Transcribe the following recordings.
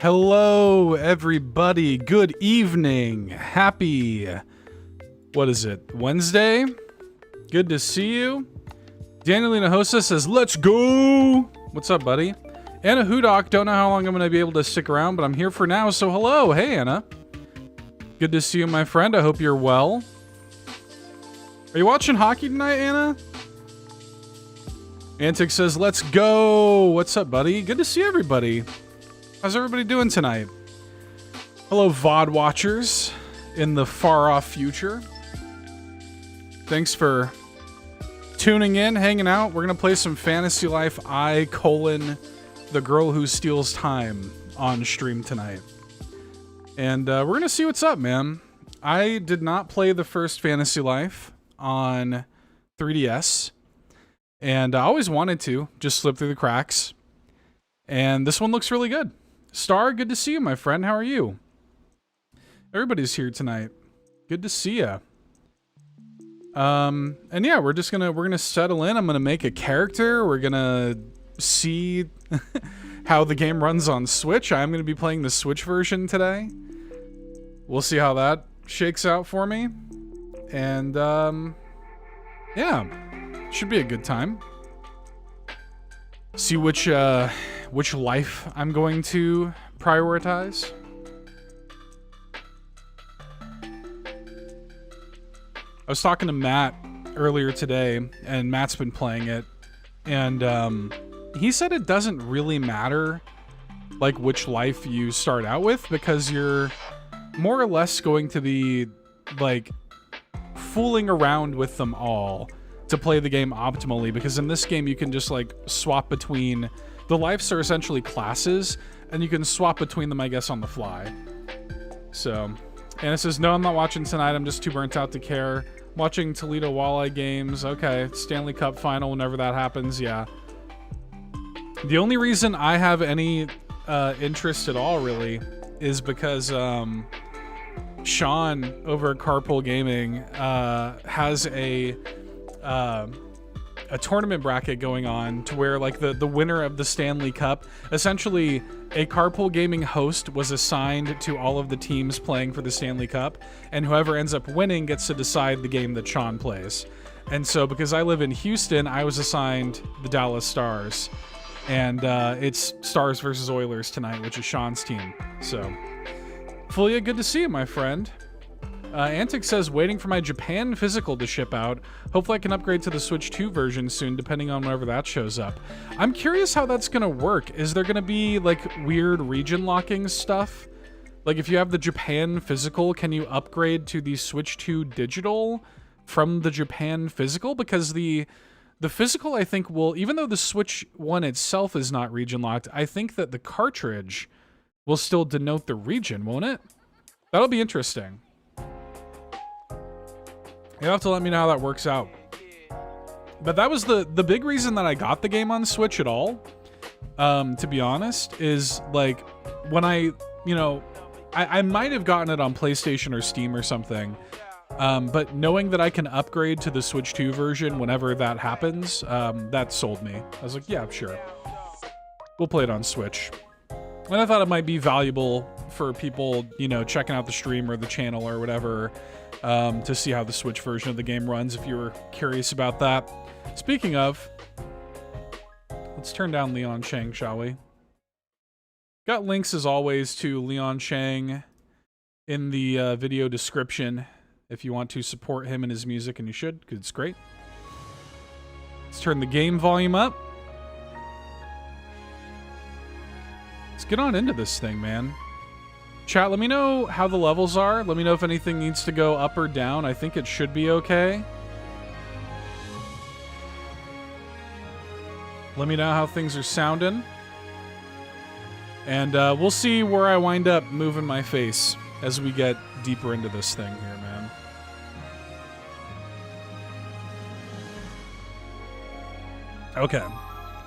Hello, everybody. Good evening. Happy, what is it, Wednesday? Good to see you. Danielina Hosa says, let's go. What's up, buddy? Anna Hudock, don't know how long I'm going to be able to stick around, but I'm here for now, so hello. Hey, Anna. Good to see you, my friend. I hope you're well. Are you watching hockey tonight, Anna? Antic says, let's go. What's up, buddy? Good to see everybody. How's everybody doing tonight? Hello, VOD watchers in the far-off future. Thanks for tuning in, hanging out. We're going to play some Fantasy Life the Girl Who Steals Time on stream tonight. And we're going to see what's up, man. I did not play the first Fantasy Life on 3DS. And I always wanted to, just slip through the cracks. And this one looks really good. Star, good to see you, my friend. How are you? Everybody's here tonight. Good to see ya. And yeah, we're gonna settle in. I'm gonna make a character. We're gonna see how the game runs on Switch. I'm gonna be playing the Switch version today. We'll see how that shakes out for me. And yeah, should be a good time. See which life I'm going to prioritize. I was talking to Matt earlier today, and Matt's been playing it, and he said it doesn't really matter like which life you start out with, because you're more or less going to be like fooling around with them all to play the game optimally, because in this game you can just like swap between the lives are essentially classes, and you can swap between them, I guess, on the fly. So, and it says, no, I'm not watching tonight. I'm just too burnt out to care. Watching Toledo Walleye games. Okay, Stanley Cup final whenever that happens, yeah. The only reason I have any interest at all, really, is because Sean over at Carpool Gaming has a tournament bracket going on to where like the winner of the Stanley Cup, essentially a Carpool Gaming host was assigned to all of the teams playing for the Stanley Cup, and whoever ends up winning gets to decide the game that Sean plays. And so because I live in Houston, I was assigned the Dallas Stars, and it's Stars versus Oilers tonight, which is Sean's team. So Fulia, good to see you, my friend. Antic says, waiting for my Japan physical to ship out. Hopefully I can upgrade to the Switch 2 version soon, depending on whenever that shows up. I'm curious how that's going to work. Is there going to be, like, weird region locking stuff? Like, if you have the Japan physical, can you upgrade to the Switch 2 digital from the Japan physical? Because the physical, I think, will, even though the Switch 1 itself is not region locked, I think that the cartridge will still denote the region, won't it? That'll be interesting. You'll have to let me know how that works out. But that was the big reason that I got the game on Switch at all, to be honest, is like when I might have gotten it on PlayStation or Steam or something, but knowing that I can upgrade to the Switch 2 version whenever that happens, that sold me. I was like, yeah, sure. We'll play it on Switch. And I thought it might be valuable for people, checking out the stream or the channel or whatever, to see how the Switch version of the game runs, if you were curious about that. Speaking of, let's turn down Leon Chang, shall we? Got links, as always, to Leon Chang in the video description if you want to support him and his music, and you should, because it's great. Let's turn the game volume up. Let's get on into this thing, man. Chat, let me know how the levels are. Let me know if anything needs to go up or down. I think it should be okay. Let me know how things are sounding. And we'll see where I wind up moving my face as we get deeper into this thing here, man. Okay.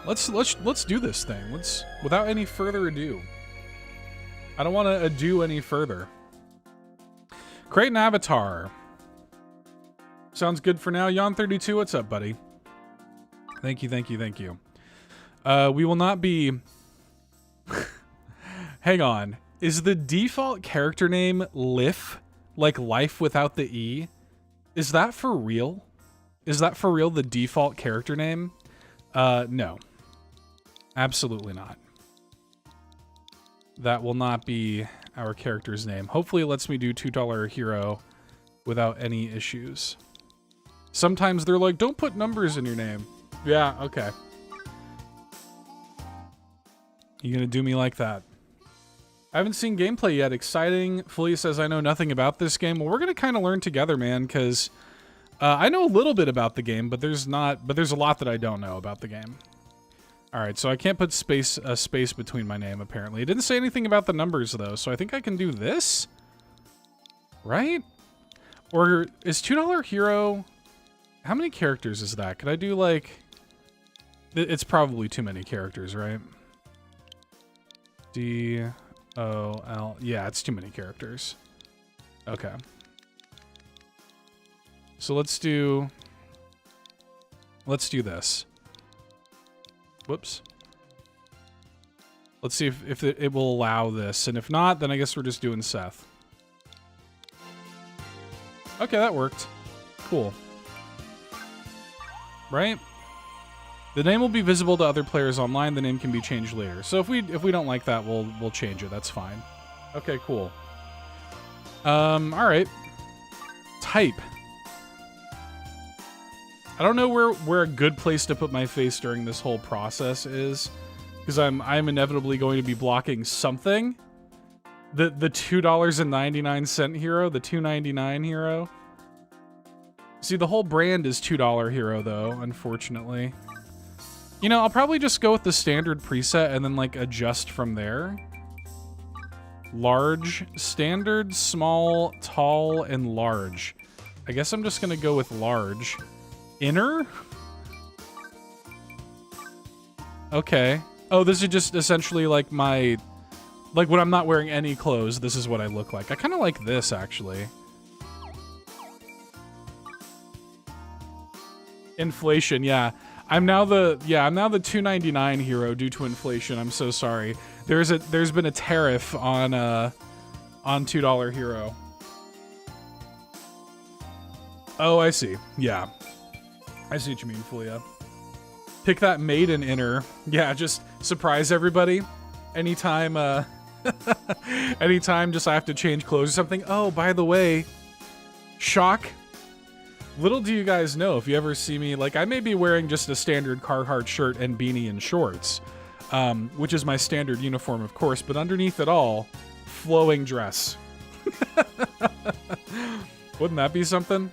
Let's do this thing. Without any further ado. I don't want to ado any further. Create an avatar. Sounds good for now. Yon32, what's up, buddy? Thank you, thank you, thank you. We will not be Hang on. Is the default character name Lif, like life without the E? Is that for real? Is that for real the default character name? No. Absolutely not. That will not be our character's name. Hopefully it lets me do $2 hero without any issues. Sometimes they're like, don't put numbers in your name. Yeah, okay. You gonna do me like that? I haven't seen gameplay yet. Exciting. Fulia says, I know nothing about this game. Well, we're going to kind of learn together, man, because I know a little bit about the game, but there's a lot that I don't know about the game. All right, so I can't put a space between my name, apparently. It didn't say anything about the numbers, though, so I think I can do this? Right? Or is $2 hero... How many characters is that? Could I do, like... It's probably too many characters, right? D-O-L... Yeah, it's too many characters. Okay. So let's do this. Whoops. Let's see if it will allow this. And if not, then I guess we're just doing Seth. Okay, that worked. Cool. Right? The name will be visible to other players online. The name can be changed later. So if we don't like that, we'll change it. That's fine. Okay, cool. All right. Type. I don't know where a good place to put my face during this whole process is, because I'm inevitably going to be blocking something. The $2.99 hero, the $2.99 hero. See, the whole brand is $2 hero though, unfortunately. You know, I'll probably just go with the standard preset and then like adjust from there. Large, standard, small, tall, and large. I guess I'm just gonna go with large. Inner? Okay. Oh, this is just essentially like my... Like when I'm not wearing any clothes, this is what I look like. I kind of like this, actually. Inflation, yeah. I'm now the $2.99 hero due to inflation. I'm so sorry. There's been a tariff on $2 hero. Oh, I see. Yeah. I see what you mean, Fulia. Pick that maiden inner. Yeah, just surprise everybody. Anytime, anytime just I have to change clothes or something. Oh, by the way, shock. Little do you guys know, if you ever see me, like I may be wearing just a standard Carhartt shirt and beanie and shorts, which is my standard uniform, of course, but underneath it all, flowing dress. Wouldn't that be something?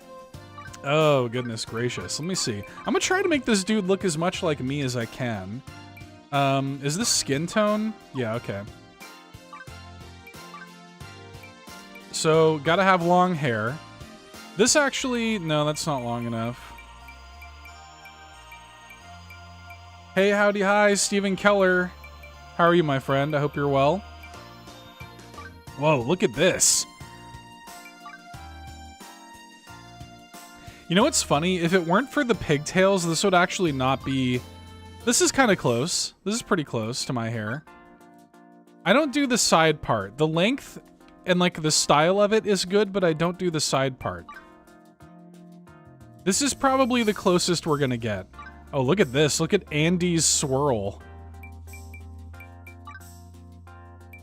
Oh, goodness gracious. Let me see. I'm gonna try to make this dude look as much like me as I can. Is this skin tone? Yeah, okay. So, gotta have long hair. This actually... No, that's not long enough. Hey, howdy, hi, Stephen Keller. How are you, my friend? I hope you're well. Whoa, look at this. You know what's funny? If it weren't for the pigtails, this would actually not be... This is kind of close. This is pretty close to my hair. I don't do the side part. The length and like the style of it is good, but I don't do the side part. This is probably the closest we're gonna get. Oh, look at this. Look at Andy's swirl.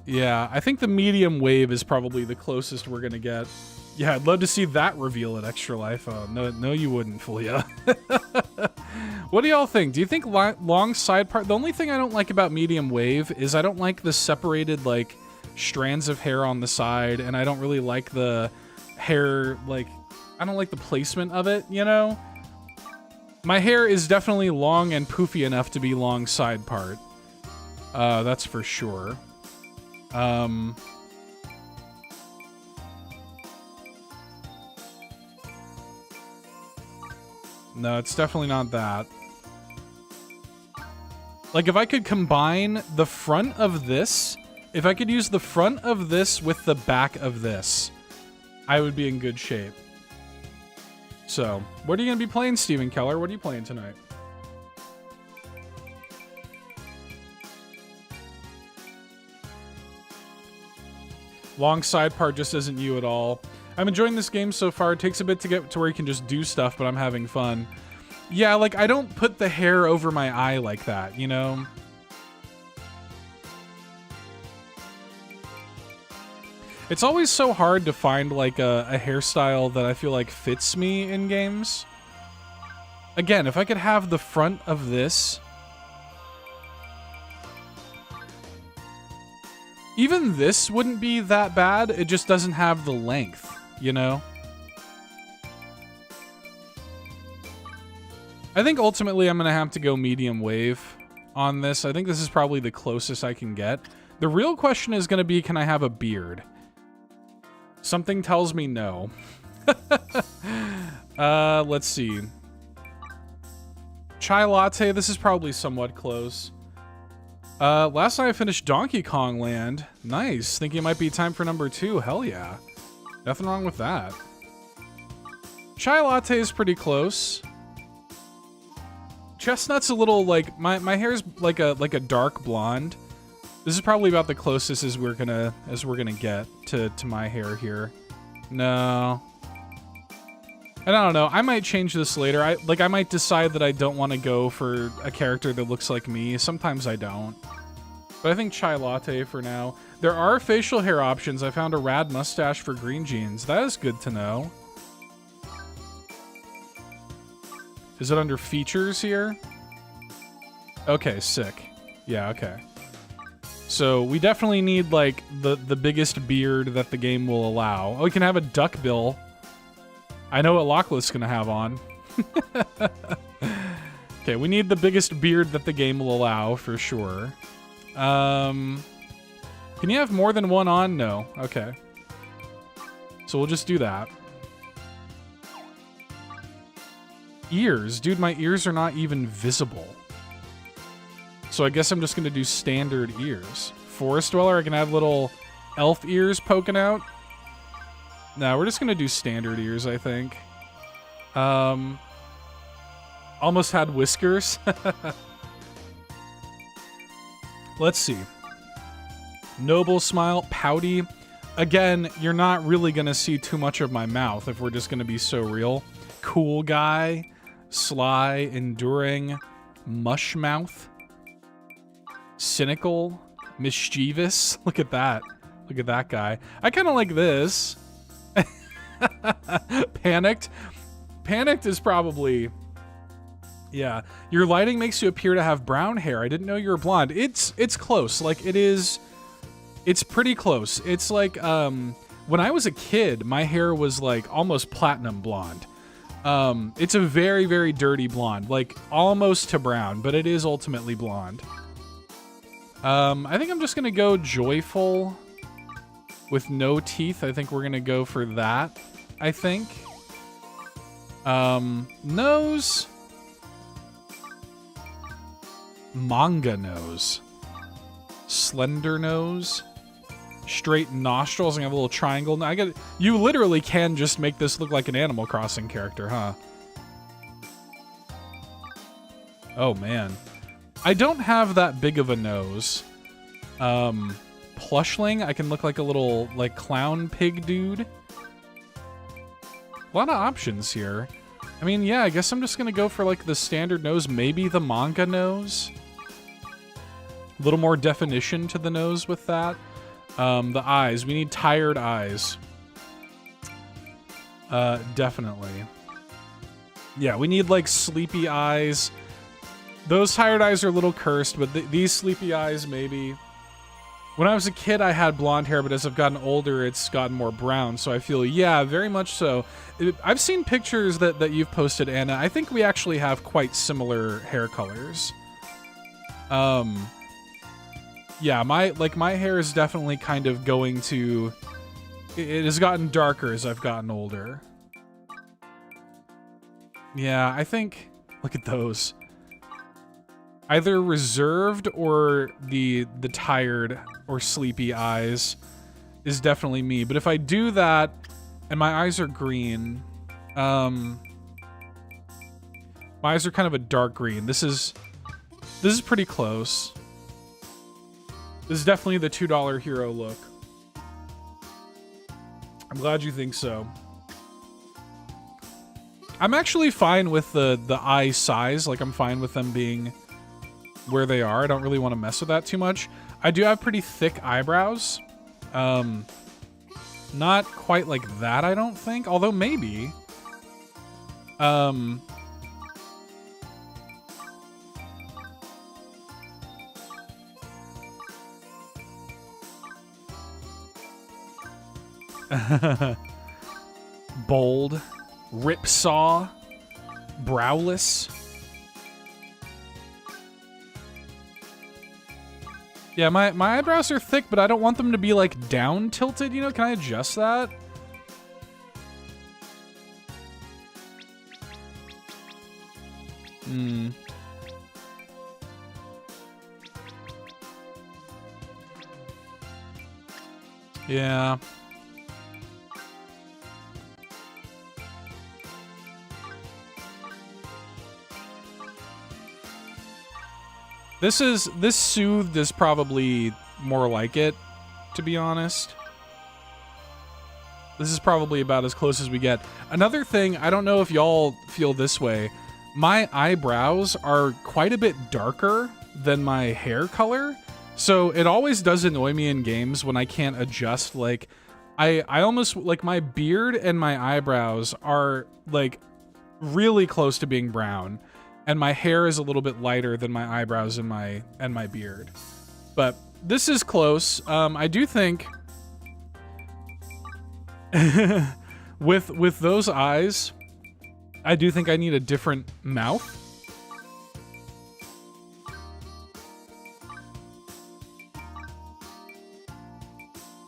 Yeah, I think the medium wave is probably the closest we're gonna get. Yeah, I'd love to see that reveal at Extra Life. Oh, no, you wouldn't, Fulia. What do y'all think? Do you think long side part... The only thing I don't like about medium wave is I don't like the separated, like, strands of hair on the side, and I don't really like the hair, like... I don't like the placement of it, you know? My hair is definitely long and poofy enough to be long side part. That's for sure. No, it's definitely not that. Like, if I could combine the front of this, if I could use the front of this with the back of this, I would be in good shape. So, what are you going to be playing, Stephen Keller? What are you playing tonight? Long side part just isn't you at all. I'm enjoying this game so far. It takes a bit to get to where you can just do stuff, but I'm having fun. Yeah, like, I don't put the hair over my eye like that, you know? It's always so hard to find, like, a hairstyle that I feel like fits me in games. Again, if I could have the front of this... Even this wouldn't be that bad. It just doesn't have the length, you know? I think ultimately I'm going to have to go medium wave on this. I think this is probably the closest I can get. The real question is going to be, can I have a beard? Something tells me no. Let's see. Chai latte, this is probably somewhat close. Last night I finished Donkey Kong Land. Nice. Thinking it might be time for number 2. Hell yeah. Nothing wrong with that. Chai latte is pretty close. Chestnut's a little like my hair's like a dark blonde. This is probably about the closest as we're gonna get to my hair here. No. And I don't know. I might change this later. I might decide that I don't want to go for a character that looks like me. Sometimes I don't. But I think chai latte for now. There are facial hair options. I found a rad mustache for green jeans. That is good to know. Is it under features here? Okay, sick. Yeah, okay. So we definitely need like the biggest beard that the game will allow. Oh, we can have a duck bill. I know what Lachlan's gonna have on. Okay, we need the biggest beard that the game will allow for sure. Can you have more than one on? No. Okay. So we'll just do that. Ears. Dude, my ears are not even visible. So I guess I'm just gonna do standard ears. Forest Dweller, I can have little elf ears poking out. No, we're just gonna do standard ears, I think. Almost had whiskers. Let's see. Noble smile, pouty. Again, you're not really gonna see too much of my mouth if we're just gonna be so real. Cool guy, sly, enduring, mush mouth, cynical, mischievous. Look at that. Look at that guy. I kind of like this. Panicked. Panicked is probably... Yeah. Your lighting makes you appear to have brown hair. I didn't know you were blonde. It's close. Like, it is... It's pretty close. It's like, when I was a kid, my hair was, like, almost platinum blonde. It's a very, very dirty blonde. Like, almost to brown, but it is ultimately blonde. I think I'm just gonna go joyful with no teeth. I think we're gonna go for that, I think. Nose. Manga nose. Slender nose. Straight nostrils. I have a little triangle. You literally can just make this look like an Animal Crossing character, huh? Oh, man. I don't have that big of a nose. Plushling, I can look like a little, like, clown pig dude. A lot of options here. I mean, yeah, I guess I'm just gonna go for, like, the standard nose. Maybe the manga nose. A little more definition to the nose with that. The eyes. We need tired eyes. Definitely. Yeah, we need, like, sleepy eyes. Those tired eyes are a little cursed, but these sleepy eyes, maybe. When I was a kid, I had blonde hair, but as I've gotten older, it's gotten more brown. So I feel, yeah, very much so. I've seen pictures that you've posted, Anna. I think we actually have quite similar hair colors. Yeah, my hair is definitely kind of going to... It has gotten darker as I've gotten older. Yeah, I think... Look at those. Either reserved or the tired or sleepy eyes is definitely me. But if I do that and my eyes are green, my eyes are kind of a dark green. This is pretty close. This is definitely the $2 hero look. I'm glad you think so. I'm actually fine with the eye size. Like, I'm fine with them being where they are. I don't really want to mess with that too much. I do have pretty thick eyebrows. Not quite like that, I don't think. Although, maybe. Bold, ripsaw, browless. Yeah, my eyebrows are thick, but I don't want them to be like down tilted, you know? Can I adjust that? Yeah. This soothed is probably more like it, to be honest. This is probably about as close as we get. Another thing, I don't know if y'all feel this way. My eyebrows are quite a bit darker than my hair color. So it always does annoy me in games when I can't adjust. Like, I almost, like, my beard and my eyebrows are, like, really close to being brown. And my hair is a little bit lighter than my eyebrows and my beard. But this is close. I do think with those eyes, I do think I need a different mouth.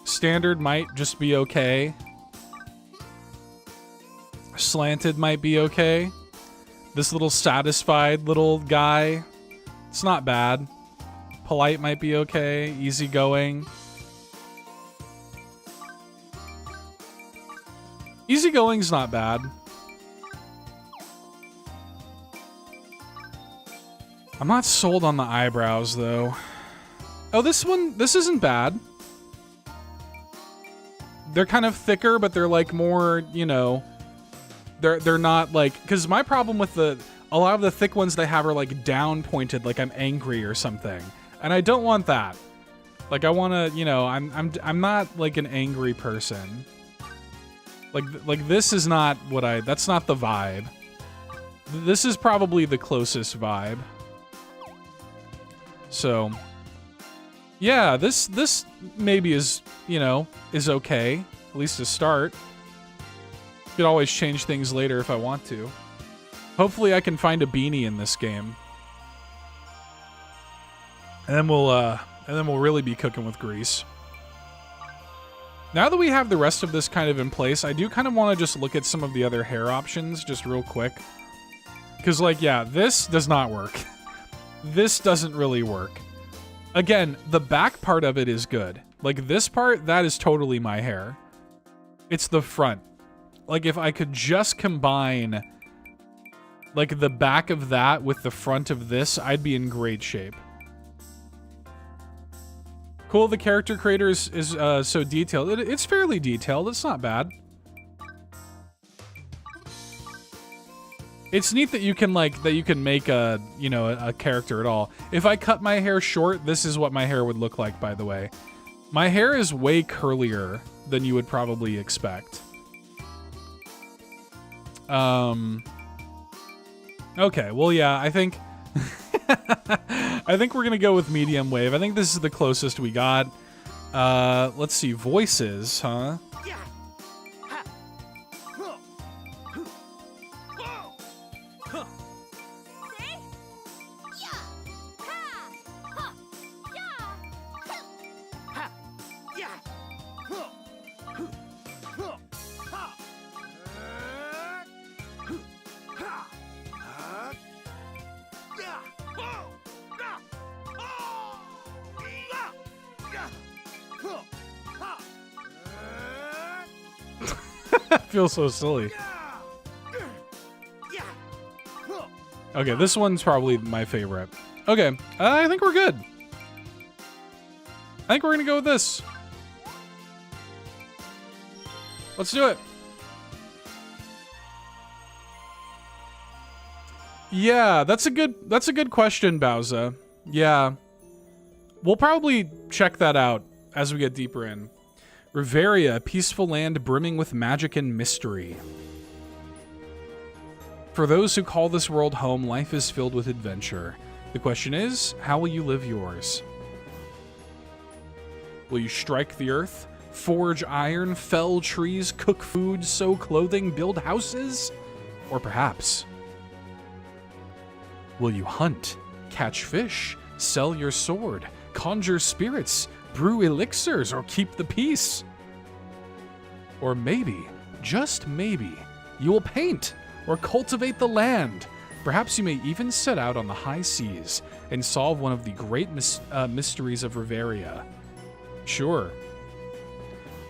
Standard might just be okay. Slanted might be okay. This little satisfied little guy, it's not bad. Polite might be okay. Easygoing. Easygoing's not bad. I'm not sold on the eyebrows, though. Oh, this isn't bad. They're kind of thicker, but they're like more, you know, they're not like, because my problem with a lot of the thick ones they have are like down pointed, like I'm angry or something, and I don't want that. Like I want to, you know, I'm not like an angry person. Like this is not what that's not the vibe. This is probably the closest vibe. So, yeah, this maybe is, you know, is okay, at least to start. Could always change things later if I want to. Hopefully I can find a beanie in this game. And then we'll really be cooking with grease. Now that we have the rest of this kind of in place, I do kind of want to just look at some of the other hair options just real quick. Because, like, yeah, this does not work. This doesn't really work. Again, the back part of it is good. Like, this part, that is totally my hair. It's the front. Like, if I could just combine, like, the back of that with the front of this, I'd be in great shape. Cool, the character creator is so detailed. It's fairly detailed. It's not bad. It's neat that you can make a, you know, a character at all. If I cut my hair short, this is what my hair would look like, by the way. My hair is way curlier than you would probably expect. Okay, well, yeah, I think I think we're gonna go with medium wave. I think this is the closest we got. Let's see, voices, huh? Feels so silly. Okay, this one's probably my favorite. Okay, I think we're good. I think we're gonna go with this. Let's do it. Yeah, that's a good question, Bowser. Yeah. We'll probably check that out as we get deeper in. Reveria, a peaceful land brimming with magic and mystery. For those who call this world home, life is filled with adventure. The question is, how will you live yours? Will you strike the earth, forge iron, fell trees, cook food, sew clothing, build houses? Or perhaps, will you hunt, catch fish, sell your sword, conjure spirits, brew elixirs, or keep the peace? Or maybe, just maybe, you will paint or cultivate the land. Perhaps you may even set out on the high seas and solve one of the great mysteries of Reveria. Sure.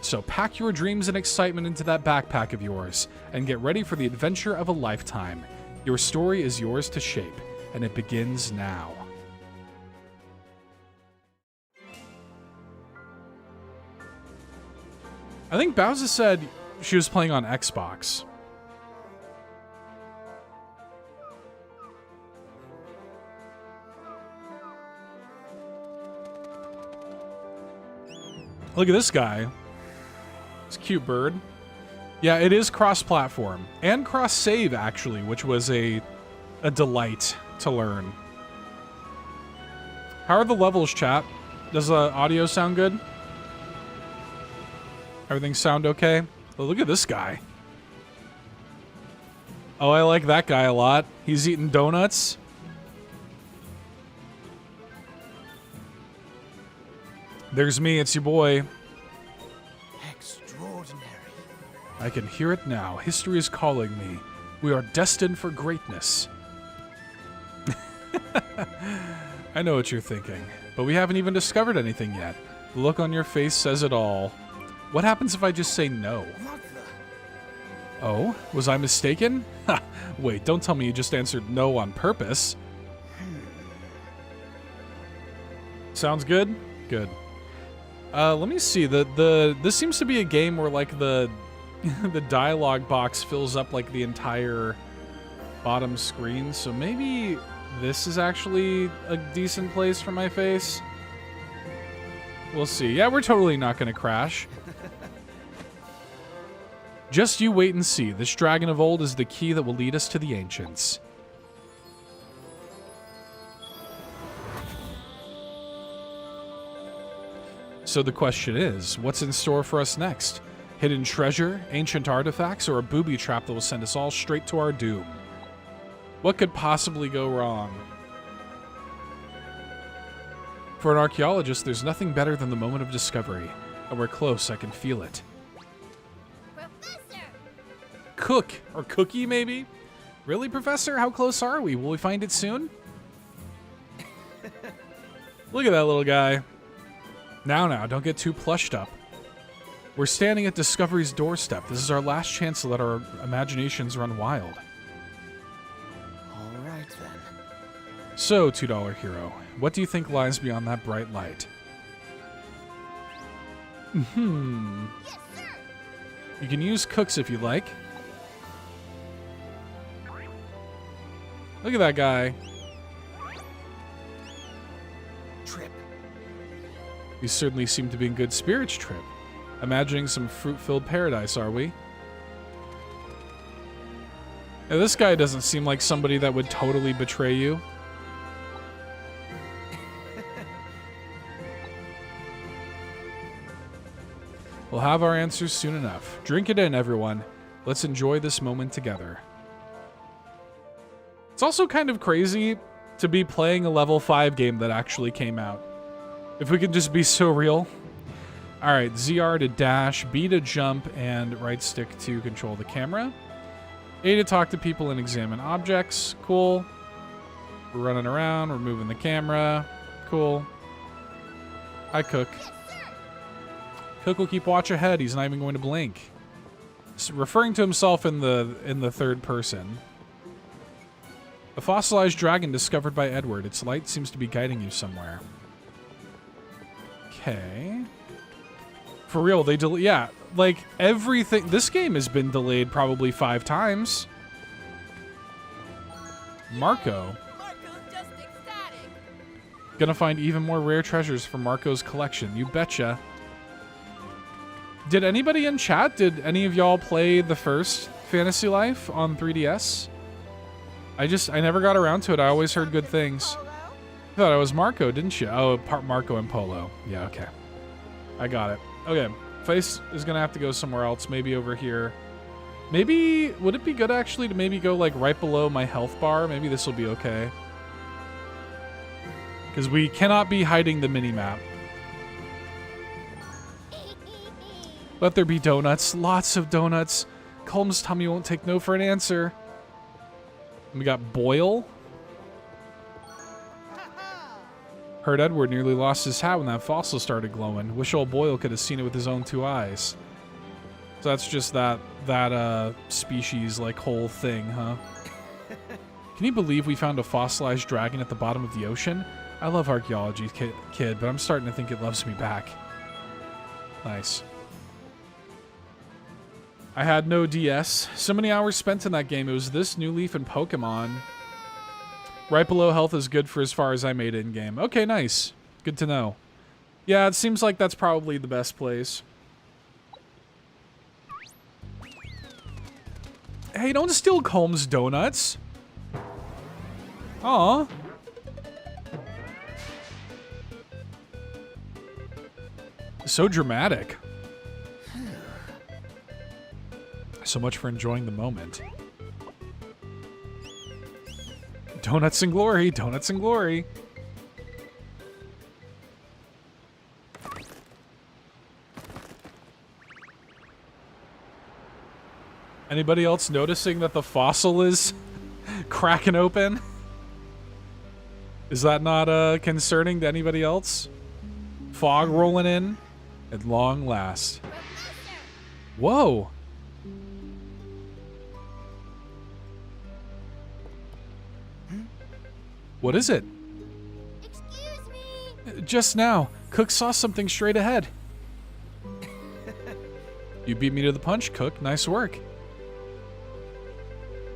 So pack your dreams and excitement into that backpack of yours and get ready for the adventure of a lifetime. Your story is yours to shape, and it begins now. I think Bowser said she was playing on Xbox. Look at this guy. This cute bird. Yeah, it is cross-platform. And cross-save, actually, which was a delight to learn. How are the levels, chat? Does the audio sound good? Everything sound okay? Oh, look at this guy. Oh, I like that guy a lot. He's eating donuts. There's me, it's your boy. Extraordinary. I can hear it now. History is calling me. We are destined for greatness. I know what you're thinking, but we haven't even discovered anything yet. The look on your face says it all. What happens if I just say no? What the? Oh, was I mistaken? Ha! Wait, don't tell me you just answered no on purpose. Sounds good? Good. Let me see. This seems to be a game where like the the dialogue box fills up like the entire bottom screen. So maybe this is actually a decent place for my face. We'll see. Yeah, we're totally not going to crash. Just you wait and see. This dragon of old is the key that will lead us to the ancients. So the question is, what's in store for us next? Hidden treasure, ancient artifacts, or a booby trap that will send us all straight to our doom? What could possibly go wrong? For an archaeologist, there's nothing better than the moment of discovery. And we're close, I can feel it. Professor! Cook, or cookie maybe? Really, Professor? How close are we? Will we find it soon? Look at that little guy. Now, don't get too plushed up. We're standing at Discovery's doorstep. This is our last chance to let our imaginations run wild. All right, then. So, $2 hero, what do you think lies beyond that bright light? Yes, sir! You can use cooks if you like. Look at that guy. Trip. We certainly seem to be in good spirits, Trip. Imagining some fruit-filled paradise, are we? Now, this guy doesn't seem like somebody that would totally betray you. We'll have our answers soon enough. Drink it in, everyone. Let's enjoy this moment together. It's also kind of crazy to be playing a level 5 game that actually came out. If we could just be so real. Alright, ZR to dash, B to jump, and right stick to control the camera. A to talk to people and examine objects. Cool. We're running around, we're moving the camera. Cool. Hi, Cook. Cook will keep watch ahead, he's not even going to blink. Referring to himself in the third person. A fossilized dragon discovered by Edward. Its light seems to be guiding you somewhere. Okay. For real, they delay. Yeah, like everything. This game has been delayed probably 5 times. Marco. Marco's just ecstatic. Gonna find even more rare treasures from Marco's collection. You betcha. Did anybody in chat, did any of y'all play the first Fantasy Life on 3DS? I never got around to it. I always heard good things. Polo? You thought I was Marco, didn't you? Oh, Marco and Polo. Yeah, okay. I got it. Okay, Face is gonna have to go somewhere else, maybe over here. Maybe, would it be good actually to maybe go like right below my health bar? Maybe this will be okay. Because we cannot be hiding the mini-map. Let there be donuts. Lots of donuts. Colm's tummy won't take no for an answer. And we got Boyle. Heard Edward nearly lost his hat when that fossil started glowing. Wish old Boyle could have seen it with his own 2 eyes. So that's just that species, like, whole thing, huh? Can you believe we found a fossilized dragon at the bottom of the ocean? I love archaeology, kid, but I'm starting to think it loves me back. Nice. I had no DS. So many hours spent in that game. It was this, New Leaf, and Pokemon. Right below health is good for as far as I made it in-game. Okay, nice. Good to know. Yeah, it seems like that's probably the best place. Hey, don't steal Colm's donuts. Aw. So dramatic. So much for enjoying the moment. Donuts and glory, donuts and glory. Anybody else noticing that the fossil is cracking open? Is that not concerning to anybody else? Fog rolling in at long last. Whoa. What is it? Excuse me. Just now, Cook saw something straight ahead. You beat me to the punch, Cook. Nice work.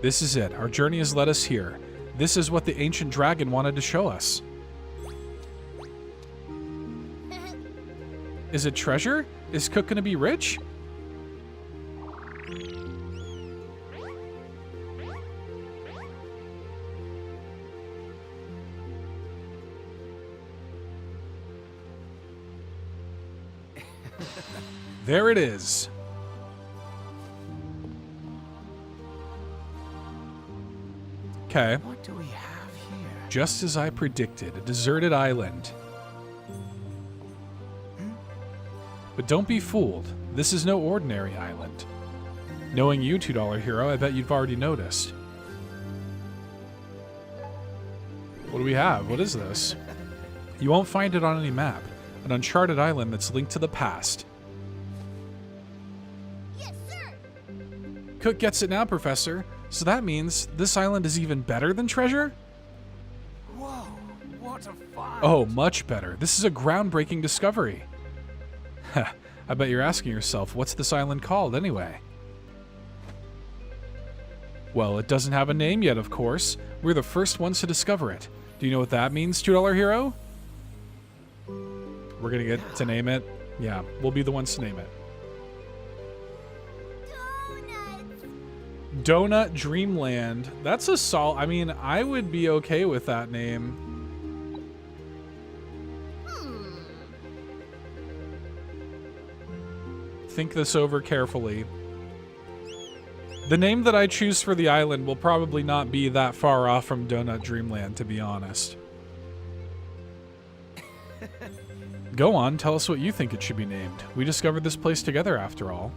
This is it. Our journey has led us here. This is what the ancient dragon wanted to show us. Is it treasure? Is Cook gonna be rich? There it is. Okay. What do we have here? Just as I predicted, a deserted island. But don't be fooled. This is no ordinary island. Knowing you, $2 hero, I bet you've already noticed. What do we have? What is this? You won't find it on any map. An uncharted island that's linked to the past. Yes, sir. Cook gets it now, Professor. So that means this island is even better than treasure? Whoa, what a find! Oh, much better. This is a groundbreaking discovery. I bet you're asking yourself, what's this island called anyway? Well, it doesn't have a name yet, of course. We're the first ones to discover it. Do you know what that means, $2 hero? We're gonna get to name it. Yeah, we'll be the ones to name it. Donuts. Donut Dreamland. That's a I mean, I would be okay with that name. Think this over carefully. The name that I choose for the island will probably not be that far off from Donut Dreamland, to be honest. Go on, tell us what you think it should be named. We discovered this place together, after all.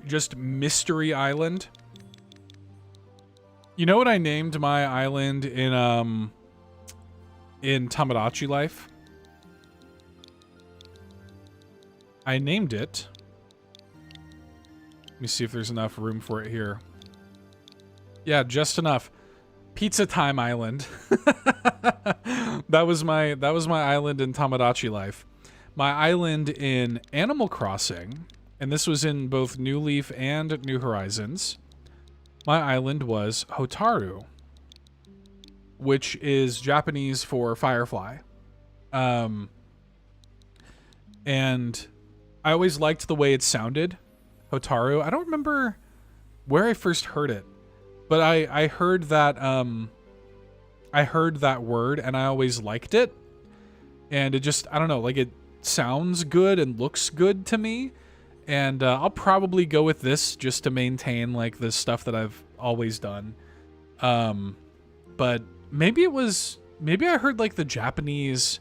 Just Mystery Island. You know what I named my island in Tamagotchi Life? I named it. Let me see if there's enough room for it here. Yeah, just enough. Pizza Time Island. That was my island in Tamagotchi Life. My island in Animal Crossing, and this was in both New Leaf and New Horizons. My island was Hotaru, which is Japanese for firefly. And I always liked the way it sounded, Hotaru. I don't remember where I first heard it, but I heard that word and I always liked it. And it just, I don't know, like it sounds good and looks good to me. And I'll probably go with this just to maintain like the stuff that I've always done. But maybe I heard like the Japanese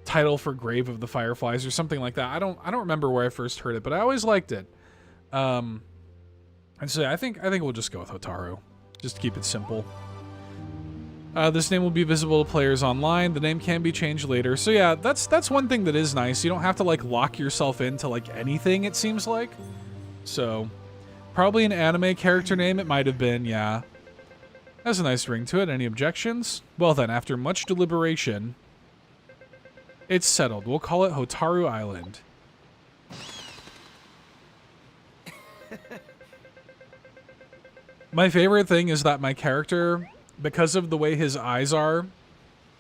title for Grave of the Fireflies or something like that. I don't remember where I first heard it, but I always liked it. And so yeah, I think we'll just go with Hotaru. Just to keep it simple. This name will be visible to players online. The name can be changed later. So yeah, that's one thing that is nice. You don't have to like lock yourself into like anything, it seems like. So probably an anime character name it might have been, yeah. Has a nice ring to it. Any objections? Well then, after much deliberation, it's settled. We'll call it Hotaru Island. My favorite thing is that my character, because of the way his eyes are,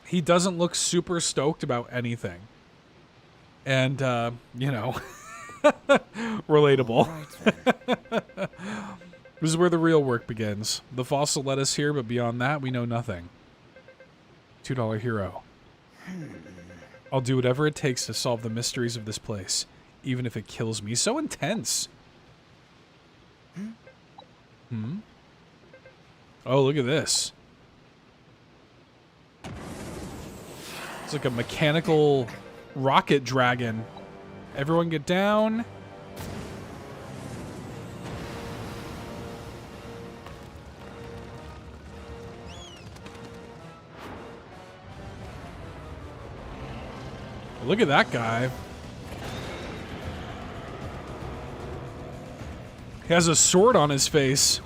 he doesn't look super stoked about anything. And, you know, relatable. This is where the real work begins. The fossil led us here, but beyond that, we know nothing. $2 hero. I'll do whatever it takes to solve the mysteries of this place, even if it kills me. So intense. Oh, look at this. It's like a mechanical rocket dragon. Everyone get down. Look at that guy. He has a sword on his face.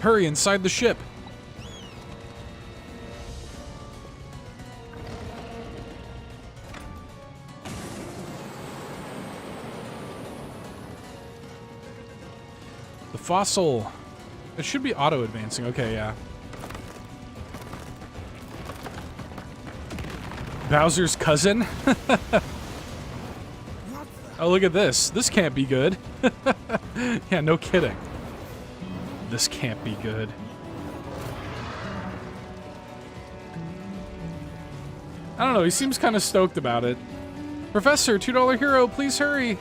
Hurry inside the ship. The fossil. It should be auto advancing. Okay, yeah. Bowser's cousin? Oh, look at this. This can't be good. Yeah, no kidding. This can't be good. I don't know, he seems kind of stoked about it. Professor, $2 hero, please hurry.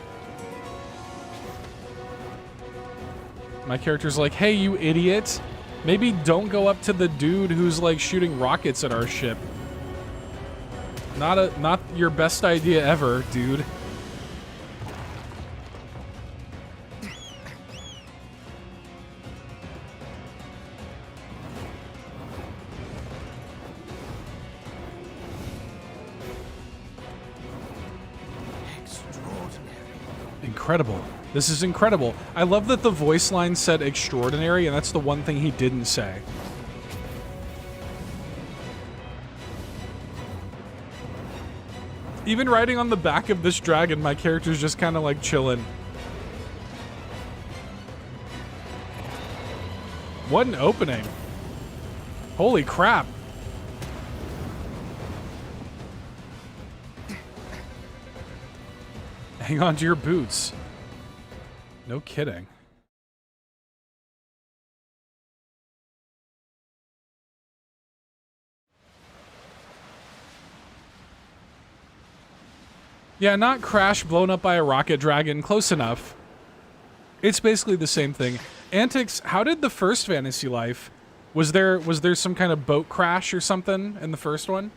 My character's like, hey, you idiot. Maybe don't go up to the dude who's like shooting rockets at our ship. Not your best idea ever, dude. Incredible. This is incredible. I love that the voice line said extraordinary, and that's the one thing he didn't say. Even riding on the back of this dragon, my character's just kind of like chilling. What an opening. Holy crap. Hang on to your boots. No kidding. Yeah, not Crash blown up by a rocket dragon. Close enough. It's basically the same thing. Antics, how did the first Fantasy Life? Was there some kind of boat crash or something in the first one?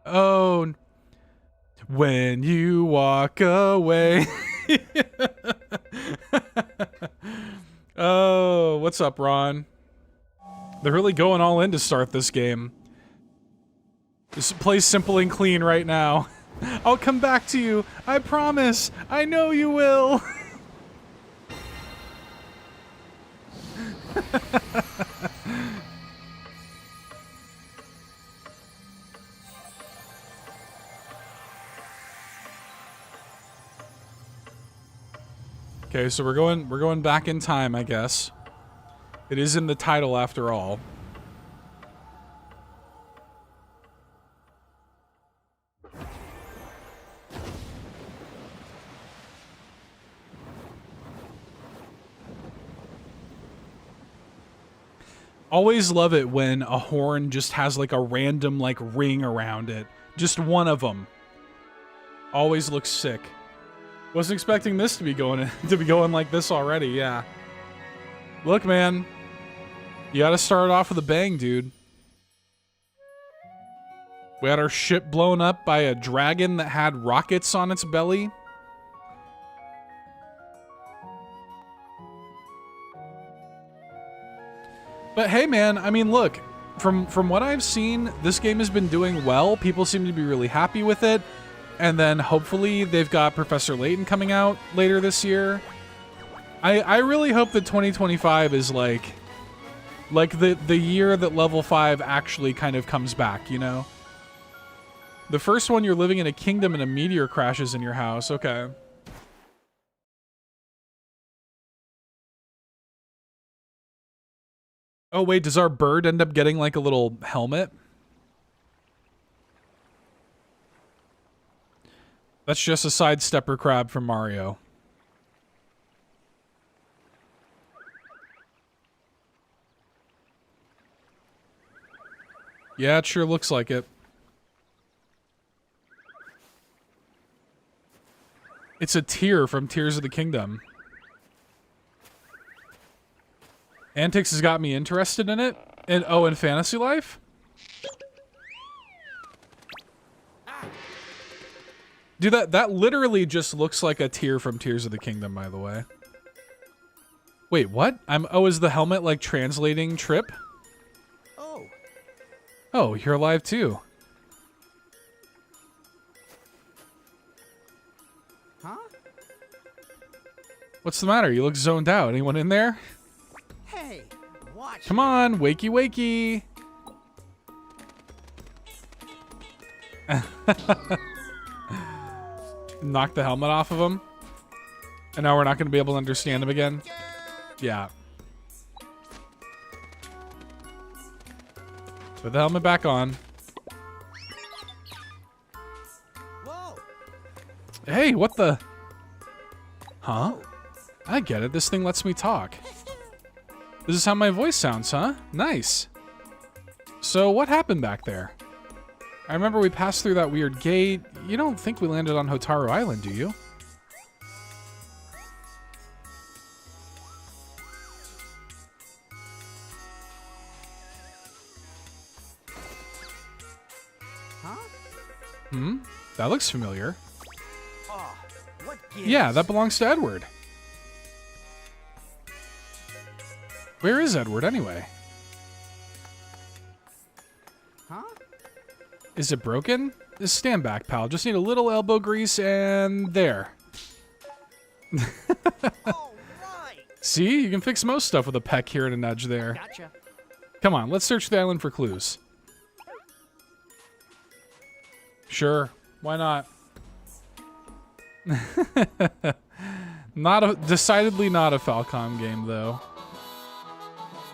Oh, when you walk away. Oh, what's up, Ron? They're really going all in to start this game. Just play simple and clean right now. I'll come back to you. I promise. I know you will. Okay, so we're going back in time, I guess. It is in the title after all. Always love it when a horn just has like a random like ring around it. Just one of them. Always looks sick. Wasn't expecting this to be going like this already. Yeah. Look, man. You got to start off with a bang, dude. We had our ship blown up by a dragon that had rockets on its belly. But hey, man, I mean, look, from what I've seen, this game has been doing well. People seem to be really happy with it. And then hopefully they've got Professor Layton coming out later this year. I really hope that 2025 is like the year that level 5 actually kind of comes back, you know? The first one, you're living in a kingdom and a meteor crashes in your house. Okay. Oh, wait, does our bird end up getting like a little helmet? That's just a sidestepper crab from Mario. Yeah, it sure looks like it. It's a tear from Tears of the Kingdom. Antics has got me interested in it. And oh, in Fantasy Life? Dude, that literally just looks like a tear from Tears of the Kingdom, by the way. Wait, what? Oh, is the helmet like translating Trip? Oh. Oh, you're alive too. Huh? What's the matter? You look zoned out. Anyone in there? Hey, watch. Come on, wakey wakey. Knock the helmet off of him. And now we're not going to be able to understand him again. Yeah. Put the helmet back on. Whoa. Hey, what the? Huh? I get it. This thing lets me talk. This is how my voice sounds, huh? Nice. So what happened back there? I remember we passed through that weird gate. You don't think we landed on Hotaru Island, do you? Huh? Hmm? That looks familiar. Oh, what gives? Yeah, that belongs to Edward. Where is Edward, anyway? Huh? Is it broken? Just stand back, pal. Just need a little elbow grease and there. All right. See? You can fix most stuff with a peck here and a nudge there. Gotcha. Come on, let's search the island for clues. Sure. Why not? Decidedly not a Falcom game, though.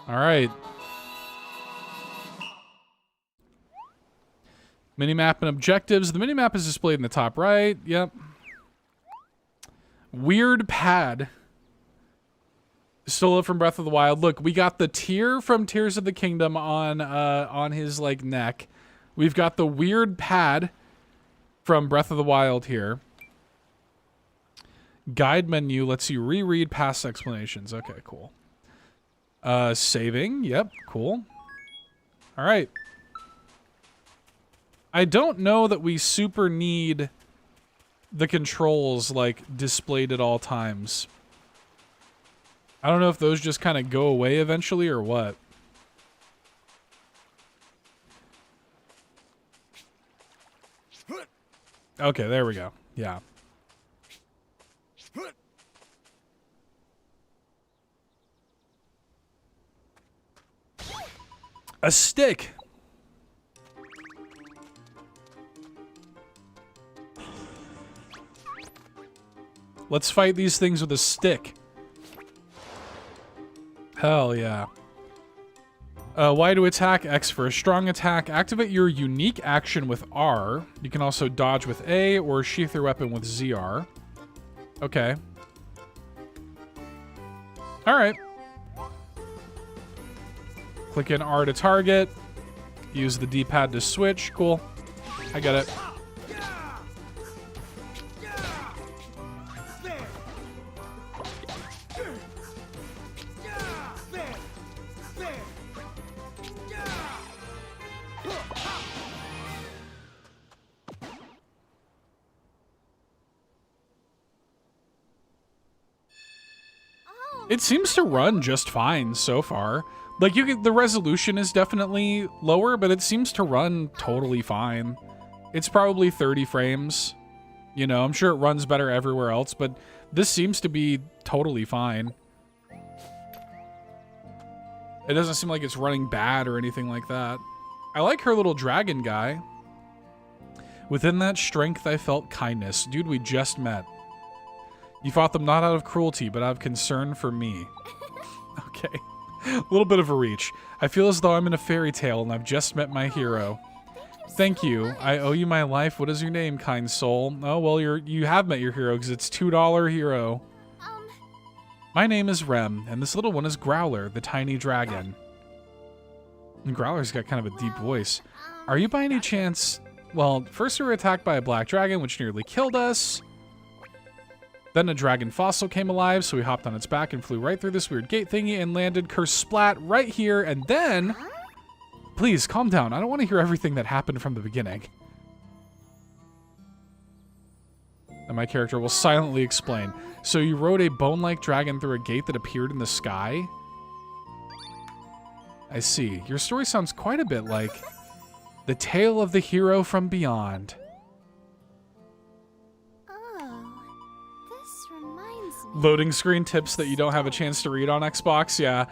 All right. Minimap and objectives. The minimap is displayed in the top right. Yep. Weird pad. Stole it from Breath of the Wild. Look, we got the tear from Tears of the Kingdom on his like neck. We've got the weird pad from Breath of the Wild here. Guide menu lets you reread past explanations. Okay, cool. Saving. Yep, cool. All right. I don't know that we super need the controls like displayed at all times. I don't know if those just kind of go away eventually or what. Okay, there we go. Yeah. A stick. Let's fight these things with a stick. Hell yeah. Y to attack, X for a strong attack. Activate your unique action with R. You can also dodge with A or sheath your weapon with ZR. Okay. Alright. Click in R to target. Use the D-pad to switch. Cool. I get it. It seems to run just fine so far. Like, the resolution is definitely lower, but it seems to run totally fine. It's probably 30 frames. You know, I'm sure it runs better everywhere else, but this seems to be totally fine. It doesn't seem like it's running bad or anything like that. I like her little dragon guy. Within that strength, I felt kindness. Dude, we just met. You fought them not out of cruelty, but out of concern for me. Okay. A little bit of a reach. I feel as though I'm in a fairy tale and I've just met my hero. Thank you. I owe you my life. What is your name, kind soul? Oh, well, you have met your hero because it's $2 hero. My name is Rem, and this little one is Growler, the tiny dragon. And Growler's got kind of a deep voice. Are you by any chance... Well, first we were attacked by a black dragon, which nearly killed us. Then a dragon fossil came alive, so we hopped on its back and flew right through this weird gate thingy and landed kersplat right here, and then... Please, calm down. I don't want to hear everything that happened from the beginning. And my character will silently explain. So you rode a bone-like dragon through a gate that appeared in the sky? I see. Your story sounds quite a bit like the tale of the hero from beyond. Loading screen tips that you don't have a chance to read on Xbox. Yeah,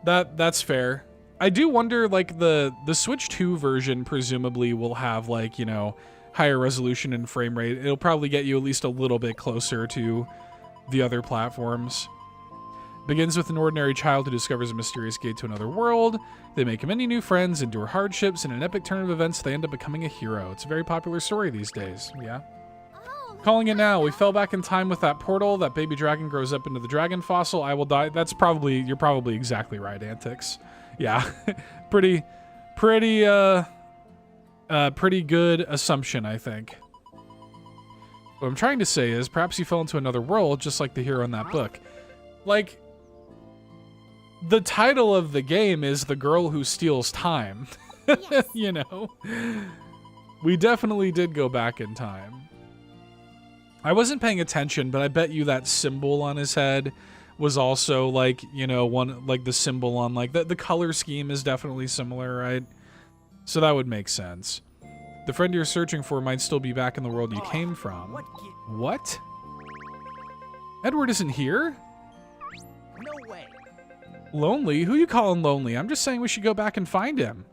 that's fair. I do wonder, like, the Switch 2 version presumably will have, like, you know, higher resolution and frame rate. It'll probably get you at least a little bit closer to the other platforms. Begins with an ordinary child who discovers a mysterious gate to another world. They make many new friends, endure hardships, and in an epic turn of events, they end up becoming a hero. It's a very popular story these days. Yeah. Calling it now. We fell back in time with that portal. That baby dragon grows up into the dragon fossil. I will die. That's probably... You're probably exactly right, Antics. Yeah. pretty good assumption, I think. What I'm trying to say is perhaps you fell into another world just like the hero in that book. Like, the title of the game is The Girl Who Steals Time. Yes. You know? We definitely did go back in time. I wasn't paying attention, but I bet you that symbol on his head was also, like, you know, one, like the symbol on, like, the color scheme is definitely similar, right? So that would make sense. The friend you're searching for might still be back in the world you came from. What? Edward isn't here? No way. Lonely? Who you calling lonely? I'm just saying we should go back and find him.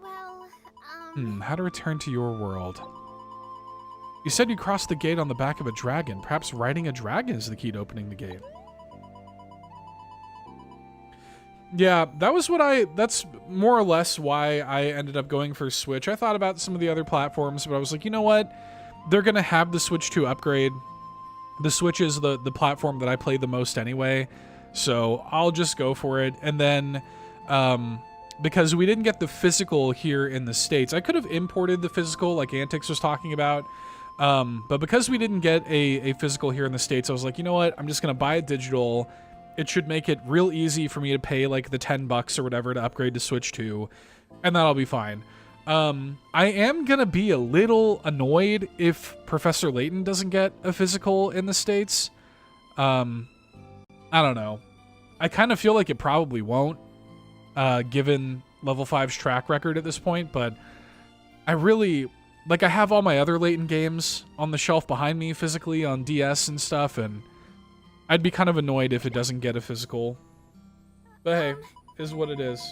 Well, How to return to your world. You said you crossed the gate on the back of a dragon. Perhaps riding a dragon is the key to opening the gate. Yeah, that's more or less why I ended up going for Switch. I thought about some of the other platforms, but I was like, you know what? They're going to have the Switch 2 upgrade. The Switch is the platform that I play the most anyway, so I'll just go for it. And then, because we didn't get the physical here in the States, I could have imported the physical like Antics was talking about, but because we didn't get a physical here in the States, I was like, you know what? I'm just going to buy a digital. It should make it real easy for me to pay like the $10 or whatever to upgrade to Switch 2, and that'll be fine. I am going to be a little annoyed if Professor Layton doesn't get a physical in the States. I don't know. I kind of feel like it probably won't, given Level 5's track record at this point, but I really... Like, I have all my other Layton games on the shelf behind me physically on DS and stuff, and I'd be kind of annoyed if it doesn't get a physical. But hey, is what it is.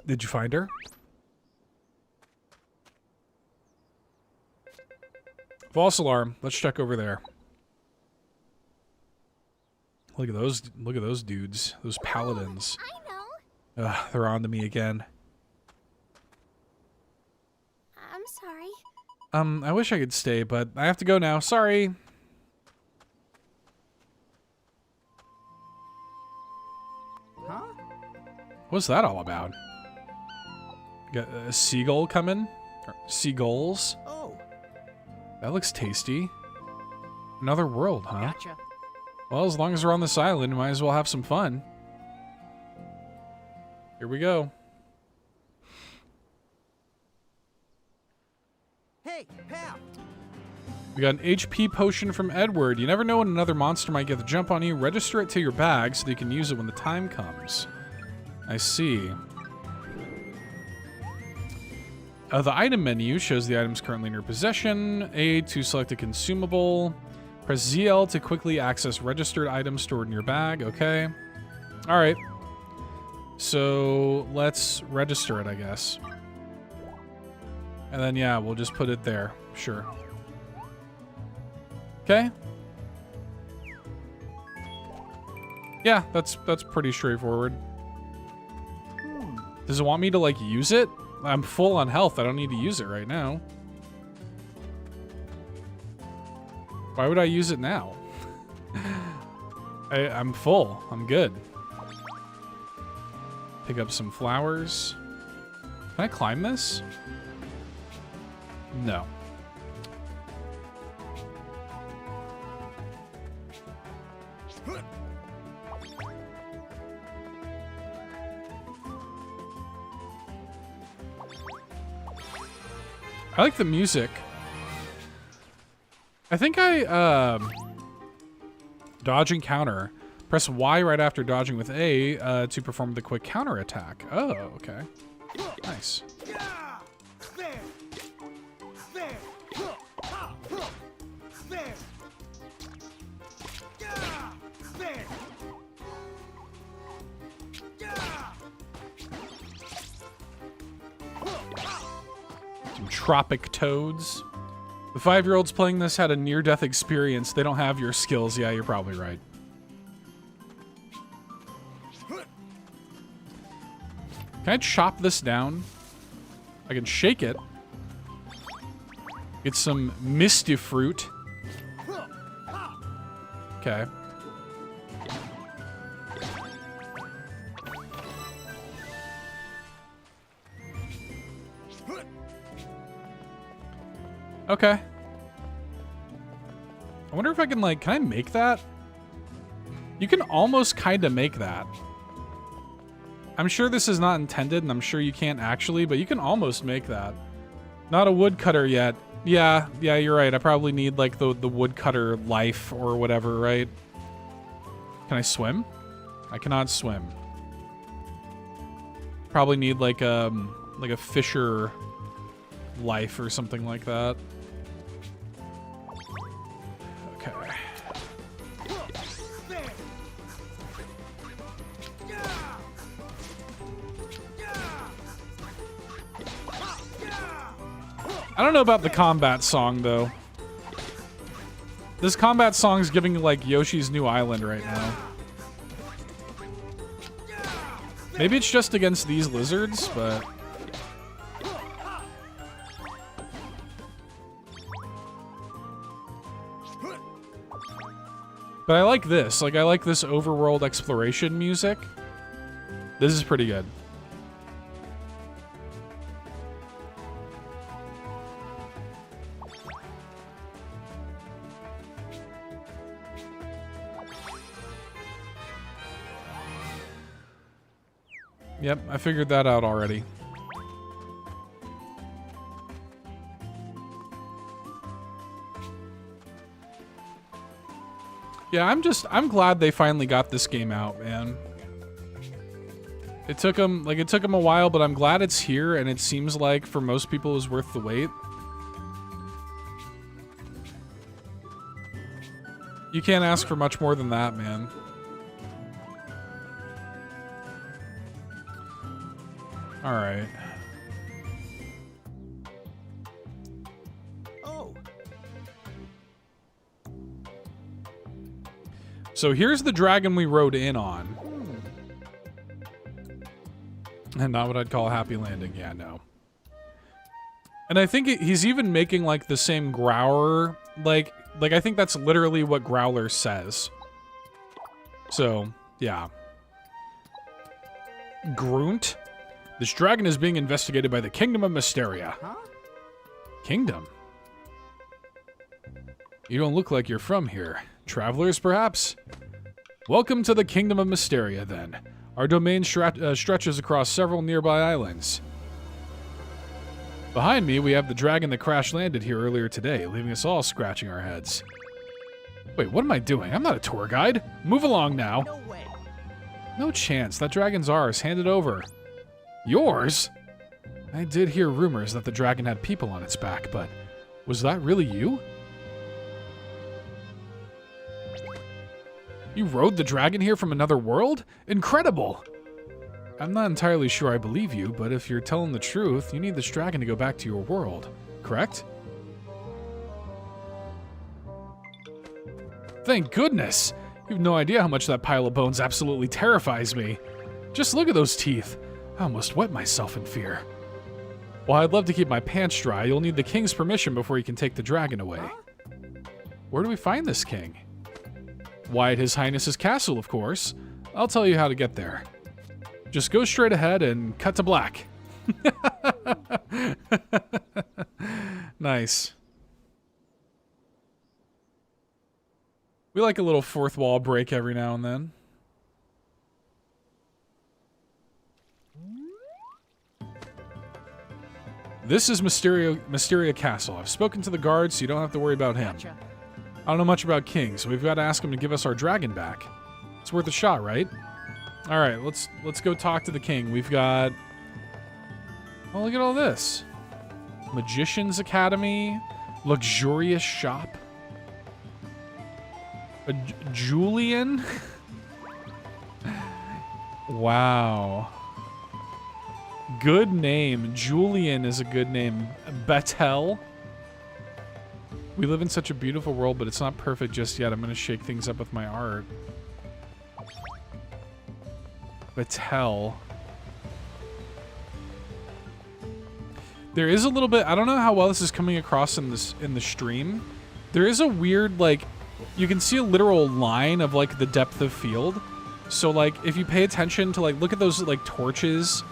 Did you find her? False alarm. Let's check over there. Look at those dudes. Those paladins. I know. Ugh, they're on to me again. I'm sorry. I wish I could stay, but I have to go now. Sorry. Huh? What's that all about? Got a seagull coming? Or seagulls? Oh, That looks tasty. Another world, huh? gotcha. Well, as long as we're on this island, we might as well have some fun. Here we go. Hey, pal. We got an HP potion from Edward. You never know when another monster might get the jump on you. Register it to your bag so that you can use it when the time comes. I see. The item menu shows the items currently in your possession. A to select a consumable. Press ZL to quickly access registered items stored in your bag. Okay. All right. So let's register it, I guess. And then, yeah, we'll just put it there. Sure. Okay. Yeah, that's pretty straightforward. Does it want me to, like, use it? I'm full on health. I don't need to use it right now. Why would I use it now? I'm full. I'm good. Pick up some flowers. Can I climb this? No. I like the music. I think I, dodge and counter. Press Y right after dodging with A to perform the quick counter attack. Oh, okay. Nice. Some tropic toads. The 5-year-olds playing this had a near-death experience. They don't have your skills. Yeah, you're probably right. Can I chop this down? I can shake it. Get some misty fruit. Okay. Okay. I wonder if I can, like, can I make that? You can almost kind of make that. I'm sure this is not intended, and I'm sure you can't actually, but you can almost make that. Not a woodcutter yet. Yeah, you're right. I probably need, like, the woodcutter life or whatever, right? Can I swim? I cannot swim. Probably need, like a fisher life or something like that. Okay. I don't know about the combat song, though. This combat song is giving, like, Yoshi's New Island right now. Maybe it's just against these lizards, but... But I like this. Like, I like this overworld exploration music. This is pretty good. Yep, I figured that out already. Yeah, I'm glad they finally got this game out, man. It took them a while, but I'm glad it's here, and it seems like for most people it was worth the wait. You can't ask for much more than that, man. Alright. Oh. So here's the dragon we rode in on. And not what I'd call a happy landing. Yeah, no. And I think he's even making, like, the same growler. Like, I think that's literally what Growler says. So, yeah. Grunt? This dragon is being investigated by the Kingdom of Mysteria. Huh? Kingdom? You don't look like you're from here. Travelers, perhaps? Welcome to the Kingdom of Mysteria, then. Our domain stretches across several nearby islands. Behind me, we have the dragon that crash-landed here earlier today, leaving us all scratching our heads. Wait, what am I doing? I'm not a tour guide. Move along now. No way. No chance. That dragon's ours. Hand it over. Yours? I did hear rumors that the dragon had people on its back, but was that really you? You rode the dragon here from another world? Incredible! I'm not entirely sure I believe you, but if you're telling the truth, you need this dragon to go back to your world, correct? Thank goodness! You have no idea how much that pile of bones absolutely terrifies me. Just look at those teeth. I almost wet myself in fear. While I'd love to keep my pants dry, you'll need the king's permission before you can take the dragon away. Where do we find this king? Why, at His Highness's castle, of course. I'll tell you how to get there. Just go straight ahead and cut to black. Nice. We like a little fourth wall break every now and then. This is Mysteria Castle. I've spoken to the guards, so you don't have to worry about him. Gotcha. I don't know much about kings, so we've got to ask him to give us our dragon back. It's worth a shot, right? All right, let's go talk to the king. We've got... Oh, look at all this. Magician's Academy. Luxurious shop. A Julian? Wow. Good name. Julian is a good name. Batel. We live in such a beautiful world, but it's not perfect just yet. I'm going to shake things up with my art. Batel. There is a little bit... I don't know how well this is coming across in the stream. There is a weird, like... You can see a literal line of, like, the depth of field. So, like, if you pay attention to, like, look at those, like, torches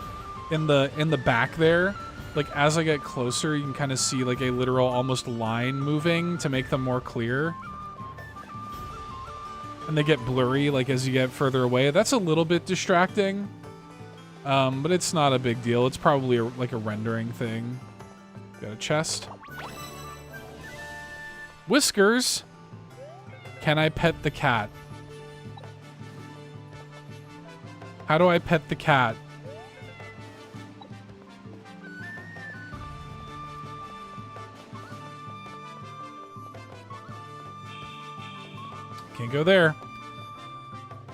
in the back there. Like, as I get closer, you can kind of see, like, a literal almost line moving to make them more clear. And they get blurry, like, as you get further away. That's a little bit distracting. But it's not a big deal. It's probably, like, a rendering thing. Got a chest. Whiskers! Can I pet the cat? How do I pet the cat? Can't go there.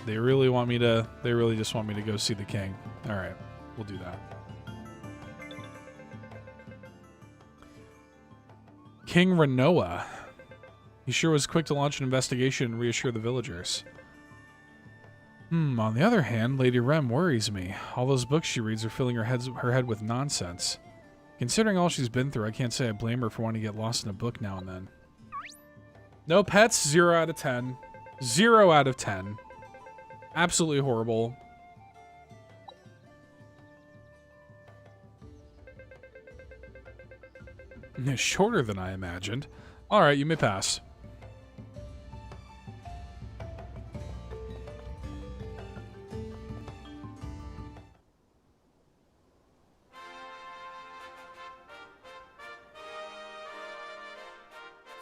They really want me to... They really just want me to go see the king. Alright, we'll do that. King Renoa. He sure was quick to launch an investigation and reassure the villagers. On the other hand, Lady Rem worries me. All those books she reads are filling her head with nonsense. Considering all she's been through, I can't say I blame her for wanting to get lost in a book now and then. No pets, 0 out of 10. 0 out of 10. Absolutely horrible. Shorter than I imagined. Alright, you may pass.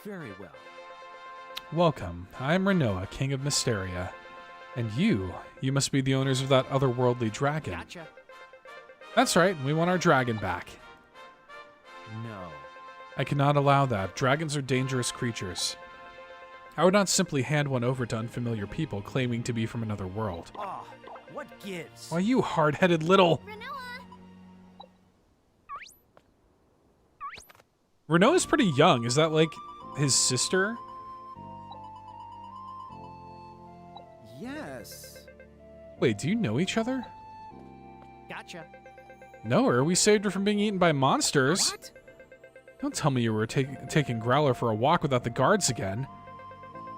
Very well. Welcome. I am Renoa, King of Mysteria. And you must be the owners of that otherworldly dragon. Gotcha. That's right, we want our dragon back. No. I cannot allow that. Dragons are dangerous creatures. I would not simply hand one over to unfamiliar people claiming to be from another world. Ah, what gives? Why, you hard-headed little... Renoa! Renault is pretty young. Is that like his sister? Yes. Wait, do you know each other? Gotcha. No, or we saved her from being eaten by monsters. What? Don't tell me you were taking Growler for a walk without the guards again.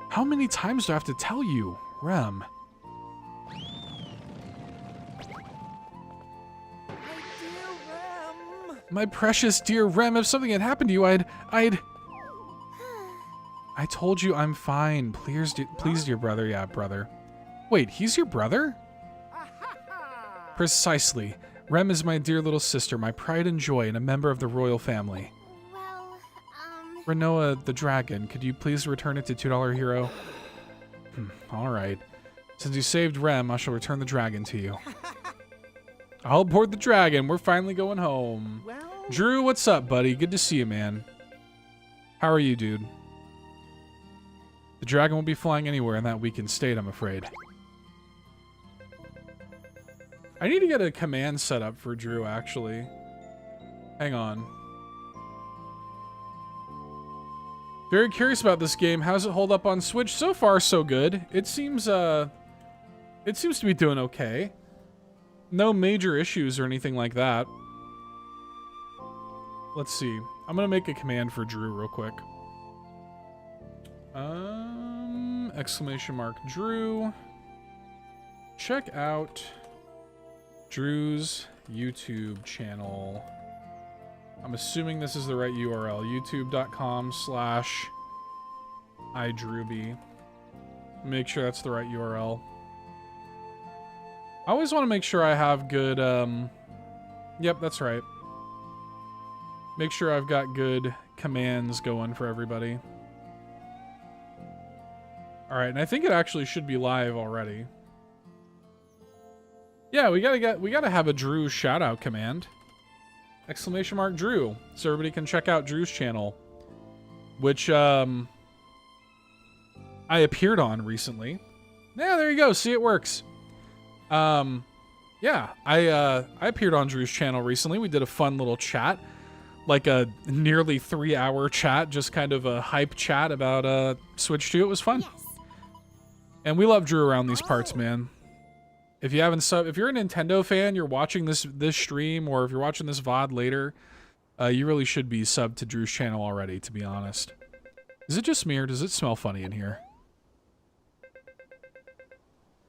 How many times do I have to tell you, Rem? My precious dear Rem, if something had happened to you, I'd... I told you I'm fine. Please, dear brother. Yeah, brother. Wait, he's your brother? Precisely. Rem is my dear little sister, my pride and joy, and a member of the royal family. Well, Renoa the dragon, could you please return it to $2 Hero? All right. Since you saved Rem, I shall return the dragon to you. I'll board the dragon. We're finally going home. Well, Drew, what's up, buddy? Good to see you, man. How are you, dude? The dragon won't be flying anywhere in that weakened state, I'm afraid. I need to get a command set up for Drew, actually. Hang on. Very curious about this game. How's it hold up on Switch? So far, so good. It seems to be doing okay. No major issues or anything like that. Let's see. I'm gonna make a command for Drew real quick. Exclamation mark Drew. Check out Drew's YouTube channel. I'm assuming this is the right URL. youtube.com/iDrewby. Make sure that's the right URL. I always want to make sure I have good, yep, that's right. Make sure I've got good commands going for everybody. Alright, and I think it actually should be live already. Yeah, we gotta have a Drew shout-out command. Exclamation mark Drew. So everybody can check out Drew's channel. Which, I appeared on recently. Yeah, there you go. See, it works. Yeah, I appeared on Drew's channel recently. We did a fun little chat. Like a nearly 3-hour chat. Just kind of a hype chat about, Switch 2. It was fun. yes. And we love Drew around these parts, man. If you haven't if you're a Nintendo fan, you're watching this stream, or if you're watching this VOD later, you really should be subbed to Drew's channel already, to be honest. Is it just me, or does it smell funny in here?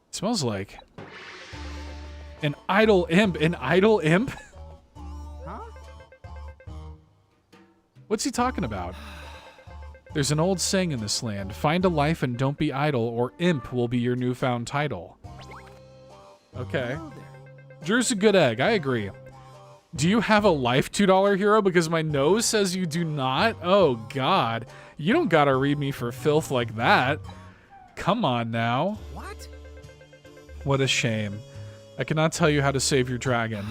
It smells like an idle imp. An idle imp? huh? What's he talking about? There's an old saying in this land, find a life and don't be idle, or imp will be your newfound title. Okay. Drew's a good egg, I agree. Do you have a life $2 hero? Because my nose says you do not? Oh, God. You don't gotta read me for filth like that. Come on now. What? What a shame. I cannot tell you how to save your dragon.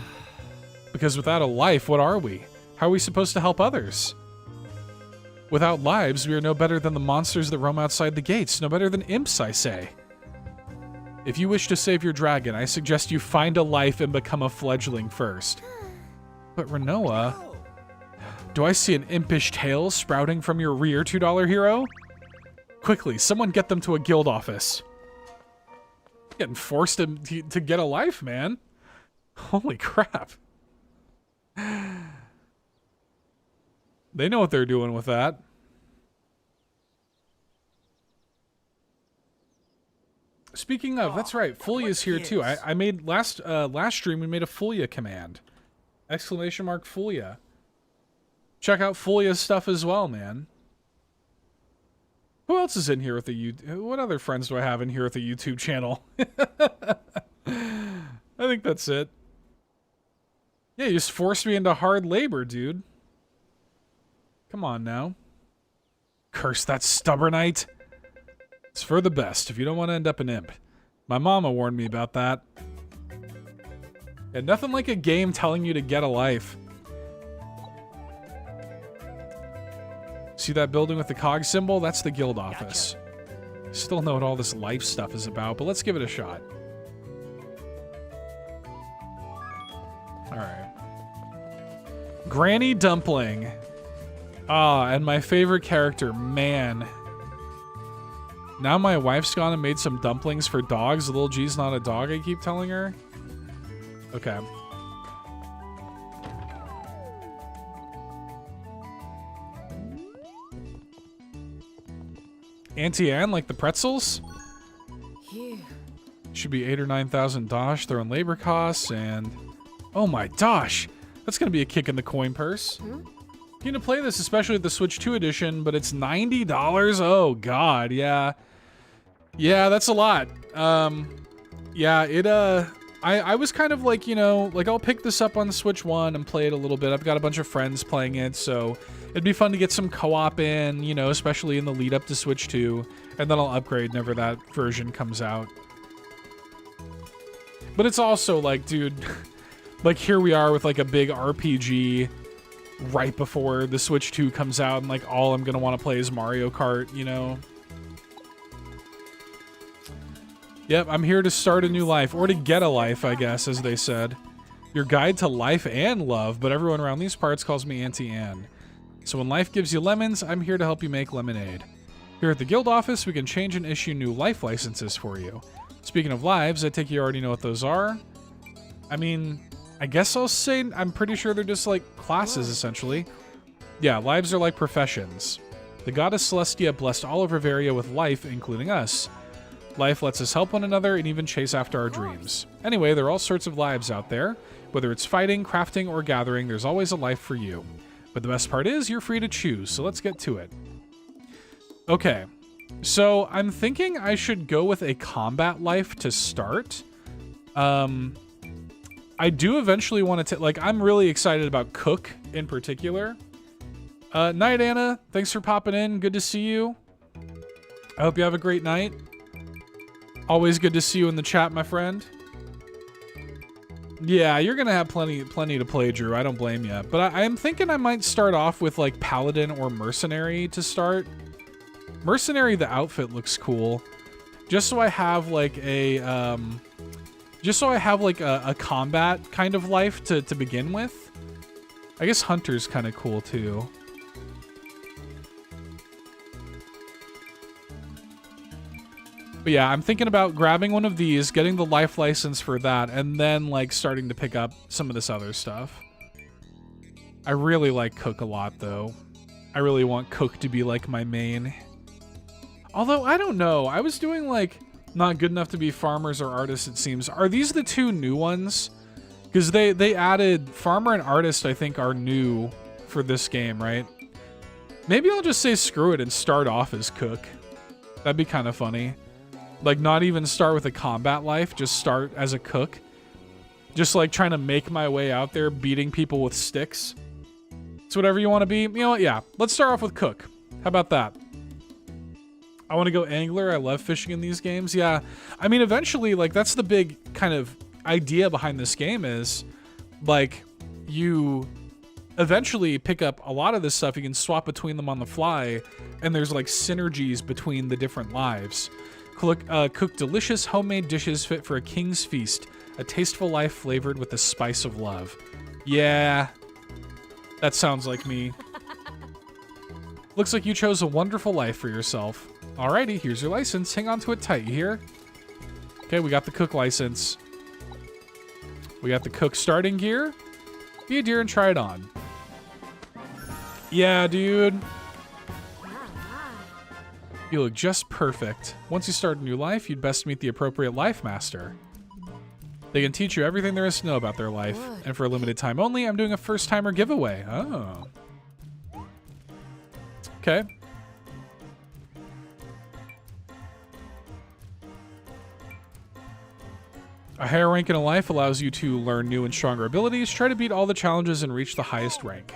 Because without a life, what are we? How are we supposed to help others? Without lives, we are no better than the monsters that roam outside the gates. No better than imps, I say. If you wish to save your dragon, I suggest you find a life and become a fledgling first. But Renoa, Oh. do I see an impish tail sprouting from your rear $2 hero? Quickly, someone get them to a guild office. Getting forced to get a life, man. Holy crap. They know what they're doing with that. Speaking of, that's right, Fulia's here too. I made last stream we made a Fulia command. Exclamation mark Fulia. Check out Fulia's stuff as well, man. Who else is in here with the what other friends do I have in here with the YouTube channel? I think that's it. Yeah, you just forced me into hard labor, dude. Come on now. Curse that stubbornite. It's for the best if you don't want to end up an imp. My mama warned me about that. And nothing like a game telling you to get a life. See that building with the cog symbol? That's the guild office. Still know what all this life stuff is about, but let's give it a shot. Alright. Granny Dumpling. Ah, and my favorite character, man. Now my wife's gone and made some dumplings for dogs. Little G's not a dog, I keep telling her. Okay. Auntie Anne, like the pretzels? Should be 8,000 or 9,000 dosh, throw in labor costs, and... Oh my dosh! That's gonna be a kick in the coin purse. You need to play this, especially with the Switch 2 edition, but it's $90? Oh god, yeah. Yeah, that's a lot. Yeah, it, I was kind of like, you know, like I'll pick this up on the Switch 1 and play it a little bit. I've got a bunch of friends playing it, so it'd be fun to get some co-op in, you know, especially in the lead up to Switch 2, and then I'll upgrade whenever that version comes out. But it's also like, dude, like here we are with like a big RPG right before the Switch 2 comes out, and like all I'm gonna want to play is Mario Kart, you know? Yep, I'm here to start a new life, or to get a life, I guess, as they said. Your guide to life and love, but everyone around these parts calls me Auntie Anne. So when life gives you lemons, I'm here to help you make lemonade. Here at the guild office, we can change and issue new life licenses for you. Speaking of lives, I take you already know what those are. I mean, I guess I'll say I'm pretty sure they're just like classes, essentially. Yeah, lives are like professions. The goddess Celestia blessed all of Reveria with life, including us. Life lets us help one another and even chase after our dreams. Anyway, there are all sorts of lives out there. Whether it's fighting, crafting, or gathering, there's always a life for you. But the best part is, you're free to choose, so let's get to it. Okay, so I'm thinking I should go with a combat life to start. I do eventually want to, like, I'm really excited about Cook in particular. Night, Anna. Thanks for popping in. Good to see you. I hope you have a great night. Always good to see you in the chat, my friend. Yeah, you're gonna have plenty to play, Drew. I don't blame you. But I am thinking I might start off with like Paladin or Mercenary to start. Mercenary, the outfit looks cool. Just so I have like a a combat kind of life to begin with. I guess Hunter's kind of cool too. But yeah, I'm thinking about grabbing one of these, getting the life license for that, and then like starting to pick up some of this other stuff. I really like Cook a lot though. I really want Cook to be like my main. Although, I don't know. I was doing like not good enough to be farmers or artists, it seems. Are these the two new ones? Because they added farmer and artist, I think, are new for this game, right? Maybe I'll just say screw it and start off as Cook. That'd be kind of funny. Like, not even start with a combat life, just start as a cook. Just, like, trying to make my way out there, beating people with sticks. It's whatever you want to be. You know what? Yeah, let's start off with Cook. How about that? I want to go angler. I love fishing in these games. Yeah, I mean, eventually, like, that's the big kind of idea behind this game is, like, you eventually pick up a lot of this stuff. You can swap between them on the fly, and there's, like, synergies between the different lives. Cook delicious homemade dishes fit for a king's feast. A tasteful life flavored with the spice of love. Yeah, that sounds like me. Looks like you chose a wonderful life for yourself. Alrighty, here's your license. Hang on to it tight, you hear? Okay, we got the Cook license. We got the Cook starting gear. Be a deer and try it on. Yeah, dude. You look just perfect. Once you start a new life, you'd best meet the appropriate life master. They can teach you everything there is to know about their life. And for a limited time only, I'm doing a first-timer giveaway. Oh. Okay. A higher rank in a life allows you to learn new and stronger abilities. Try to beat all the challenges and reach the highest rank.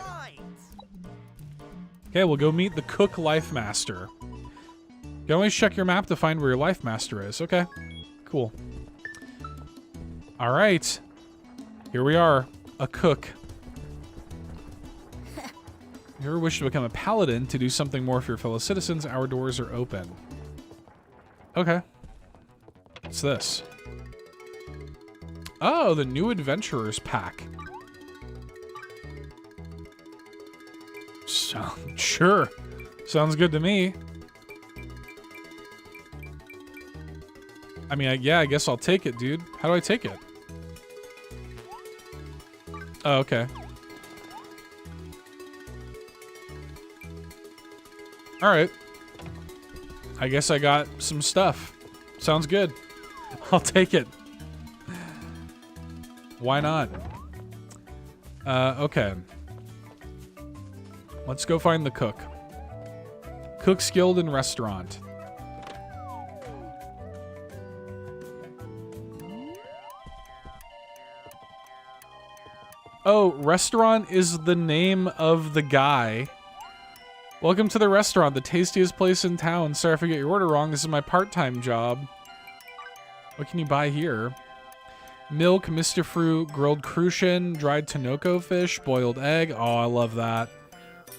Okay, we'll go meet the Cook Life Master. You can always check your map to find where your life master is. Okay, cool. All right, here we are, a cook. You ever wish to become a paladin to do something more for your fellow citizens? Our doors are open. Okay, what's this? Oh, the new adventurers pack. Sure. Sounds good to me. I mean, yeah, I guess I'll take it, dude. How do I take it? Oh, okay. All right. I guess I got some stuff. Sounds good. I'll take it. Why not? Okay. Let's go find the cook. Cook's Guild and Restaurant. Oh, restaurant is the name of the guy. Welcome to the restaurant, the tastiest place in town. Sorry if I get your order wrong. This is my part-time job. What can you buy here? Milk, Mr. Fruit, grilled crucian, dried Tinoco fish, boiled egg. Oh, I love that.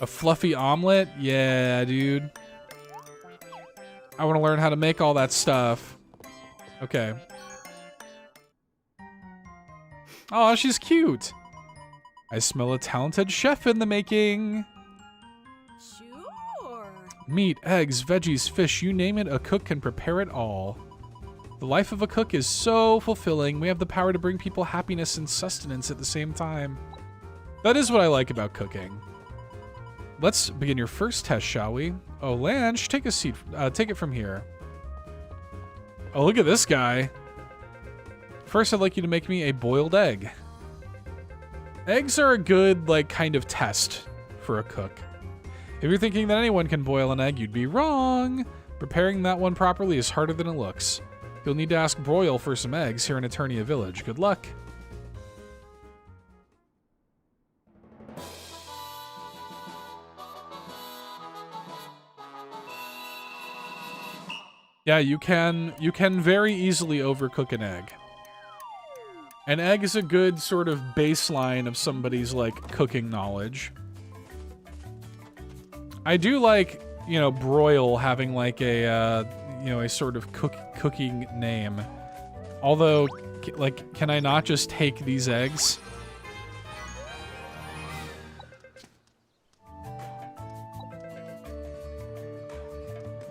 A fluffy omelet? Yeah, dude. I want to learn how to make all that stuff. Okay. Oh, she's cute. I smell a talented chef in the making. Sure. Meat, eggs, veggies, fish, you name it, a cook can prepare it all. The life of a cook is so fulfilling. We have the power to bring people happiness and sustenance at the same time. That is what I like about cooking. Let's begin your first test, shall we? Oh, Lange, take a seat. Take it from here. Oh, look at this guy. First, I'd like you to make me a boiled egg. Eggs are a good, like, kind of test for a cook. If you're thinking that anyone can boil an egg, you'd be wrong. Preparing that one properly is harder than it looks. You'll need to ask Broil for some eggs here in Eternia Village. Good luck. Yeah, you can very easily overcook an egg. An egg is a good sort of baseline of somebody's, like, cooking knowledge. I do like, you know, Broil having, like, a, you know, a sort of cooking name. Although, like, can I not just take these eggs?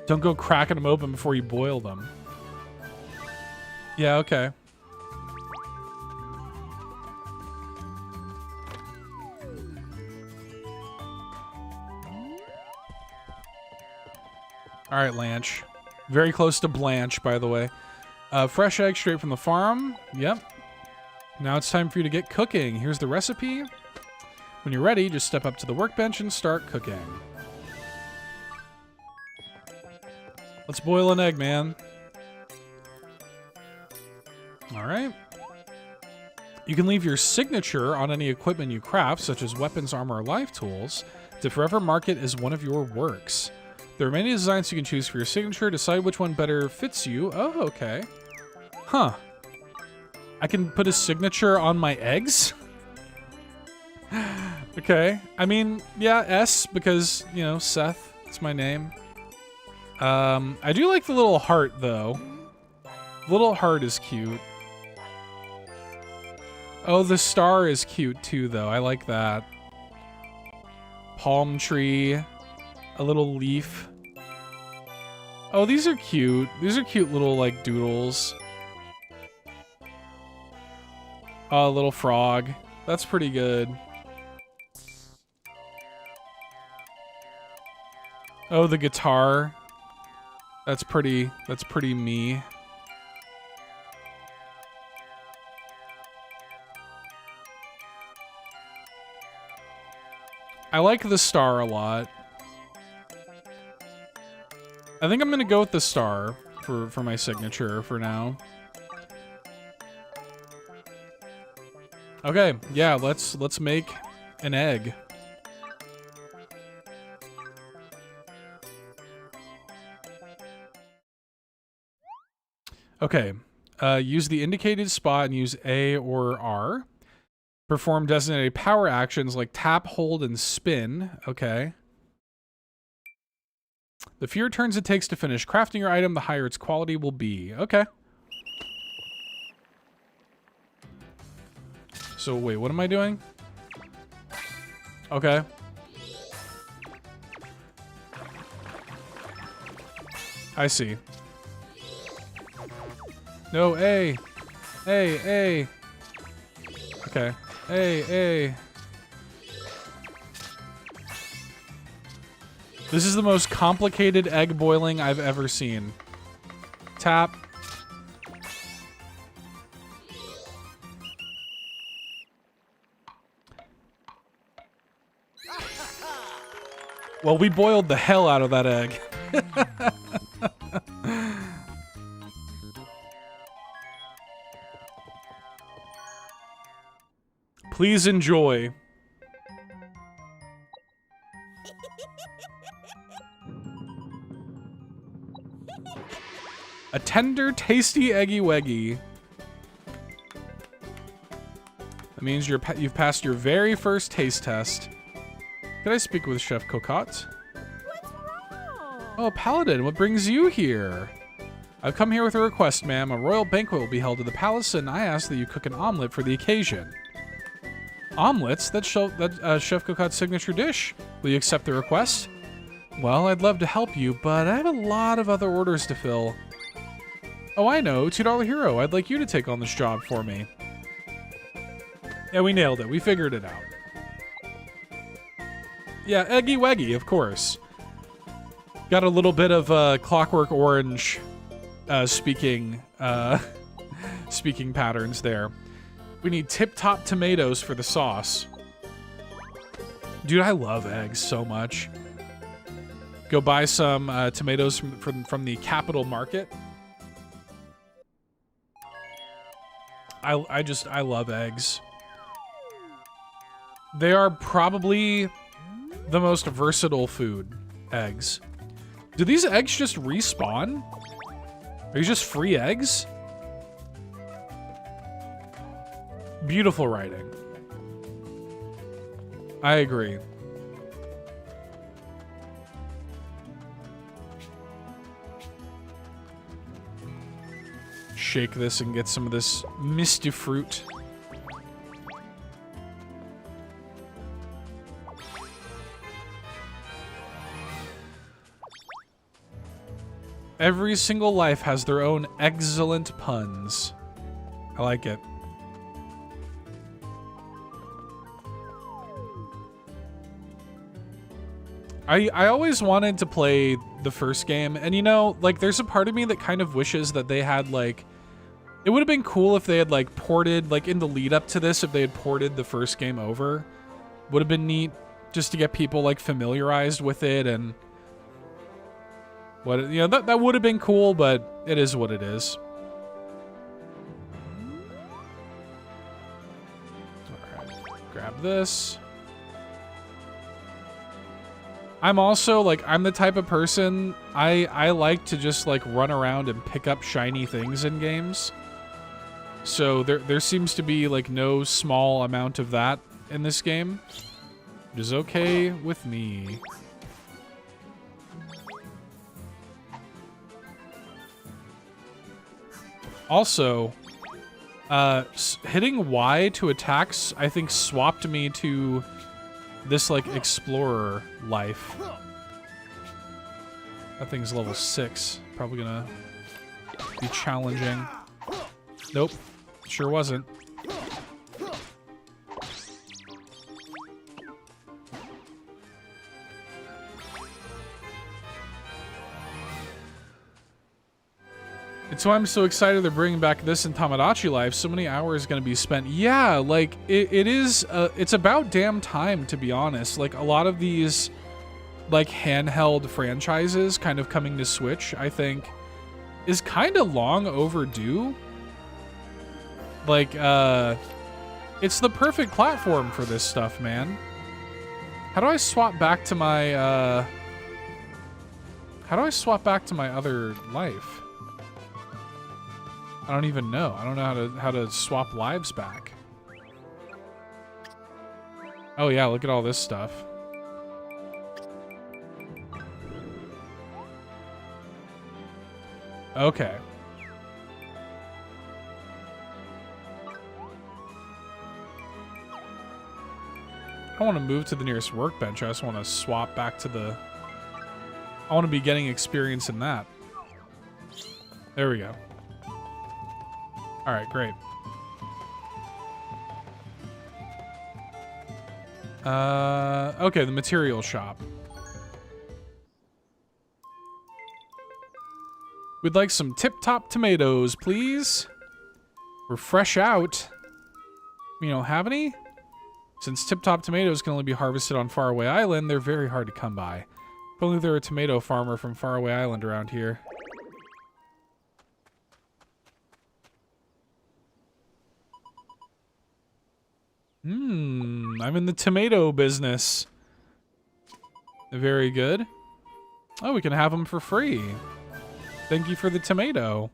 Don't go cracking them open before you boil them. Yeah, okay. All right, Lanche. Very close to Blanche, by the way. Fresh egg straight from the farm. Yep. Now it's time for you to get cooking. Here's the recipe. When you're ready, just step up to the workbench and start cooking. Let's boil an egg, man. All right. You can leave your signature on any equipment you craft, such as weapons, armor, or life tools, to forever mark it as one of your works. There are many designs you can choose for your signature. Decide which one better fits you. Oh, okay. Huh. I can put a signature on my eggs? Okay. I mean, yeah, S, because, you know, Seth. It's my name. I do like the little heart, though. Little heart is cute. Oh, the star is cute, too, though. I like that. Palm tree. A little leaf. Oh, these are cute. These are cute little, like, doodles. Oh, a little frog. That's pretty good. Oh, the guitar. That's pretty me. I like the star a lot. I think I'm gonna go with the star for my signature for now. Okay, yeah, let's make an egg. Okay, use the indicated spot and use A or R. Perform designated power actions like tap, hold, and spin. Okay. The fewer turns it takes to finish crafting your item, the higher its quality will be. Okay. So wait, what am I doing? Okay. I see. No, A. A. Okay. A. This is the most complicated egg boiling I've ever seen. Tap. Well, we boiled the hell out of that egg. Please enjoy. A tender, tasty eggy weggy. That means you've passed your very first taste test. Could I speak with Chef Cocotte? What's wrong? Oh, Paladin, what brings you here? I've come here with a request, ma'am. A royal banquet will be held at the palace, and I ask that you cook an omelet for the occasion. Omelets? That's Chef Cocotte's signature dish. Will you accept the request? Well, I'd love to help you, but I have a lot of other orders to fill. Oh, I know. $2 Hero. I'd like you to take on this job for me. Yeah, we nailed it. We figured it out. Yeah, Eggy Weggy, of course. Got a little bit of Clockwork Orange speaking patterns there. We need tip-top tomatoes for the sauce. Dude, I love eggs so much. Go buy some tomatoes from the Capital Market. I love eggs. They are probably the most versatile food, eggs. Do these eggs just respawn? Are these just free eggs? Beautiful writing. I agree. Shake this and get some of this misty fruit. Every single life has their own excellent puns. I like it. I always wanted to play the first game, and you know, like, there's a part of me that kind of wishes that they had, like, it would have been cool if they had, like, ported, like, in the lead up to this, if they had ported the first game over. Would have been neat just to get people, like, familiarized with it, and what, you know, that would have been cool, but it is what it is. All right, grab this. I'm also, like, I'm the type of person, I like to just, like, run around and pick up shiny things in games. So there seems to be, like, no small amount of that in this game. It is okay with me. Also, hitting Y to attacks, I think, swapped me to this, like, explorer life. That thing's level 6. Probably gonna be challenging. Nope. Sure wasn't. It's why I'm so excited they're bringing back this in Tamagotchi Life. So many hours going to be spent. Yeah, like, it is, it's about damn time, to be honest. Like, a lot of these, like, handheld franchises kind of coming to Switch, I think, is kind of long overdue. Like, it's the perfect platform for this stuff, man. How do I swap back to my, how do I swap back to my other life? I don't even know. I don't know how to swap lives back. Oh yeah, look at all this stuff. Okay. I don't want to move to the nearest workbench. I just want to swap back to the... I want to be getting experience in that. There we go. All right, great. Okay, the material shop. We'd like some tip-top tomatoes, please. We're fresh out. You don't have any? Since tip-top tomatoes can only be harvested on Faraway Island, they're very hard to come by. If only there were a tomato farmer from Faraway Island around here. I'm in the tomato business. Very good. Oh, we can have them for free. Thank you for the tomato.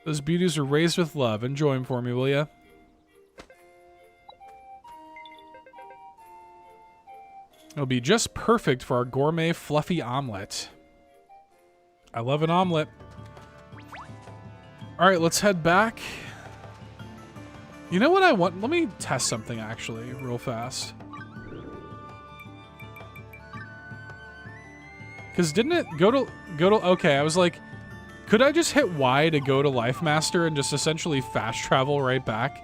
Those beauties are raised with love. Enjoy them for me, will ya? It'll be just perfect for our gourmet fluffy omelet. I love an omelet. All right, let's head back. You know what I want? Let me test something actually real fast. Because didn't it go to okay, I was like, could I just hit Y to go to Life Master and just essentially fast travel right back?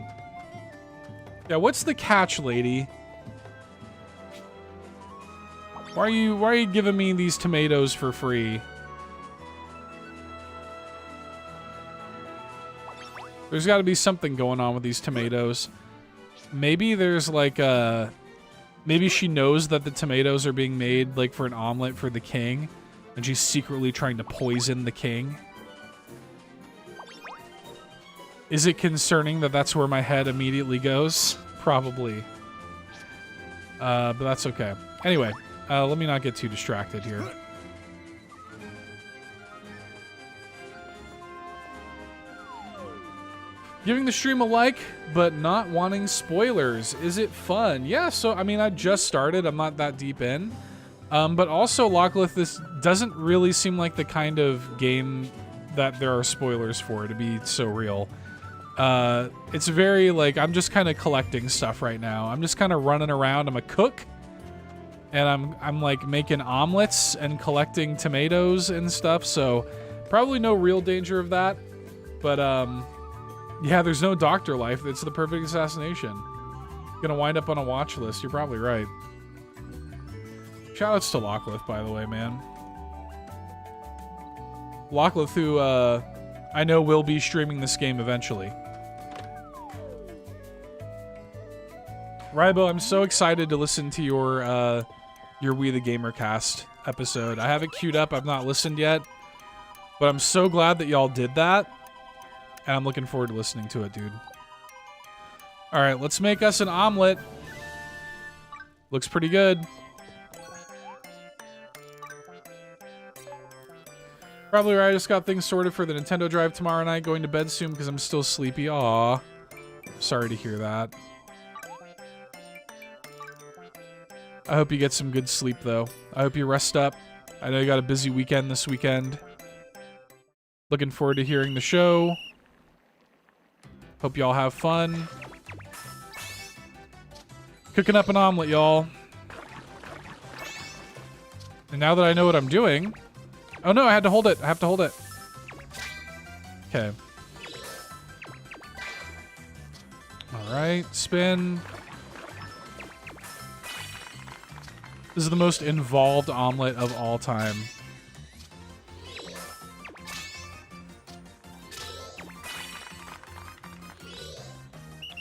Yeah, what's the catch, lady? Why are you giving me these tomatoes for free? There's got to be something going on with these tomatoes. Maybe there's like a... Maybe she knows that the tomatoes are being made like for an omelet for the king, and she's secretly trying to poison the king. Is it concerning that that's where my head immediately goes? Probably. But that's okay. Anyway, let me not get too distracted here. Giving the stream a like, but not wanting spoilers. Is it fun? Yeah, so, I mean, I just started. I'm not that deep in. But also, Locklith, this doesn't really seem like the kind of game that there are spoilers for, to be so real. It's very, like, I'm just kind of collecting stuff right now. I'm just kind of running around. I'm a cook. And I'm like, making omelets and collecting tomatoes and stuff. So, probably no real danger of that. But, yeah, there's no doctor life. It's the perfect assassination. Gonna wind up on a watch list. You're probably right. Shoutouts to Locklith, by the way, man. Locklith, who I know will be streaming this game eventually. Rybo, I'm so excited to listen to your We the Gamercast episode. I have it queued up. I've not listened yet, but I'm so glad that y'all did that. And I'm looking forward to listening to it, dude. All right, let's make us an omelet. Looks pretty good. Probably right. I just got things sorted for the Nintendo Drive tomorrow night. Going to bed soon because I'm still sleepy. Aw. Sorry to hear that. I hope you get some good sleep, though. I hope you rest up. I know you got a busy weekend this weekend. Looking forward to hearing the show. Hope y'all have fun. Cooking up an omelet, y'all. And now that I know what I'm doing... Oh no, I had to hold it. I have to hold it. Okay. Alright, spin. This is the most involved omelet of all time.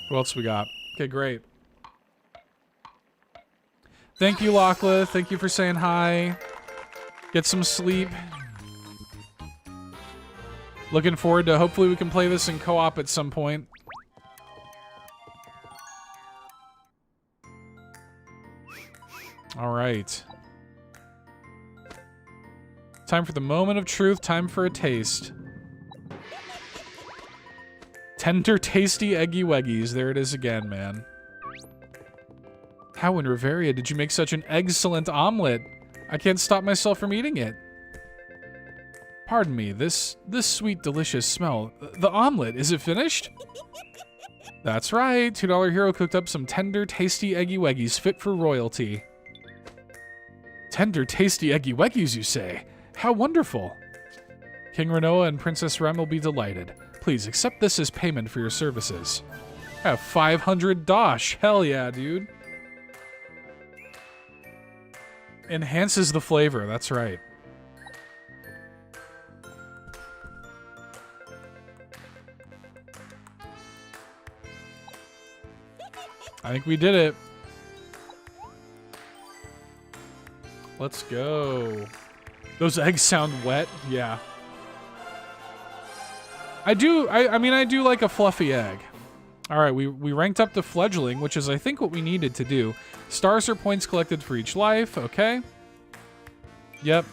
What else we got? Okay, great. Thank you, Lachlan. Thank you for saying hi. Get some sleep. Looking forward to hopefully we can play this in co-op at some point. All right. Time for the moment of truth. Time for a taste. Tender, tasty Eggy Weggies. There it is again, man. How in Reveria did you make such an excellent omelet? I can't stop myself from eating it. Pardon me, this sweet, delicious smell. The omelet, is it finished? That's right, $2 Hero cooked up some tender, tasty Eggy Weggies fit for royalty. Tender, tasty Eggy Weggies, you say? How wonderful. King Renoa and Princess Rem will be delighted. Please accept this as payment for your services. I have 500 dosh. Hell yeah, dude. Enhances the flavor. That's right. I think we did it. Let's go. Those eggs sound wet. Yeah. I do like a fluffy egg. All right, we ranked up to fledgling, which is I think what we needed to do. Stars are points collected for each life. Okay. Yep.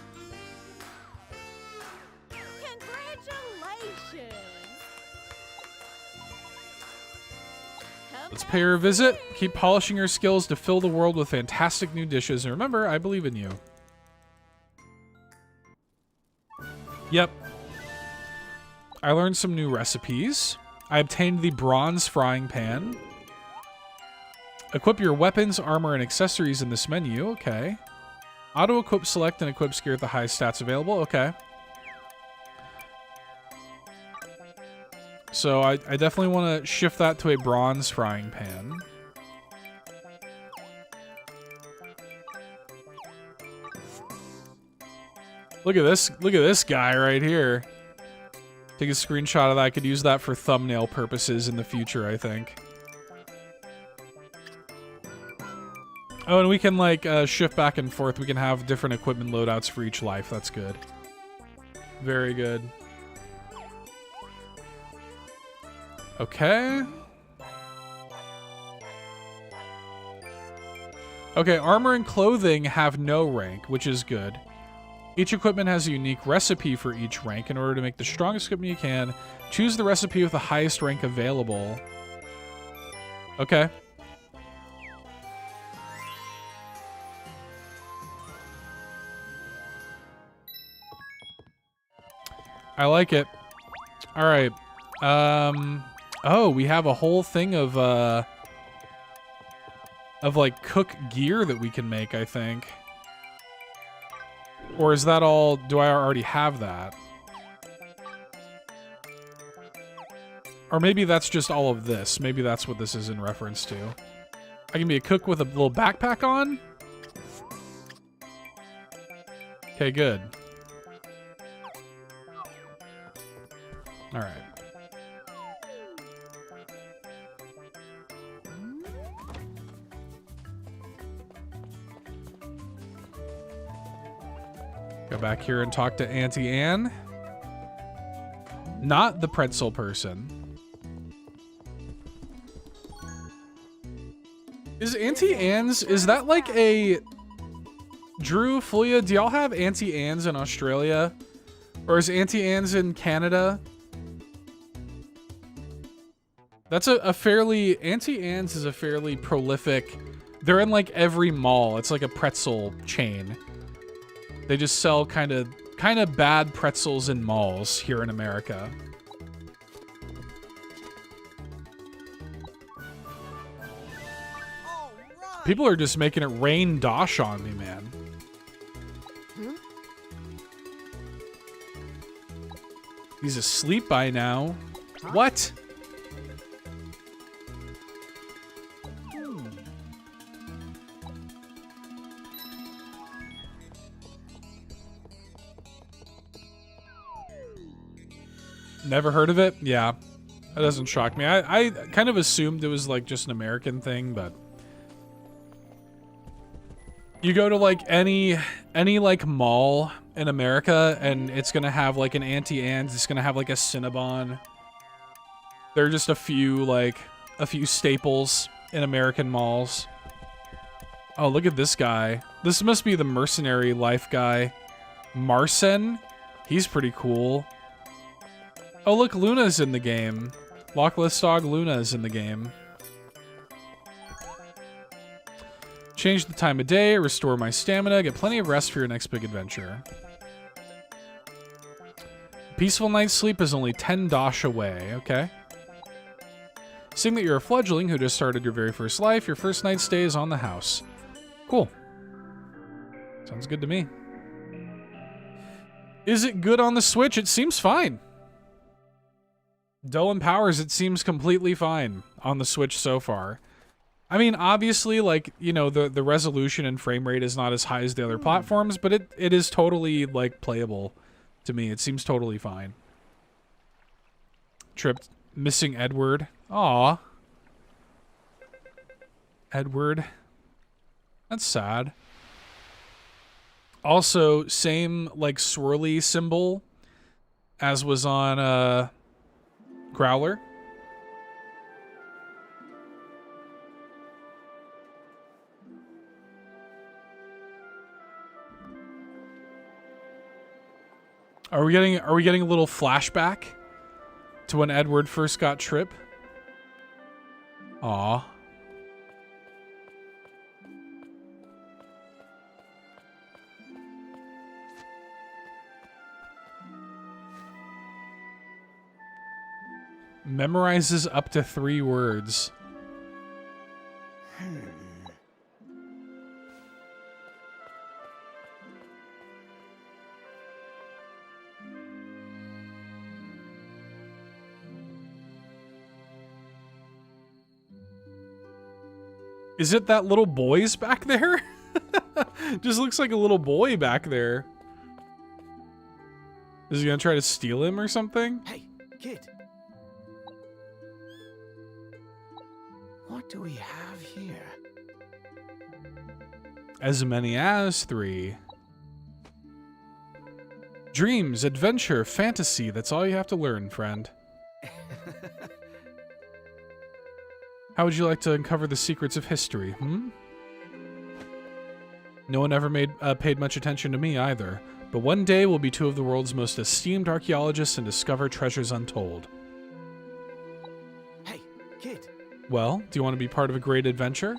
Congratulations. Let's pay her a visit. Keep polishing your skills to fill the world with fantastic new dishes. And remember, I believe in you. Yep. I learned some new recipes. I obtained the bronze frying pan. Equip your weapons, armor, and accessories in this menu. Okay. Auto-equip, select, and equip gear at the highest stats available. Okay. So I definitely want to shift that to a bronze frying pan. Look at this guy right here. Take a screenshot of that. I could use that for thumbnail purposes in the future, I think. Oh, and we can like shift back and forth. We can have different equipment loadouts for each life. That's good. Very good. Okay. Okay, armor and clothing have no rank, which is good. Each equipment has a unique recipe for each rank. In order to make the strongest equipment you can, choose the recipe with the highest rank available. Okay. I like it. All right. Oh, we have a whole thing of like cook gear that we can make, I think. Or is that all? Do I already have that? Or maybe that's just all of this. Maybe that's what this is in reference to. I can be a cook with a little backpack on? Okay, good. All right. Go back here and talk to Auntie Anne. Not the pretzel person. Is Auntie Anne's, is that like a... Drew, Flia, do y'all have Auntie Anne's in Australia? Or is Auntie Anne's in Canada? That's a fairly... Auntie Anne's is a fairly prolific... They're in like every mall. It's like a pretzel chain. They just sell kind of bad pretzels in malls here in America. People are just making it rain dosh on me, man. He's asleep by now. What? Never heard of it? Yeah. That doesn't shock me. I kind of assumed it was like just an American thing, but... You go to like any like mall in America and it's gonna have like an Auntie Anne's, it's gonna have like a Cinnabon. There are just a few staples in American malls. Oh, look at this guy. This must be the mercenary life guy. Marcin? He's pretty cool. Oh, look, Luna's in the game. Lockless dog Luna's in the game. Change the time of day, restore my stamina, get plenty of rest for your next big adventure. Peaceful night's sleep is only 10 dosh away, okay. Seeing that you're a fledgling who just started your very first life, your first night's stay is on the house. Cool. Sounds good to me. Is it good on the Switch? It seems fine. Dell and Powers, it seems completely fine on the Switch so far. I mean, obviously, like, you know, the resolution and frame rate is not as high as the other platforms, but it is totally, like, playable to me. It seems totally fine. Trip missing Edward. Aw. Edward. That's sad. Also, same, like, swirly symbol as was on, Growler. Are we getting a little flashback to when Edward first got Trip? Aw. Memorizes up to 3 words. Is it that little boy's back there? Just looks like a little boy back there. Is he gonna try to steal him or something? Hey, kid. What do we have here? As many as 3. Dreams, adventure, fantasy. That's all you have to learn, friend. How would you like to uncover the secrets of history, hmm? No one ever paid much attention to me either, but one day we'll be 2 of the world's most esteemed archaeologists and discover treasures untold. Hey, kid. Well, do you want to be part of a great adventure?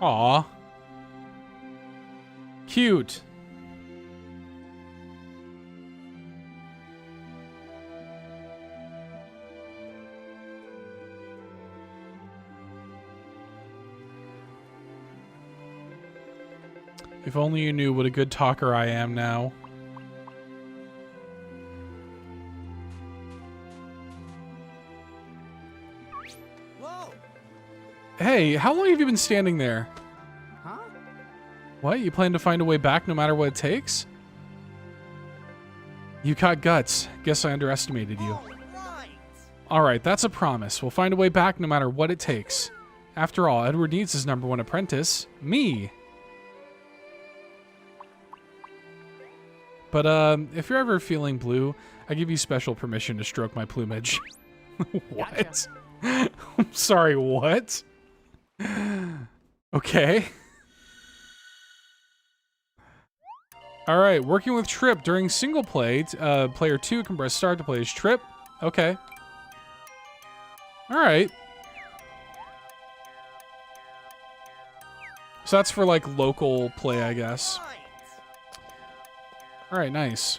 Aw. Cute. If only you knew what a good talker I am now. Whoa! Hey, how long have you been standing there? Huh? What? You plan to find a way back no matter what it takes? You got guts. Guess I underestimated you. Right. Alright, that's a promise. We'll find a way back no matter what it takes. After all, Edward needs his #1 apprentice. Me. But, if you're ever feeling blue, I give you special permission to stroke my plumage. What? Gotcha. I'm sorry, what? Okay. Alright, working with Trip during single play. Player 2 can press start to play as Trip. Okay. Alright. So that's for, like, local play, I guess. Right. Alright, nice.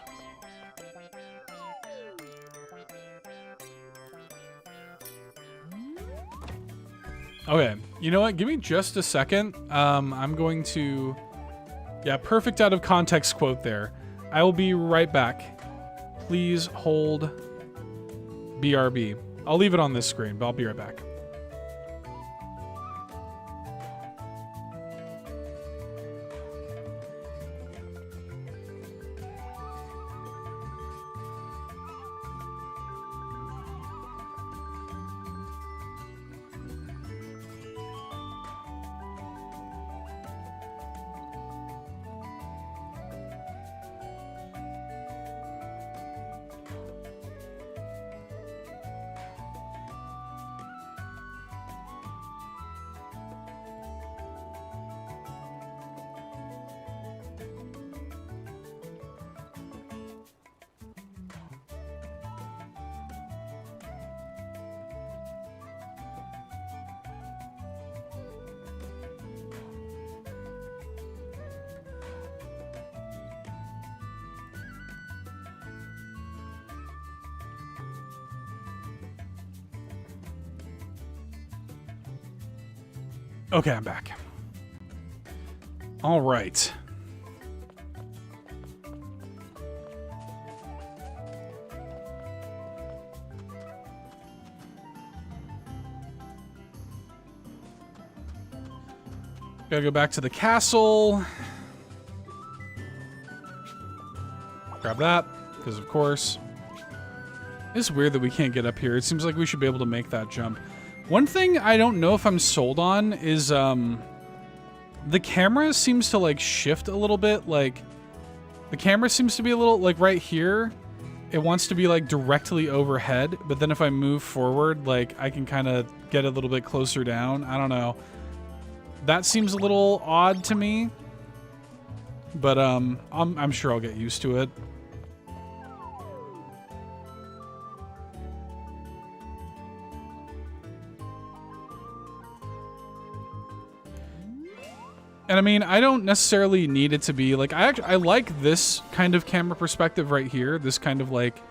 Okay, you know what? Give me just a second. I'm going to... Yeah, perfect out of context quote there. I will be right back. Please hold BRB. I'll leave it on this screen, but I'll be right back. Okay, I'm back. All right. Gotta go back to the castle. Grab that, because of course. It's weird that we can't get up here. It seems like we should be able to make that jump. One thing I don't know if I'm sold on is the camera seems to like shift a little bit. Like the camera seems to be a little like right here. It wants to be like directly overhead, but then if I move forward, like I can kind of get a little bit closer down. I don't know. That seems a little odd to me, but I'm sure I'll get used to it. And I mean, I don't necessarily need it to be like, I like this kind of camera perspective right here. This kind of like,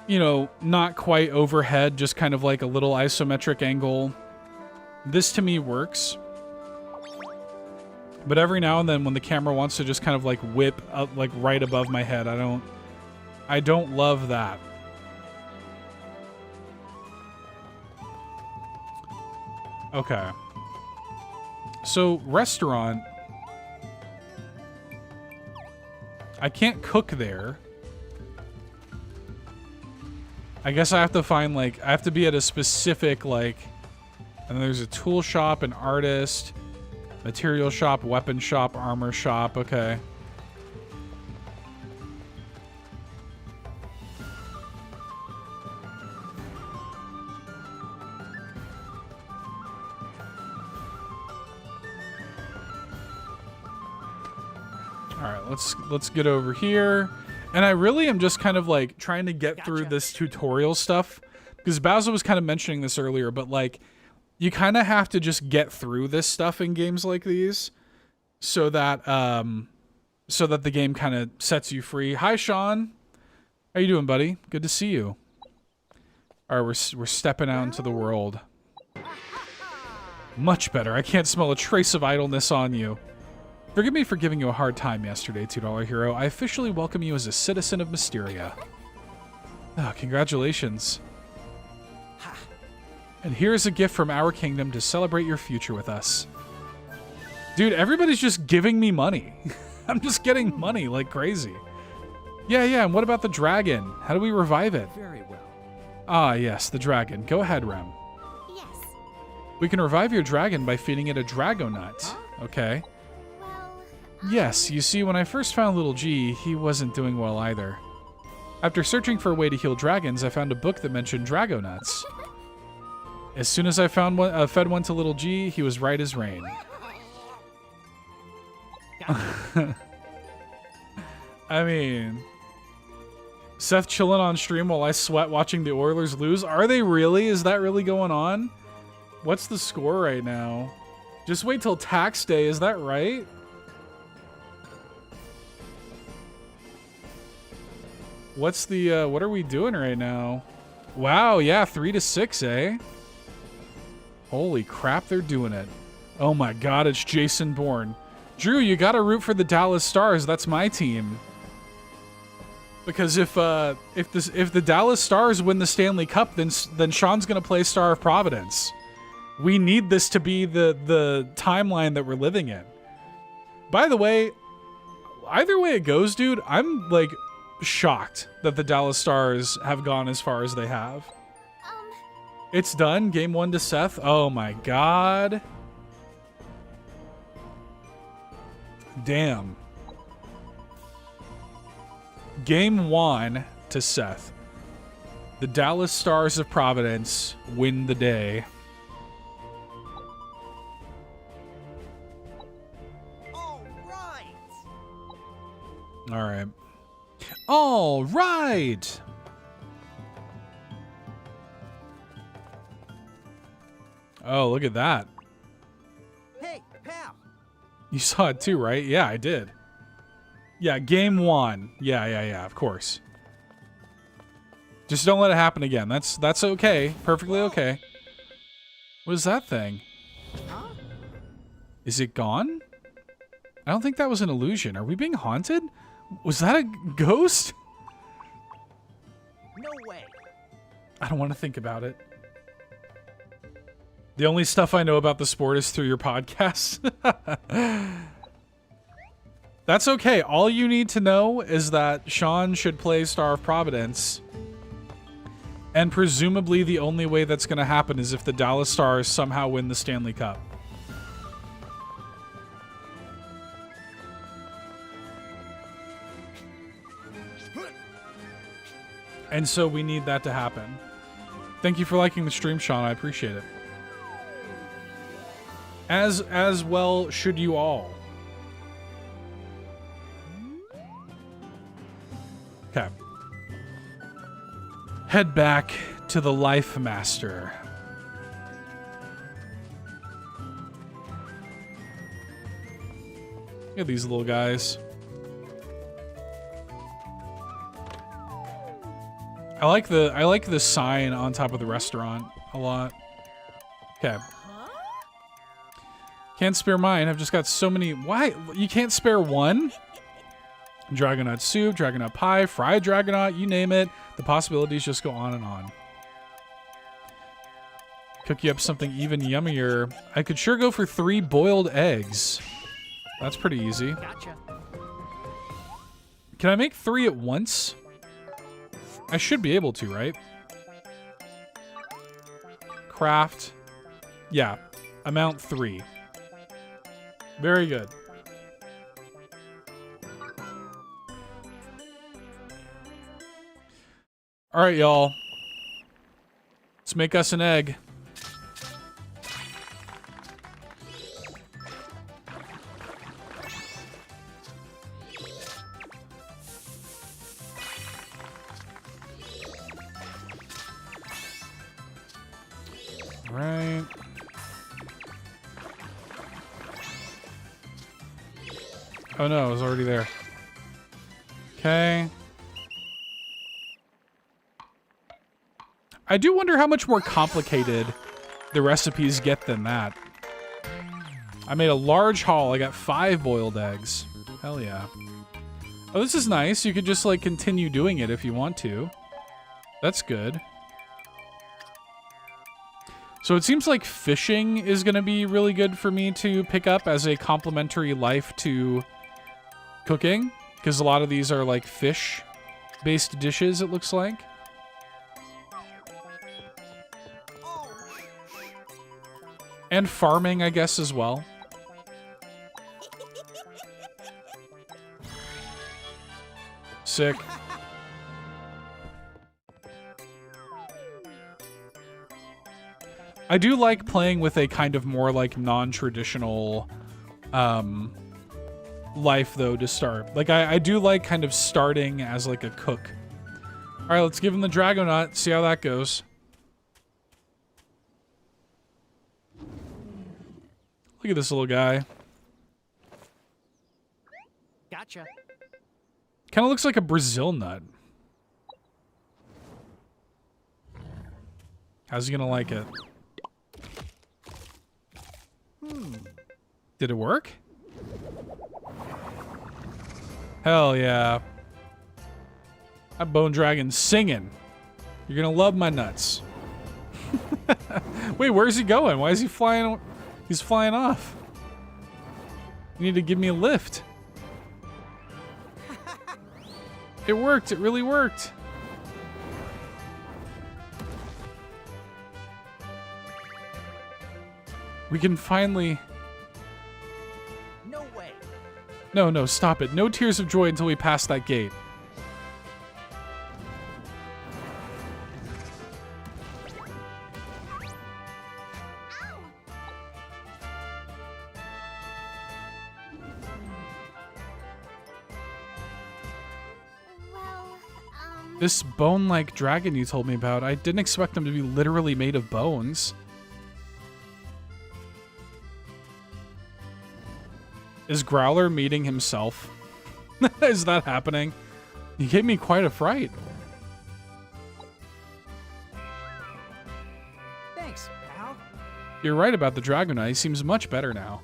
you know, not quite overhead, just kind of like a little isometric angle. This to me works. But every now and then when the camera wants to just kind of like whip up like right above my head, I don't love that. Okay. So, restaurant. I can't cook there. I guess I have to find, like, I have to be at a specific, like, and there's a tool shop, an artist, material shop, weapon shop, armor shop, okay. Let's get over here. And I really am just kind of like trying to get through this tutorial stuff, because Basil was kind of mentioning this earlier, but like you kind of have to just get through this stuff in games like these so that the game kind of sets you free. Hi Sean. How you doing, buddy? Good to see you. All right, we're stepping out into the world. Much better. I can't smell a trace of idleness on you. Forgive me for giving you a hard time yesterday, $2 hero. I officially welcome you as a citizen of Mysteria. Oh, congratulations. And here's a gift from our kingdom to celebrate your future with us. Dude, everybody's just giving me money. I'm just getting money like crazy. Yeah, and what about the dragon? How do we revive it? Very well. Ah, yes, the dragon. Go ahead, Rem. Yes. We can revive your dragon by feeding it a dragonut. Huh? Okay. Well, Yes, you see, when I first found Little G, he wasn't doing well either. After searching for a way to heal dragons, I found a book that mentioned dragonuts. As soon as I fed one to Little G, he was right as rain. I mean, Seth chilling on stream while I sweat watching the Oilers lose. Are they really? Is that really going on? What's the score right now? Just wait till tax day, is that right? What's the, what are we doing right now? Wow, yeah, 3-6, eh? Holy crap, they're doing it. Oh my god, it's Jason Bourne. Drew, you gotta root for the Dallas Stars. That's my team. Because if the Dallas Stars win the Stanley Cup, then Sean's gonna play Star of Providence. We need this to be the timeline that we're living in. By the way, either way it goes, dude, I'm like shocked that the Dallas Stars have gone as far as they have. It's done. Game 1 to Seth. Oh my god. Damn. Game 1 to Seth. The Dallas Stars of Providence win the day. All right. All right. All right. Oh, look at that. Hey, pal. You saw it too, right? Yeah, I did. Yeah, game 1. Yeah, of course. Just don't let it happen again. That's okay. Perfectly okay. What is that thing? Huh? Is it gone? I don't think that was an illusion. Are we being haunted? Was that a ghost? No way. I don't want to think about it. The only stuff I know about the sport is through your podcast. That's okay. All you need to know is that Sean should play Star of Providence. And presumably the only way that's going to happen is if the Dallas Stars somehow win the Stanley Cup. And so we need that to happen. Thank you for liking the stream, Sean. I appreciate it. As well should you all. Okay. Head back to the Life Master. Look at these little guys. I like the sign on top of the restaurant a lot. Okay. Can't spare mine. I've just got so many. Why? You can't spare one? Dragonite soup, Dragonite pie, fried Dragonite, you name it. The possibilities just go on and on. Cook you up something even yummier. I could sure go for 3 boiled eggs. That's pretty easy. Gotcha. Can I make 3 at once? I should be able to, right? Craft. Yeah. Amount 3. Very good. All right, y'all. Let's make us an egg. All right. Oh no, it was already there. Okay. I do wonder how much more complicated the recipes get than that. I made a large haul. I got 5 boiled eggs. Hell yeah. Oh, this is nice. You could just like continue doing it if you want to. That's good. So it seems like fishing is going to be really good for me to pick up as a complementary life to cooking, because a lot of these are like fish-based dishes, it looks like. And farming, I guess, as well. Sick. I do like playing with a kind of more like non-traditional life though to start. Like I do like kind of starting as like a cook. All right, let's give him the Dragonite, see how that goes. Look at this little guy. Gotcha. Kind of looks like a Brazil nut. How's he gonna like it? Did it work? Hell yeah. That bone dragon's singing. You're gonna love my nuts. Wait, where's he going? Why is he flying? He's flying off. You need to give me a lift. It worked. It really worked. We can finally... No way. No, no, stop it. No tears of joy until we pass that gate. This bone-like dragon you told me about, I didn't expect them to be literally made of bones. Is Growler meeting himself? Is that happening? He gave me quite a fright. Thanks, pal. You're right about the Dragonite. He seems much better now.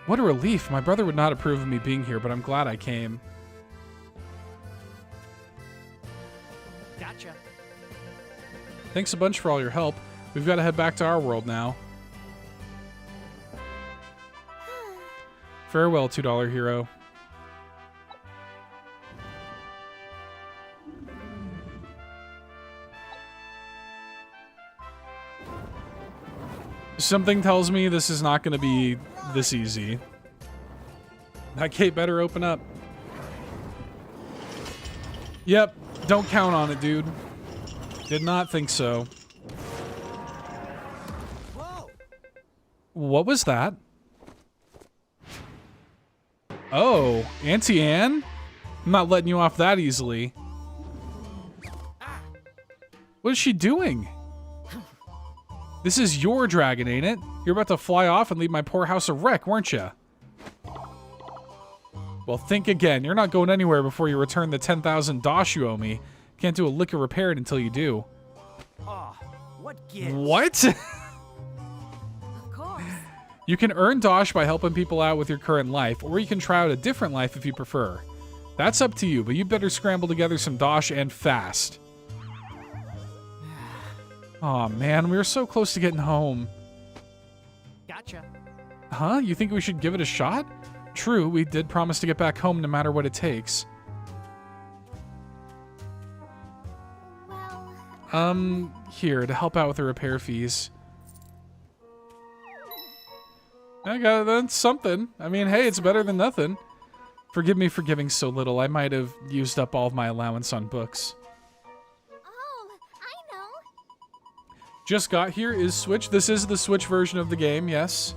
What a relief. My brother would not approve of me being here, but I'm glad I came. Gotcha. Thanks a bunch for all your help. We've got to head back to our world now. Farewell, $2 hero. Something tells me this is not going to be this easy. That gate better open up. Yep, don't count on it, dude. Did not think so. Whoa. What was that? Oh, Auntie Anne? I'm not letting you off that easily. What is she doing? This is your dragon, ain't it? You're about to fly off and leave my poor house a wreck, weren't you? Well, think again. You're not going anywhere before you return the 10,000 dosh you owe me. Can't do a lick of repair until you do. Oh, what gives? What? Of course. You can earn dosh by helping people out with your current life, or you can try out a different life if you prefer. That's up to you, but you better scramble together some dosh and fast. Aw, man, we were so close to getting home. Gotcha. Huh? You think we should give it a shot? True, we did promise to get back home no matter what it takes. Well, Here, to help out with the repair fees. I got that's something. I mean, hey, it's better than nothing. Forgive me for giving so little. I might have used up all of my allowance on books. oh, I know. Just got here is Switch. This is the Switch version of the game, yes.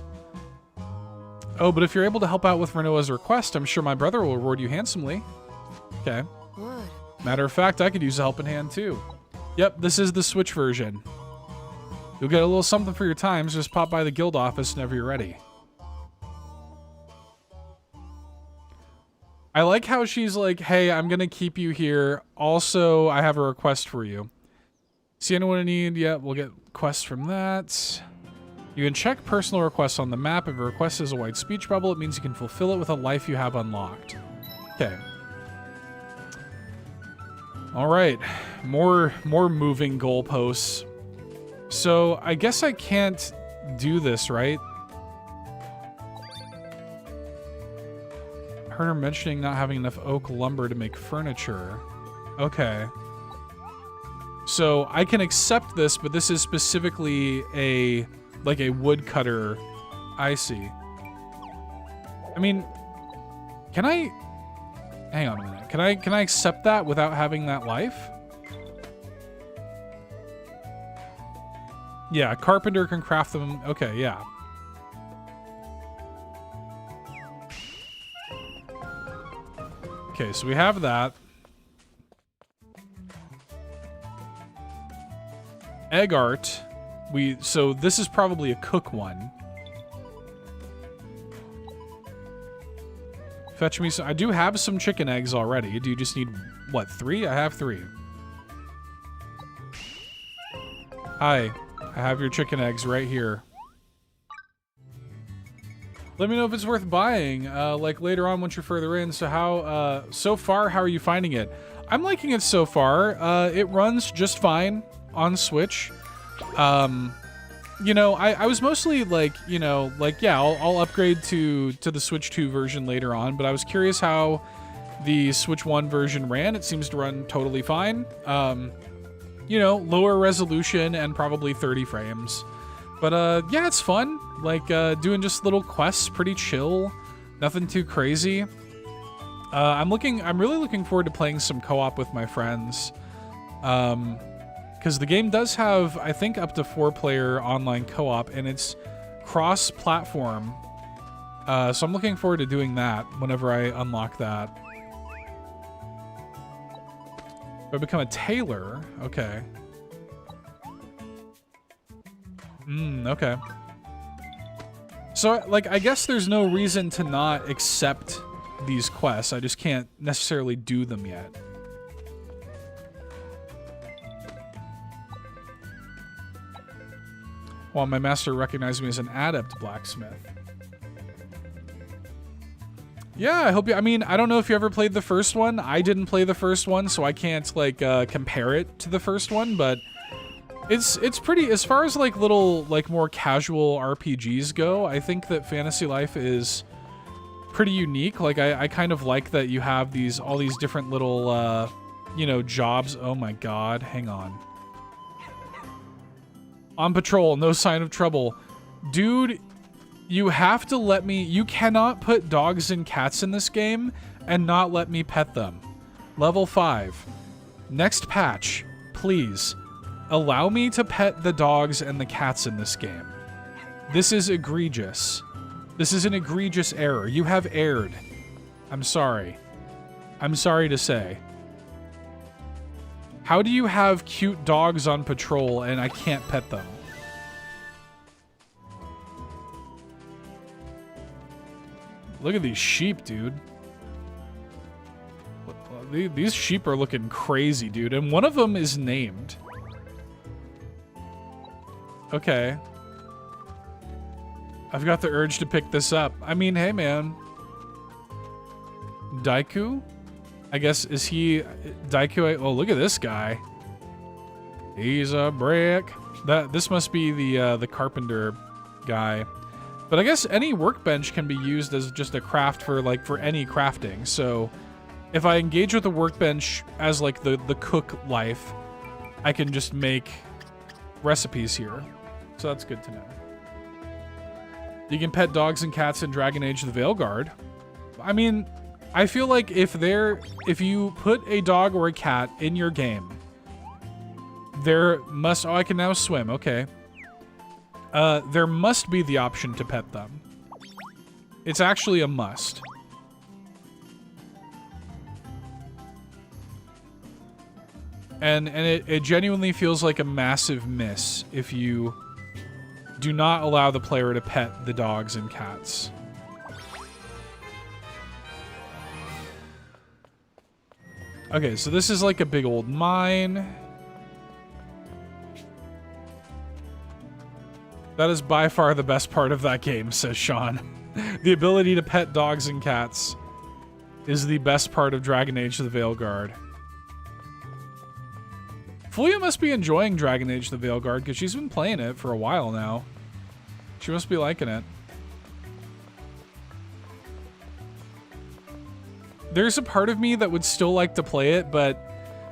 Oh, but if you're able to help out with Renoa's request, I'm sure my brother will reward you handsomely. Okay. Good. Matter of fact, I could use a helping hand too. Yep, this is the Switch version. You'll get a little something for your times. Just pop by the guild office whenever you're ready. I like how she's like, hey, I'm going to keep you here. Also, I have a request for you. See anyone in need? Yeah, we'll get quests from that. You can check personal requests on the map. If a request is a white speech bubble, it means you can fulfill it with a life you have unlocked. Okay. All right. More moving goalposts. So I guess I can't do this, right? I heard her mentioning not having enough oak lumber to make furniture. Okay. So I can accept this, but this is specifically a woodcutter. I see. I mean, can I hang on a minute? Can I accept that without having that life? Yeah, carpenter can craft them. Okay, yeah. Okay, so we have that. Egg art. So this is probably a cook one. Fetch me some. I do have some chicken eggs already. Do you just need, what, 3? I have 3. Hi. I have your chicken eggs right here. Let me know if it's worth buying, like later on once you're further in. So so far, how are you finding it? I'm liking it so far. It runs just fine on Switch. You know, I was mostly like, you know, like, yeah, I'll upgrade to the Switch 2 version later on, but I was curious how the Switch 1 version ran. It seems to run totally fine. You know, lower resolution and probably 30 frames. But yeah, it's fun. Like doing just little quests, pretty chill. Nothing too crazy. I'm really looking forward to playing some co-op with my friends. Because the game does have, I think, up to 4-player online co-op, and it's cross-platform. So I'm looking forward to doing that whenever I unlock that. I become a tailor. Okay. Okay. So, like, I guess there's no reason to not accept these quests. I just can't necessarily do them yet. While my master recognized me as an adept blacksmith. Yeah, I hope you. I mean, I don't know if you ever played the first one. I didn't play the first one, so I can't like compare it to the first one. But it's pretty. As far as like little like more casual RPGs go, I think that Fantasy Life is pretty unique. Like I kind of like that you have all these different little you know, jobs. Oh my God, hang on. On patrol, no sign of trouble, dude. You have to let me, you cannot put dogs and cats in this game and not let me pet them. Level 5. Next patch, please, allow me to pet the dogs and the cats in this game. This is egregious. This is an egregious error. You have erred. I'm sorry. I'm sorry to say. How do you have cute dogs on patrol and I can't pet them? Look at these sheep, dude. These sheep are looking crazy, dude. And one of them is named. Okay. I've got the urge to pick this up. I mean, hey, man. Daiku? I guess, is he... Daiku... Oh, look at this guy. He's a brick. This must be the carpenter guy. But I guess any workbench can be used as just a craft for any crafting. So if I engage with the workbench as like the cook life, I can just make recipes here. So that's good to know. You can pet dogs and cats in Dragon Age the Veilguard. I mean, I feel like if you put a dog or a cat in your game, there must... Oh, I can now swim. Okay. There must be the option to pet them. It's actually a must. And it genuinely feels like a massive miss if you do not allow the player to pet the dogs and cats. Okay, so this is like a big old mine. That is by far the best part of that game, says Sean. The ability to pet dogs and cats is the best part of Dragon Age the Veilguard. Fulia must be enjoying Dragon Age the Veilguard because she's been playing it for a while now. She must be liking it. There's a part of me that would still like to play it, but...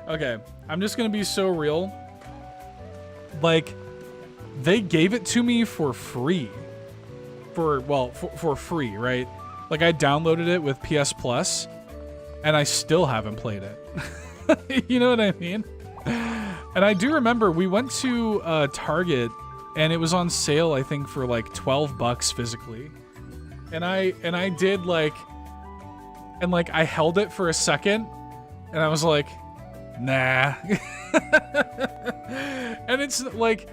Okay, I'm just gonna be so real. Like... They gave it to me for free. For free, right? Like, I downloaded it with PS Plus, and I still haven't played it. You know what I mean? And I do remember we went to Target, and it was on sale, I think, for like $12 physically. And I did like... And like, I held it for a second, and I was like, nah. And it's like...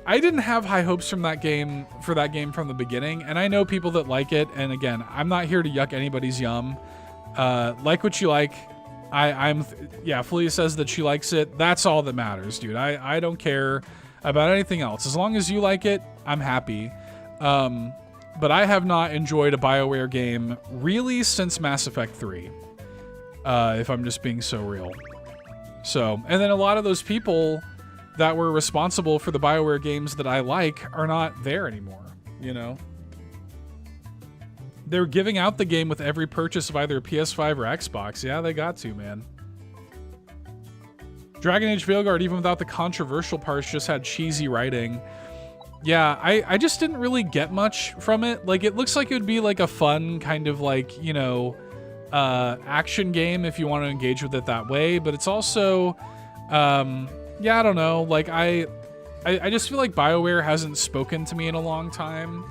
I didn't have high hopes from that game from the beginning, and I know people that like it. And again, I'm not here to yuck anybody's yum. Like what you like. Yeah, Felia says that she likes it. That's all that matters, dude. I don't care about anything else. As long as you like it, I'm happy. But I have not enjoyed a BioWare game really since Mass Effect 3. If I'm just being so real. So, and then a lot of those people that were responsible for the BioWare games that I like are not there anymore, you know? They're giving out the game with every purchase of either PS5 or Xbox. Yeah, they got to, man. Dragon Age Veilguard, even without the controversial parts, just had cheesy writing. Yeah, I just didn't really get much from it. Like, it looks like it would be like a fun kind of like, you know, action game if you want to engage with it that way, but it's also... yeah, I don't know. Like, I just feel like BioWare hasn't spoken to me in a long time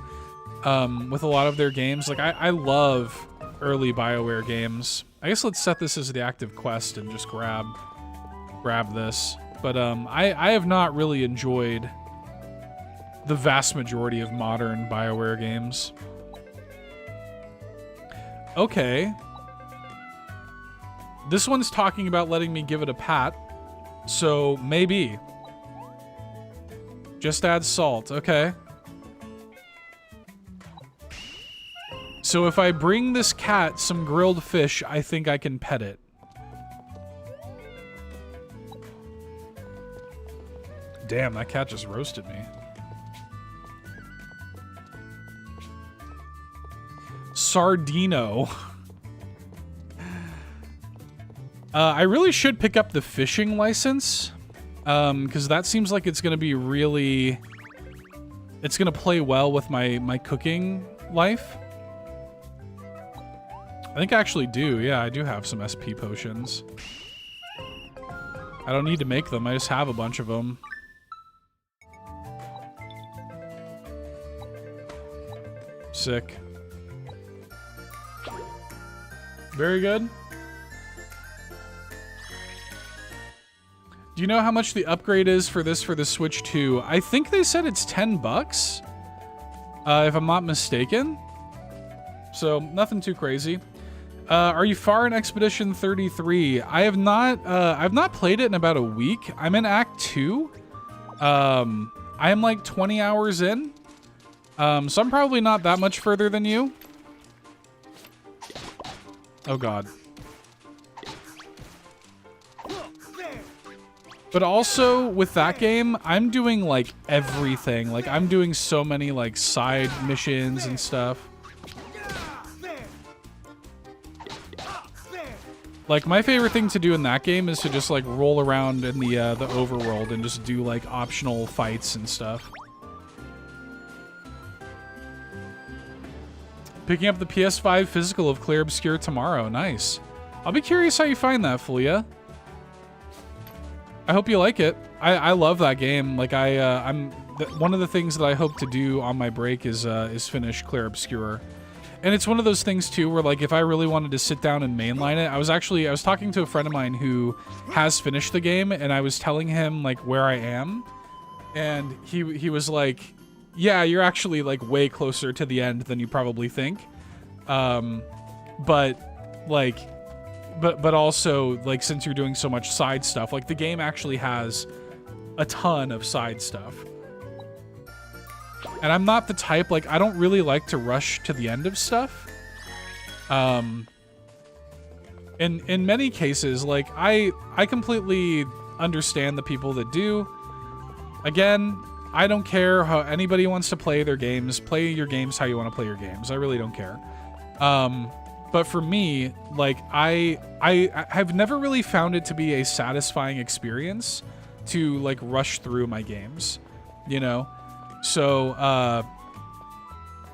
with a lot of their games. Like, I love early BioWare games. I guess let's set this as the active quest and just grab this. But I have not really enjoyed the vast majority of modern BioWare games. Okay. This one's talking about letting me give it a pat. So, maybe. Just add salt. Okay. So if I bring this cat some grilled fish, I think I can pet it. Damn, that cat just roasted me. Sardino. I really should pick up the fishing license, because that seems like it's going to be really... It's going to play well with my cooking life. I think I actually do. Yeah, I do have some SP potions. I don't need to make them. I just have a bunch of them. Sick. Very good. Do you know how much the upgrade is for this for the Switch 2? I think they said it's 10 bucks, if I'm not mistaken. So nothing too crazy. Are you far in Expedition 33? I've not played it in about a week. I'm in Act 2. I am like 20 hours in. So I'm probably not that much further than you. Oh god. But also, with that game, I'm doing, like, everything. Like, I'm doing so many, like, side missions and stuff. Like, my favorite thing to do in that game is to just, like, roll around in the overworld and just do, like, optional fights and stuff. Picking up the PS5 physical of Clear Obscure tomorrow. Nice. I'll be curious how you find that, Fulia. I hope you like it. I love that game. Like one of the things that I hope to do on my break is finish Clear Obscure, and it's one of those things too where like if I really wanted to sit down and mainline it, I was talking to a friend of mine who has finished the game, and I was telling him like where I am, and he was like, yeah, you're actually like way closer to the end than you probably think, but like. But also, like, since you're doing so much side stuff, like, the game actually has a ton of side stuff. And I'm not the type, like, I don't really like to rush to the end of stuff. In many cases, like, I completely understand the people that do. Again, I don't care how anybody wants to play their games. Play your games how you want to play your games. I really don't care. But for me, like, I have never really found it to be a satisfying experience to, like, rush through my games, you know? So,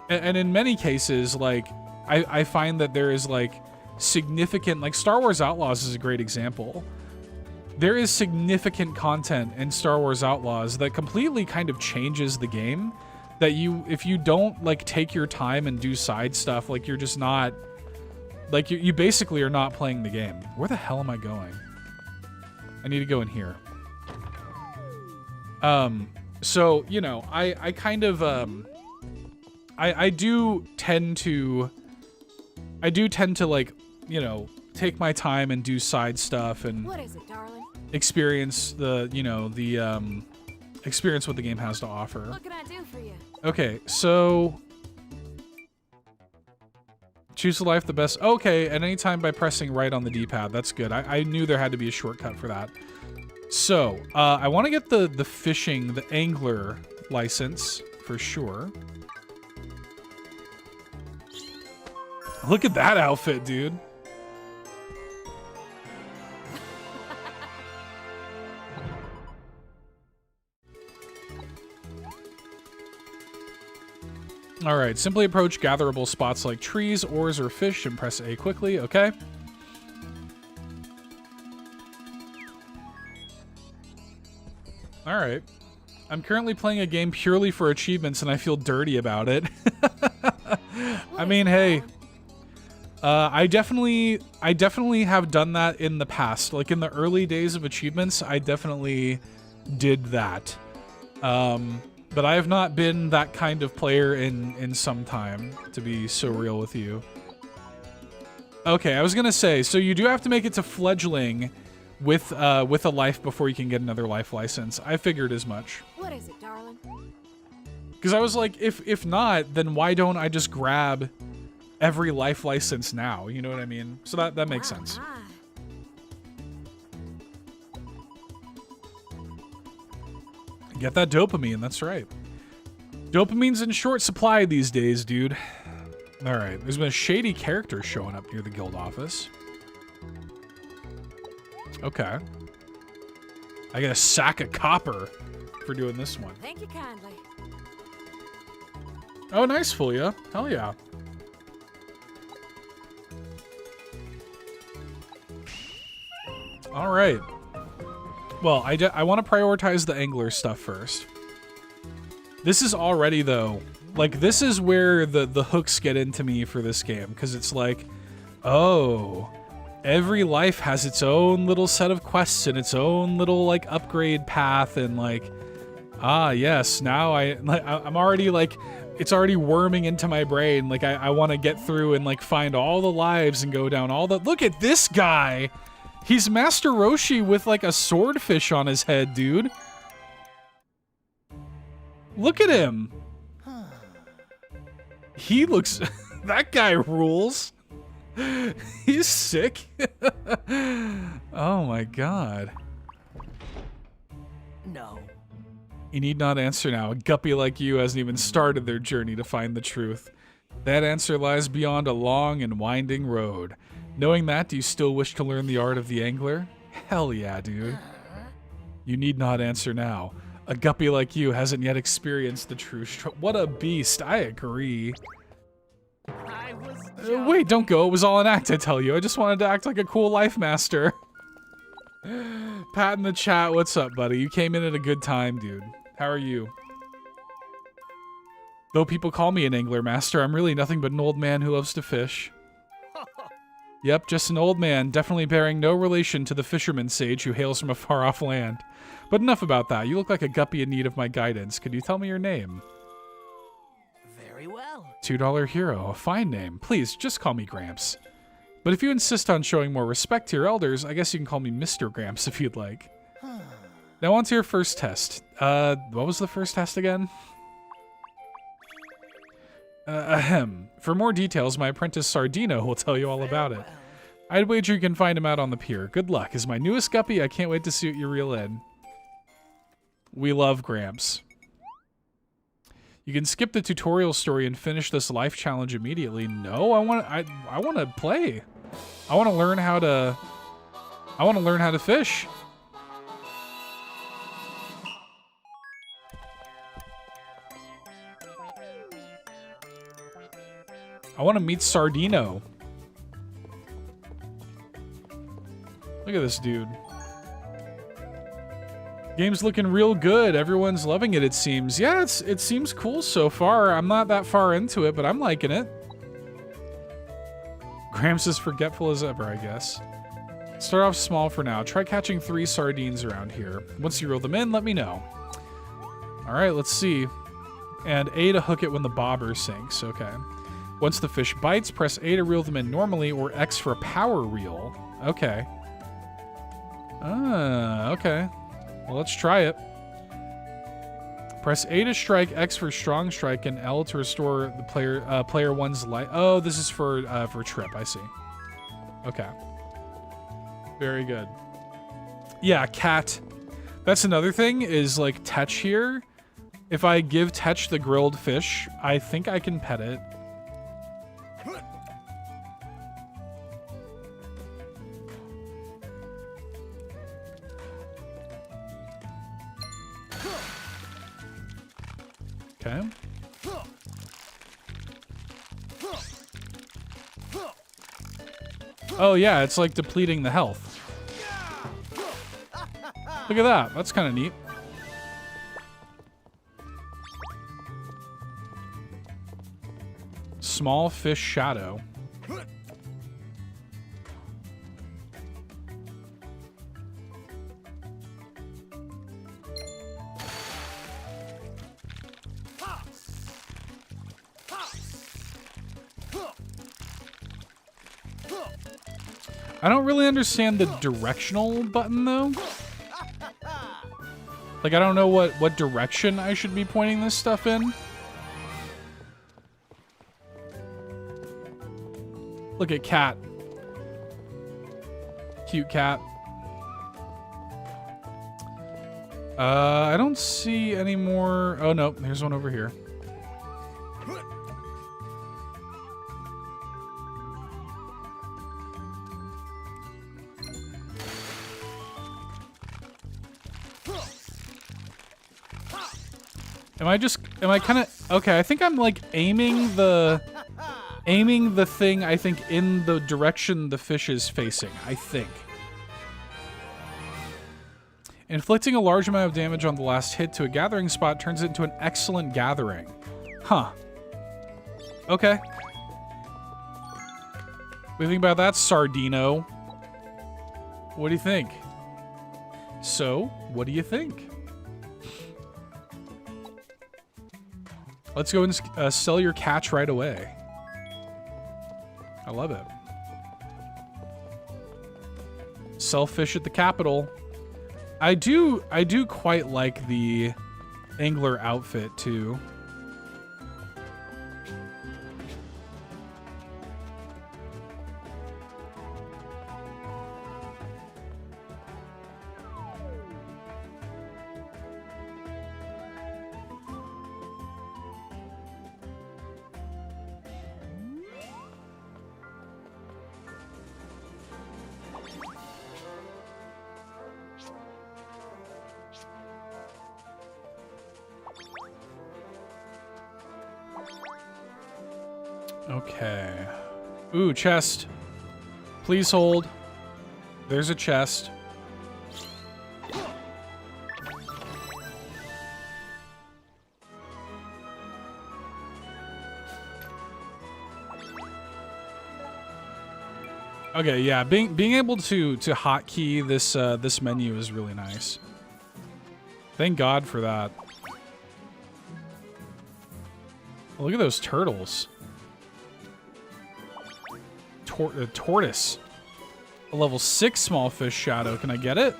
and in many cases, like, I find that there is, like, significant, like, Star Wars Outlaws is a great example. There is significant content in Star Wars Outlaws that completely kind of changes the game, that if you don't, like, take your time and do side stuff, like, you're just not... Like, you basically are not playing the game. Where the hell am I going? I need to go in here. So, you know, I kind of, I do tend to, like, you know, take my time and do side stuff and What is it, darling? experience the, you know, the, experience what the game has to offer. What can I do for you? Okay, so... Choose the life the best. Okay, at any time by pressing right on the D-pad. That's good. I knew there had to be a shortcut for that. So, I want to get the fishing, the angler license for sure. Look at that outfit, dude. All right, simply approach gatherable spots like trees, oars, or fish and press A quickly, okay? All right. I'm currently playing a game purely for achievements and I feel dirty about it. I mean, hey, I definitely have done that in the past. Like in the early days of achievements, I definitely did that. But I have not been that kind of player in some time, to be so real with you. Okay, I was gonna say, so you do have to make it to fledgling with a life before you can get another life license. I figured as much. What is it, darling? Because I was like, if not, then why don't I just grab every life license now. You know what I mean? So that makes sense. Ah. Get that dopamine, that's right. Dopamine's in short supply these days, dude. All right, there's been a shady character showing up near the guild office. Okay. I get a sack of copper for doing this one. Thank you kindly. Oh, nice, Fulia. Hell yeah. All right. Well, I want to prioritize the angler stuff first. This is already, though, like, this is where the hooks get into me for this game, because it's like, oh, every life has its own little set of quests and its own little, like, upgrade path, and, like, ah, yes, now I'm already, like, it's already worming into my brain. Like, I want to get through and, like, find all the lives and go down all the... Look at this guy! He's Master Roshi with, like, a swordfish on his head, dude. Look at him. He looks... That guy rules. He's sick. Oh, my God. No. You need not answer now. A guppy like you hasn't even started their journey to find the truth. That answer lies beyond a long and winding road. Knowing that, do you still wish to learn the art of the angler? Hell yeah, dude. You need not answer now. A guppy like you hasn't yet experienced the true What a beast. I agree. I was Wait, don't go. It was all an act, I tell you. I just wanted to act like a cool life master. Pat in the chat, what's up, buddy? You came in at a good time, dude. How are you? Though people call me an angler master, I'm really nothing but an old man who loves to fish. Yep, just an old man, definitely bearing no relation to the fisherman sage who hails from a far-off land. But enough about that. You look like a guppy in need of my guidance. Could you tell me your name? Very well. $2 hero, a fine name. Please, just call me Gramps. But if you insist on showing more respect to your elders, I guess you can call me Mr. Gramps if you'd like. Now on to your first test. What was the first test again? Ahem. For more details, my apprentice Sardino will tell you all about it. I'd wager you can find him out on the pier. Good luck. As my newest guppy, I can't wait to see what you reel in. We love Gramps. You can skip the tutorial story and finish this life challenge immediately. No, I want to play. I want to learn how to fish. I want to meet Sardino. Look at this dude. Game's looking real good. Everyone's loving it, it seems. Yeah, it seems cool so far. I'm not that far into it, but I'm liking it. Gramps is forgetful as ever, I guess. Start off small for now. Try catching 3 sardines around here. Once you reel them in, let me know. All right, let's see. And A to hook it when the bobber sinks. Okay. Once the fish bites, press A to reel them in normally, or X for a power reel. Okay. Okay. Well, let's try it. Press A to strike, X for strong strike, and L to restore the player one's life. Oh, this is for trip. I see. Okay. Very good. Yeah, cat. That's another thing is like Tetch here. If I give Tetch the grilled fish, I think I can pet it. Okay. Oh yeah, it's like depleting the health. Look at that. That's kind of neat. Small fish shadow. I don't really understand the directional button, though. Like, I don't know what direction I should be pointing this stuff in. Look at cat. Cute cat. I don't see any more. Oh, no. There's one over here. Am I kind of, okay, I think I'm like aiming the thing, I think, in the direction the fish is facing, I think. Inflicting a large amount of damage on the last hit to a gathering spot turns it into an excellent gathering. Huh. Okay. What do you think about that, Sardino? What do you think? So, what do you think? Let's go and sell your catch right away. I love it. Sell fish at the capital. I do quite like the angler outfit too. Okay. Ooh, chest. Please hold. There's a chest. Okay, yeah, being able to hotkey this this menu is really nice. Thank God for that. Oh, look at those turtles. Tortoise. A level 6 small fish shadow. Can I get it?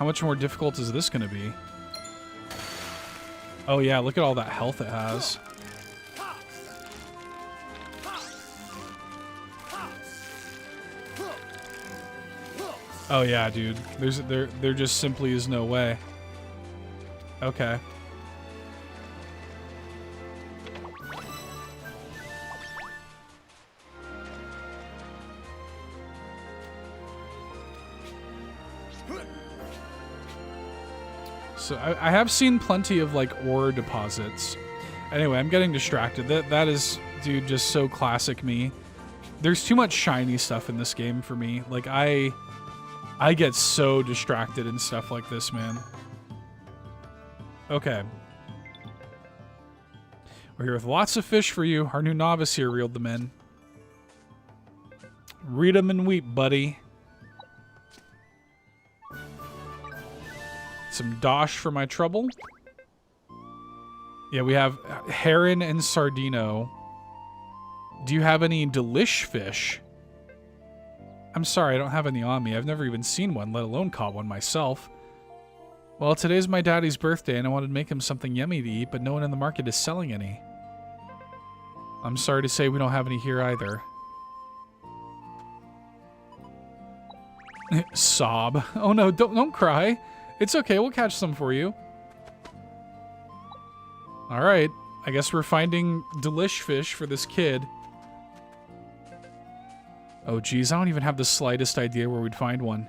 How much more difficult is this going to be? Oh yeah, look at all that health it has. Oh yeah, dude. There just simply is no way. Okay. So I have seen plenty of like ore deposits. Anyway, I'm getting distracted. That is, dude, just so classic me. There's too much shiny stuff in this game for me. Like I get so distracted in stuff like this, man. Okay. We're here with lots of fish for you. Our new novice here reeled them in. Read them and weep, buddy. Some dosh for my trouble. Yeah, we have heron and sardino. Do you have any delish fish? I'm sorry, I don't have any on me. I've never even seen one, let alone caught one myself. Well, today's my daddy's birthday and I wanted to make him something yummy to eat, but no one in the market is selling any. I'm sorry to say we don't have any here either. Sob. Oh no, don't cry. It's okay, we'll catch some for you. Alright, I guess we're finding delish fish for this kid. Oh geez, I don't even have the slightest idea where we'd find one.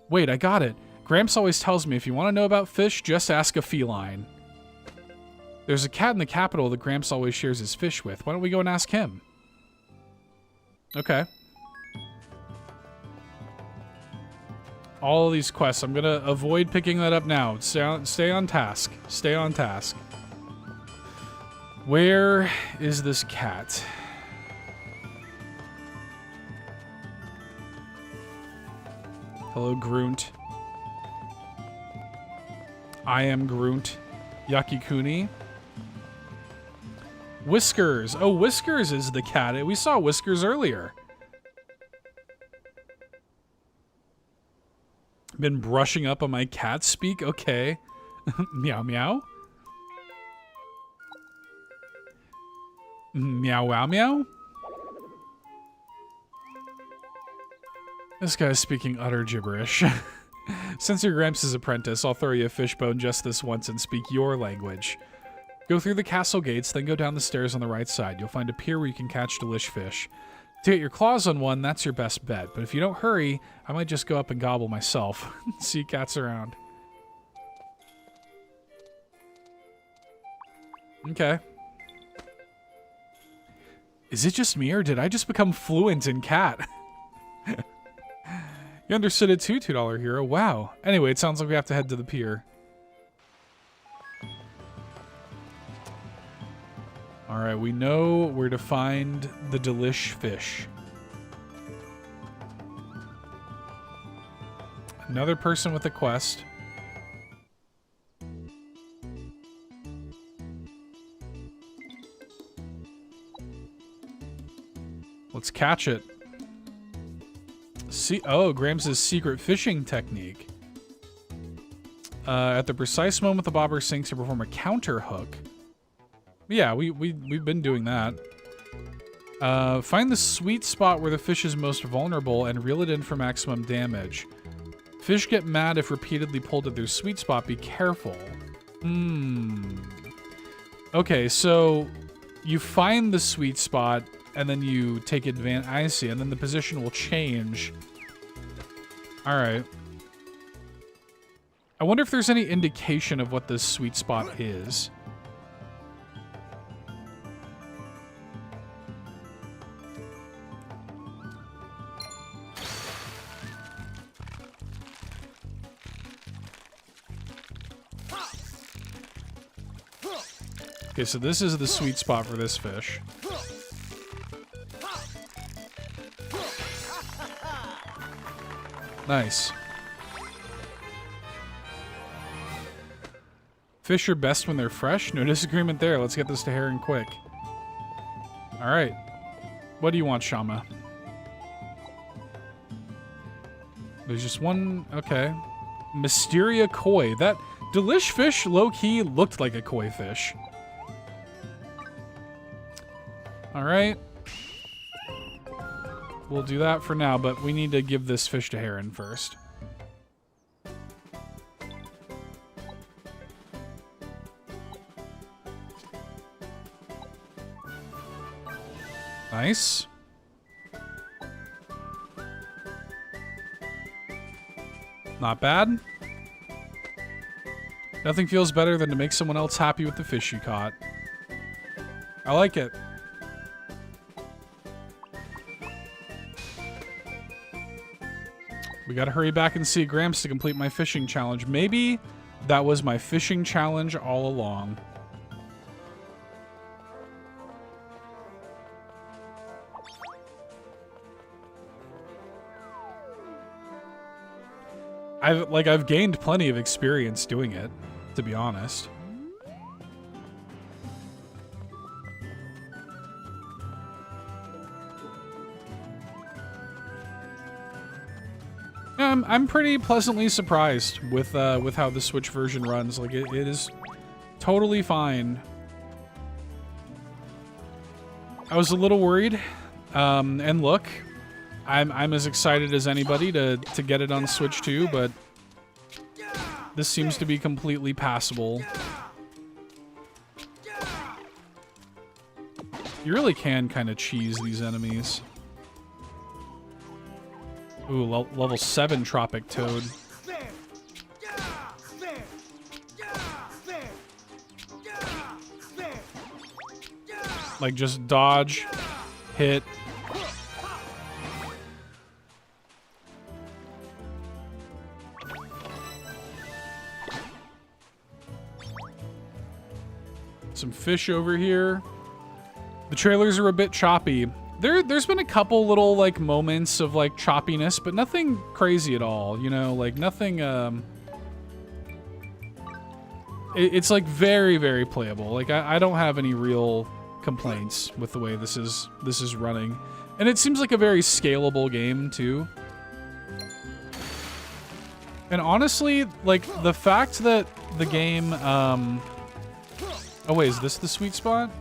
Wait, I got it. Gramps always tells me if you want to know about fish, just ask a feline. There's a cat in the capital that Gramps always shares his fish with. Why don't we go and ask him? Okay. All of these quests. I'm gonna avoid picking that up now. Stay on task. Stay on task. Where is this cat? Hello, Grunt. I am Grunt. Yakikuni. Whiskers. Oh, Whiskers is the cat. We saw Whiskers earlier. Been brushing up on my cat speak? Okay. Meow meow. Meow wow meow? This guy's speaking utter gibberish. Since you're Gramps' apprentice, I'll throw you a fishbone just this once and speak your language. Go through the castle gates, then go down the stairs on the right side. You'll find a pier where you can catch delish fish. To get your claws on one, that's your best bet. But if you don't hurry, I might just go up and gobble myself. See cats around. Okay. Is it just me, or did I just become fluent in cat? You understood it too, $2 hero. Wow. Anyway, it sounds like we have to head to the pier. Alright, we know where to find the delish fish. Another person with a quest. Let's catch it. See, oh, Grams' secret fishing technique. At the precise moment the bobber sinks, to perform a counter hook. Yeah, we've been doing that. Find the sweet spot where the fish is most vulnerable and reel it in for maximum damage. Fish get mad if repeatedly pulled at their sweet spot. Be careful. Okay, so you find the sweet spot and then you take advantage. I see, and then the position will change. All right. I wonder if there's any indication of what this sweet spot is. Okay, so this is the sweet spot for this fish. Nice. Fish are best when they're fresh? No disagreement there. Let's get this to Heron quick. Alright. What do you want, Shama? There's just one... Okay. Mysteria koi. That delish fish, low-key, looked like a koi fish. Alright. We'll do that for now, but we need to give this fish to Heron first. Nice. Not bad. Nothing feels better than to make someone else happy with the fish you caught. I like it. We gotta hurry back and see Gramps to complete my fishing challenge. Maybe that was my fishing challenge all along. I've gained plenty of experience doing it, to be honest. I'm pretty pleasantly surprised with how the Switch version runs. Like it is totally fine. I was a little worried, and look, I'm as excited as anybody to get it on Switch too, but this seems to be completely passable. You really can kind of cheese these enemies. Ooh, level 7 Tropic Toad. Like, just dodge, hit. Some fish over here. The trailers are a bit choppy. There's been a couple little, like, moments of, like, choppiness, but nothing crazy at all, you know? Like, nothing, It's, like, very, very playable. Like, I don't have any real complaints with the way this is running. And it seems like a very scalable game, too. And honestly, like, the fact that the game, Oh, wait, is this the sweet spot?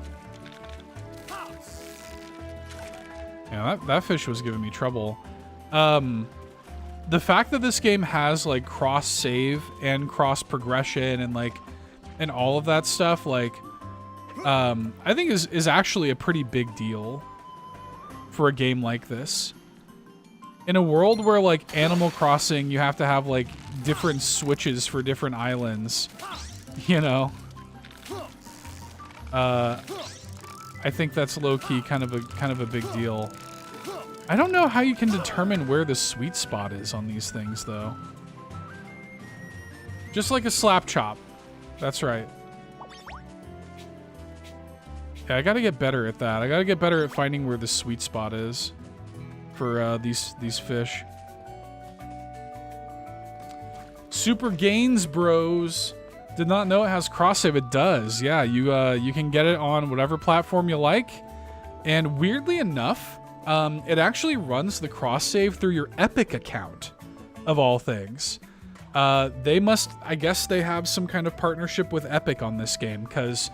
Yeah, that fish was giving me trouble. The fact that this game has like cross save and cross progression and like and all of that stuff, like I think is actually a pretty big deal for a game like this. In a world where like Animal Crossing, you have to have like different switches for different islands, you know. I think that's low-key kind of a big deal. I don't know how you can determine where the sweet spot is on these things, though. Just like a slap chop. That's right. Yeah, I gotta get better at that. I gotta get better at finding where the sweet spot is for these fish. Super Gains Bros. Did not know it has cross save. It does. Yeah, you can get it on whatever platform you like. And weirdly enough, it actually runs the cross save through your Epic account, of all things. They must, I guess they have some kind of partnership with Epic on this game, because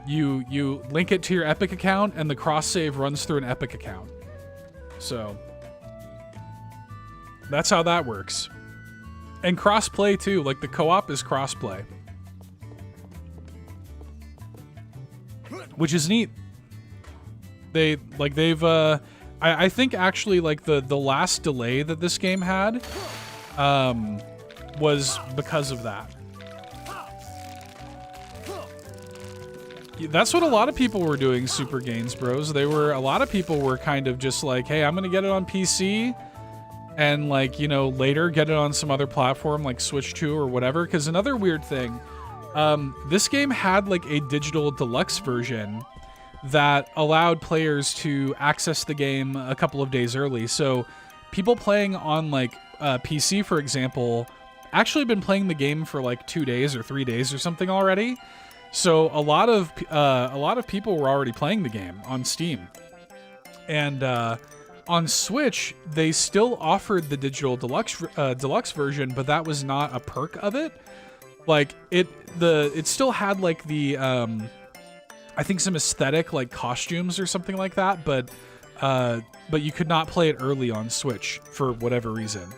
you link it to your Epic account and the cross save runs through an Epic account. So that's how that works. And cross-play too, like the co-op is cross-play. Which is neat. I think actually like the last delay that this game had was because of that. That's what a lot of people were doing, Super Gains Bros. A lot of people were kind of just like, hey, I'm gonna get it on PC and like, you know, later get it on some other platform like Switch 2 or whatever. Because another weird thing, this game had like a digital deluxe version that allowed players to access the game a couple of days early. So people playing on like PC, for example, actually been playing the game for like 2 days or 3 days or something already. So a lot of people were already playing the game on Steam. And on Switch, they still offered the digital deluxe version, but that was not a perk of it. Like it still had like the I think some aesthetic like costumes or something like that, but you could not play it early on Switch for whatever reason.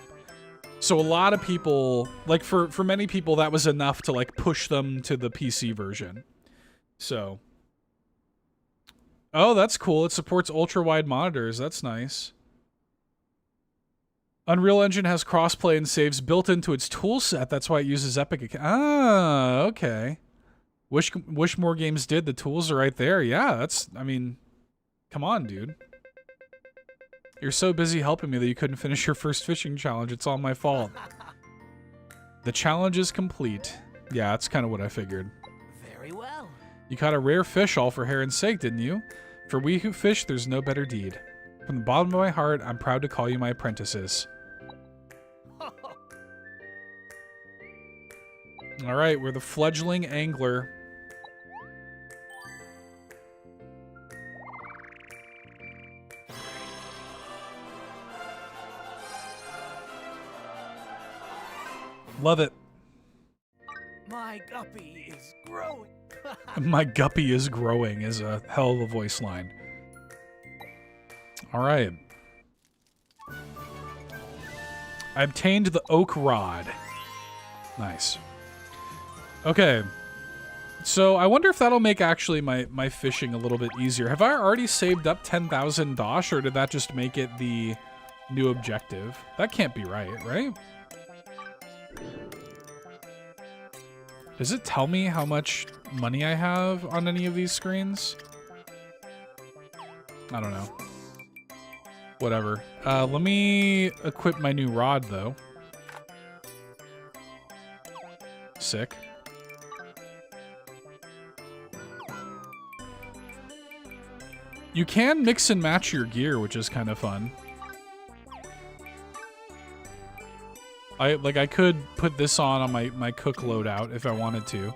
So a lot of people, like for many people, that was enough to like push them to the PC version. So, oh, that's cool. It supports ultra-wide monitors. That's nice. Unreal Engine has crossplay and saves built into its toolset. That's why it uses Epic. Ah, okay. Wish more games did. The tools are right there. Yeah, I mean, come on, dude. You're so busy helping me that you couldn't finish your first fishing challenge. It's all my fault. The challenge is complete. Yeah, that's kind of what I figured. Very well. You caught a rare fish all for Heron's sake, didn't you? For we who fish, there's no better deed. From the bottom of my heart, I'm proud to call you my apprentices. All right, we're the fledgling angler. Love it. My guppy is growing. My guppy is growing is a hell of a voice line. All right. I obtained the oak rod. Nice. Okay. So I wonder if that'll make actually my fishing a little bit easier. Have I already saved up 10,000 dosh, or did that just make it the new objective? That can't be right? Does it tell me how much money I have on any of these screens? I don't know. Whatever. Let me equip my new rod, though. Sick. You can mix and match your gear, which is kind of fun. I could put this on my cook loadout if I wanted to.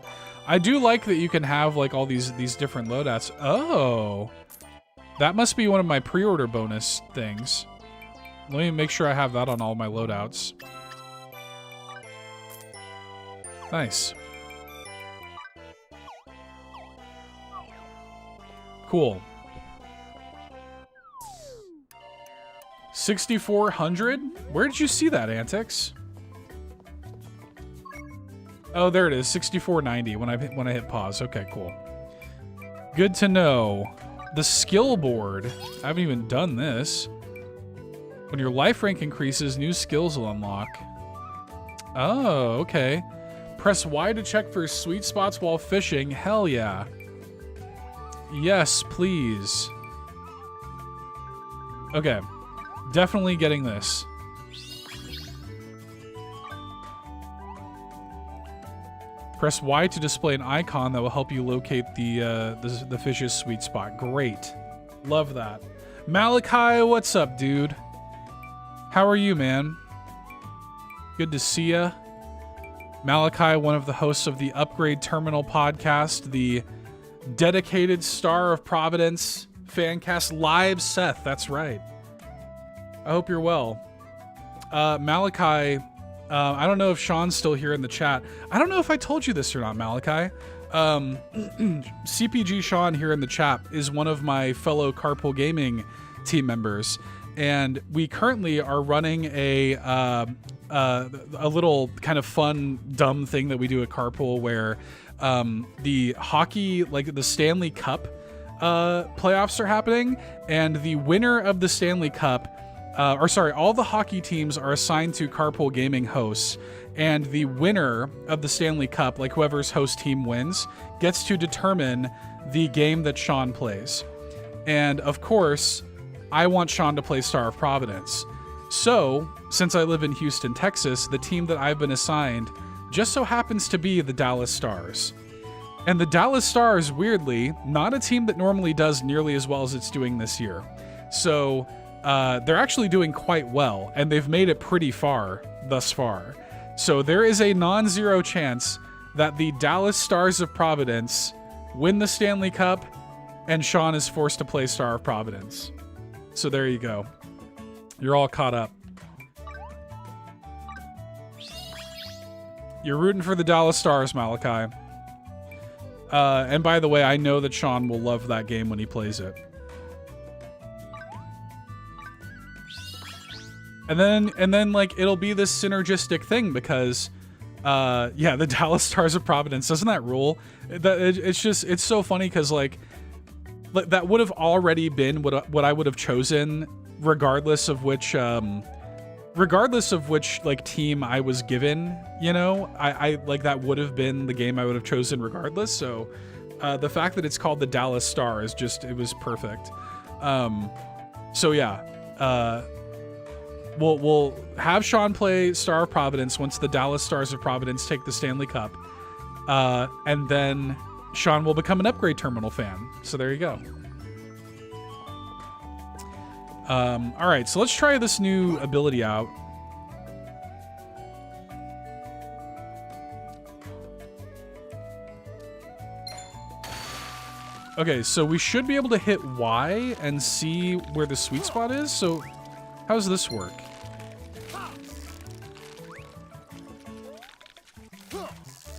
I do like that you can have like all these different loadouts. Oh, that must be one of my pre-order bonus things. Let me make sure I have that on all my loadouts. Nice. Cool. 6,400? Where did you see that, Antics? Oh, there it is. 6,490 when I hit pause. Okay, cool. Good to know. The skill board. I haven't even done this. When your life rank increases, new skills will unlock. Oh, okay. Press Y to check for sweet spots while fishing. Hell yeah. Yes, please. Okay. Definitely getting this. Press Y to display an icon that will help you locate the fish's sweet spot. Great. Love that. Malachi, what's up, dude? How are you, man? Good to see ya. Malachi, one of the hosts of the Upgrade Terminal podcast, the dedicated Star of Providence Fancast Live Seth. That's right. I hope you're well. Malachi, I don't know if Sean's still here in the chat. I don't know if I told you this or not, Malachi. CPG Sean here in the chat is one of my fellow Carpool Gaming team members, and we currently are running a little kind of fun, dumb thing that we do at Carpool where the hockey, like the Stanley Cup playoffs are happening, and the winner of the Stanley Cup, all the hockey teams are assigned to Carpool Gaming hosts, and the winner of the Stanley Cup, like whoever's host team wins, gets to determine the game that Sean plays. And of course, I want Sean to play Star of Providence. So, since I live in Houston, Texas, the team that I've been assigned just so happens to be the Dallas Stars. And the Dallas Stars, weirdly, not a team that normally does nearly as well as it's doing this year. So, they're actually doing quite well, and they've made it pretty far thus far. So there is a non-zero chance that the Dallas Stars of Providence win the Stanley Cup, and Sean is forced to play Star of Providence. So there you go. You're all caught up. You're rooting for the Dallas Stars, Malachi. And by the way, I know that Sean will love that game when he plays it. And then like it'll be this synergistic thing because yeah, the Dallas Stars of Providence, doesn't that rule? It's so funny because like that would have already been what I would have chosen regardless of which like team I was given, you know. I like that would have been the game I would have chosen regardless. So the fact that it's called the Dallas Stars, it was perfect. So yeah, we'll have Sean play Star of Providence once the Dallas Stars of Providence take the Stanley Cup, and then Sean will become an Upgrade Terminal fan. So there you go. All right, so let's try this new ability out. Okay, so we should be able to hit Y and see where the sweet spot is. So how does this work?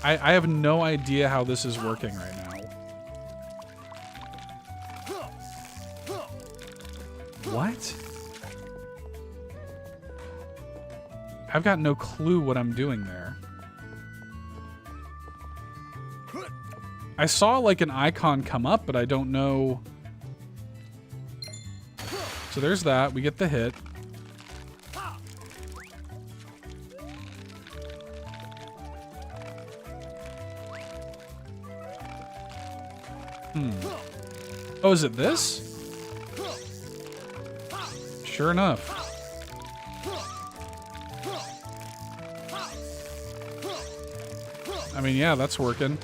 I have no idea how this is working right now. What? I've got no clue what I'm doing there. I saw like an icon come up, but I don't know. So there's that. We get the hit. Oh, is it this? Sure enough. I mean, yeah, that's working.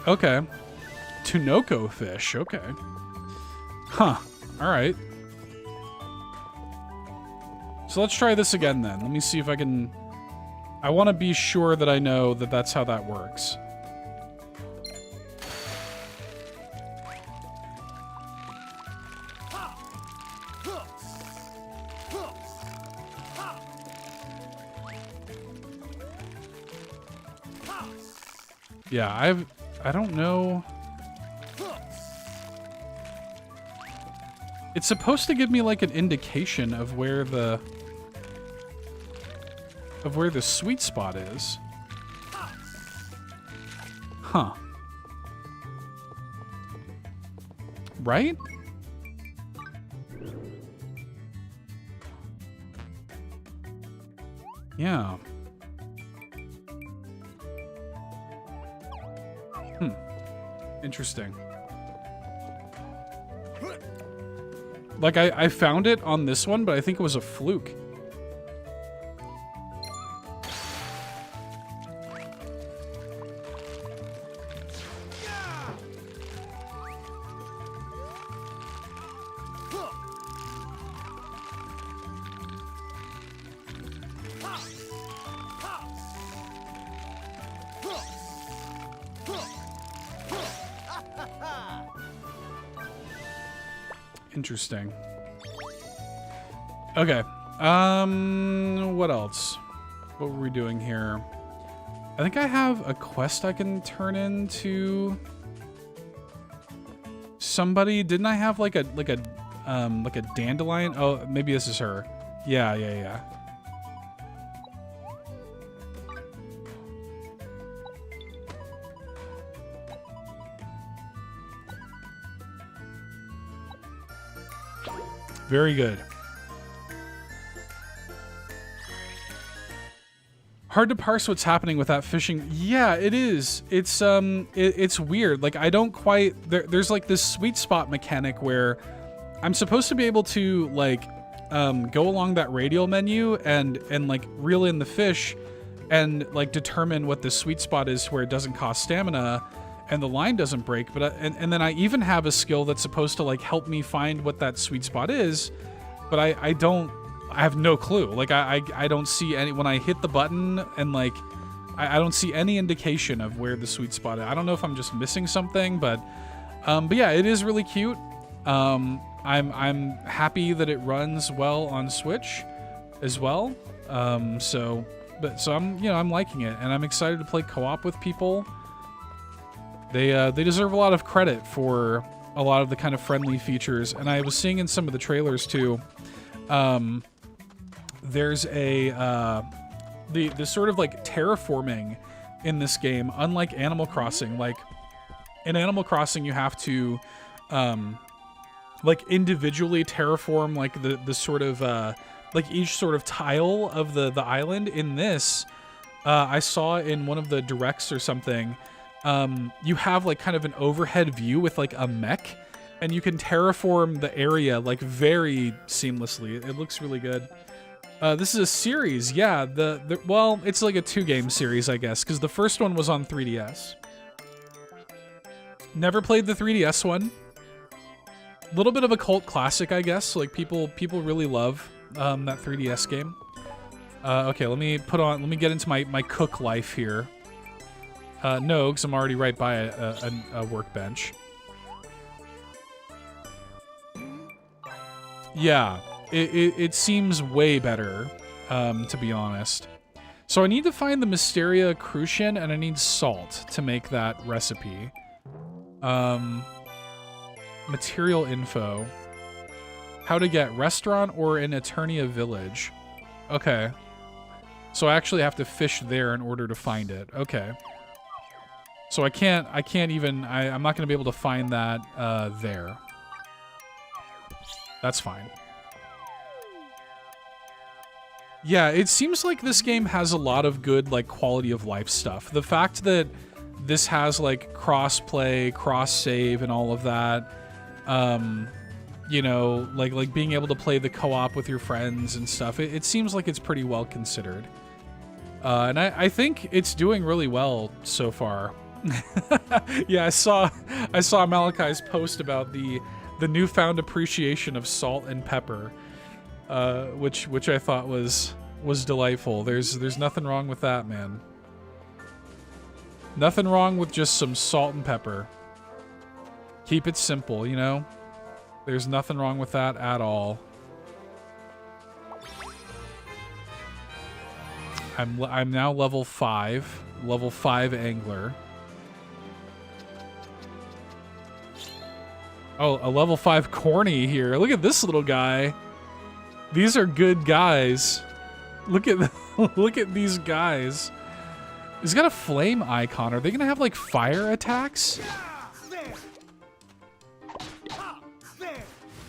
Okay. Tunoko fish. Okay. Huh. All right. So let's try this again then. Let me see if I can... I want to be sure that I know that that's how that works. Yeah, I don't know. It's supposed to give me like an indication of where the sweet spot is. Huh. Right? Yeah. Interesting. Like, I found it on this one, but I think it was a fluke. Interesting. Okay. What else? What were we doing here? I think I have a quest I can turn into somebody. Didn't I have like a dandelion? Oh, maybe this is her. Yeah. Very good. Hard to parse what's happening with that fishing. Yeah, it is. It's weird. Like, I don't quite... There's like this sweet spot mechanic where I'm supposed to be able to like go along that radial menu and like reel in the fish and like determine what the sweet spot is where it doesn't cost stamina and the line doesn't break. But and then I even have a skill that's supposed to like help me find what that sweet spot is, but I have no clue. Like I don't see any when I hit the button, and like I don't see any indication of where the sweet spot is. I don't know if I'm just missing something, but yeah, it is really cute. I'm happy that it runs well on Switch as well. So I'm liking it, and I'm excited to play co-op with people. They deserve a lot of credit for a lot of the kind of friendly features, and I was seeing in some of the trailers too. There's the sort of like terraforming in this game, unlike Animal Crossing. Like in Animal Crossing, you have to like individually terraform like the sort of like each sort of tile of the island. In this, I saw in one of the directs or something. You have like kind of an overhead view with like a mech, and you can terraform the area like very seamlessly. It looks really good. This is a series, yeah. Well, it's like a 2-game series, I guess, because the first one was on 3DS. Never played the 3DS one. A little bit of a cult classic, I guess. Like people really love that 3DS game. Okay, let me get into my cook life here. No, because I'm already right by a workbench. Yeah, it seems way better, to be honest. So I need to find the Mysteria Crucian, and I need salt to make that recipe. Material info. How to get restaurant or in Eternia Village. Okay. So I actually have to fish there in order to find it. Okay. So I'm not going to be able to find that there. That's fine. Yeah, it seems like this game has a lot of good like quality of life stuff. The fact that this has like cross-play, cross-save and all of that, you know, like being able to play the co-op with your friends and stuff, it seems like it's pretty well considered. And I think it's doing really well so far. Yeah, I saw Malachi's post about the newfound appreciation of salt and pepper, which I thought was delightful. There's nothing wrong with that, man. Nothing wrong with just some salt and pepper. Keep it simple, you know? There's nothing wrong with that at all. I'm now level 5 angler. Oh, a level 5 corny here. Look at this little guy. These are good guys. Look at look at these guys. He's got a flame icon. Are they gonna have like fire attacks?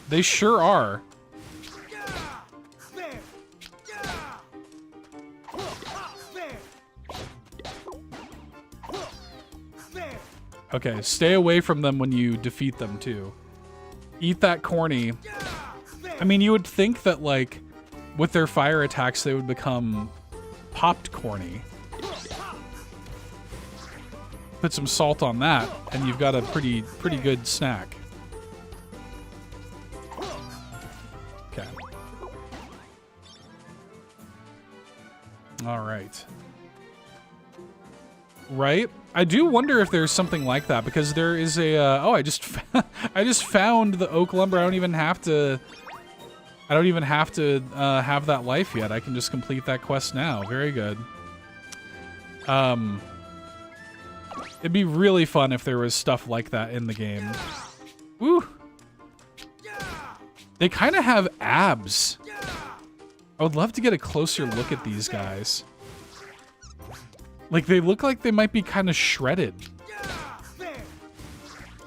They sure are. Okay, stay away from them when you defeat them too. Eat that corny. I mean, you would think that like with their fire attacks they would become popped corny. Put some salt on that and you've got a pretty good snack. Okay. All right. Right? I do wonder if there's something like that because there is a oh, I just found the oak lumber. I don't even have to have that life yet. I can just complete that quest now. Very good. It'd be really fun if there was stuff like that in the game. Woo! They kind of have abs. I would love to get a closer look at these guys. Like, they look like they might be kind of shredded.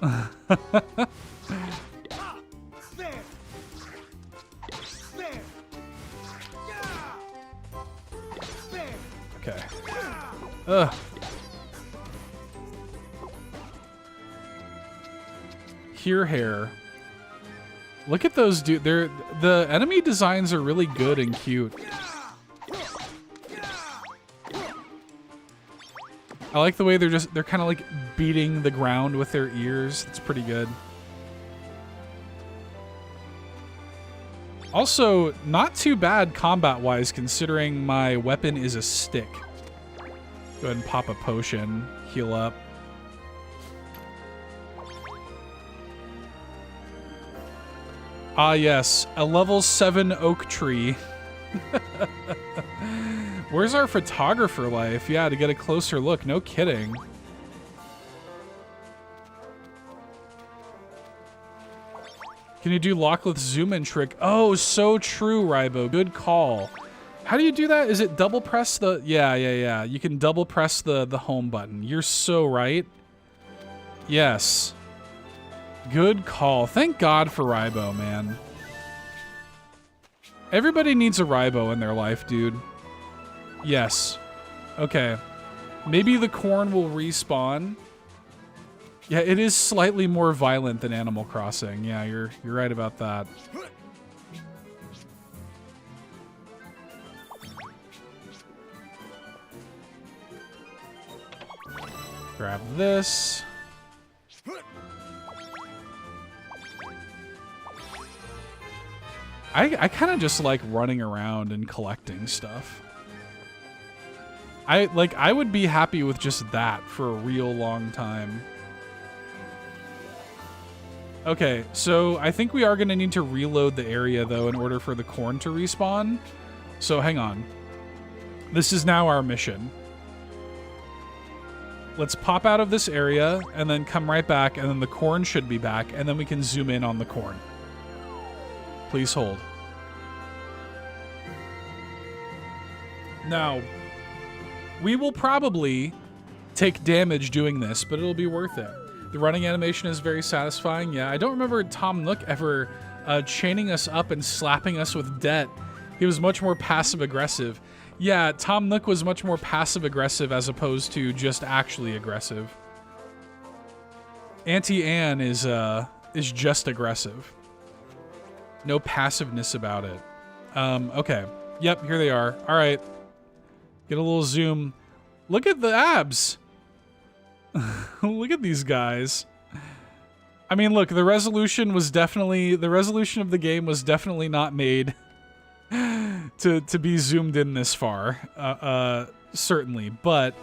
Okay. Ugh. Here hair. Look at those dude. The enemy designs are really good and cute. I like the way they're kind of like beating the ground with their ears. It's pretty good. Also, not too bad combat-wise considering my weapon is a stick. Go ahead and pop a potion, heal up. Ah yes, a level 7 oak tree. Where's our photographer life? Yeah, to get a closer look. No kidding. Can you do Lachlan's zoom in trick? Oh, so true, Rybo. Good call. How do you do that? Is it double press the... Yeah. You can double press the home button. You're so right. Yes. Good call. Thank God for Rybo, man. Everybody needs a Rybo in their life, dude. Yes. Okay. Maybe the corn will respawn. Yeah, it is slightly more violent than Animal Crossing. Yeah, you're right about that. Grab this. I kind of just like running around and collecting stuff. I would be happy with just that for a real long time. Okay, so I think we are going to need to reload the area, though, in order for the corn to respawn. So hang on. This is now our mission. Let's pop out of this area, and then come right back, and then the corn should be back, and then we can zoom in on the corn. Please hold. Now, we will probably take damage doing this, but it'll be worth it. The running animation is very satisfying. Yeah, I don't remember Tom Nook ever chaining us up and slapping us with debt. He was much more passive-aggressive. Yeah, Tom Nook was much more passive-aggressive as opposed to just actually aggressive. Auntie Anne is just aggressive. No passiveness about it. Okay. Yep, here they are. All right. Get a little zoom. Look at the abs. Look at these guys. I mean, look, the resolution of the game was definitely not made to be zoomed in this far. Certainly, but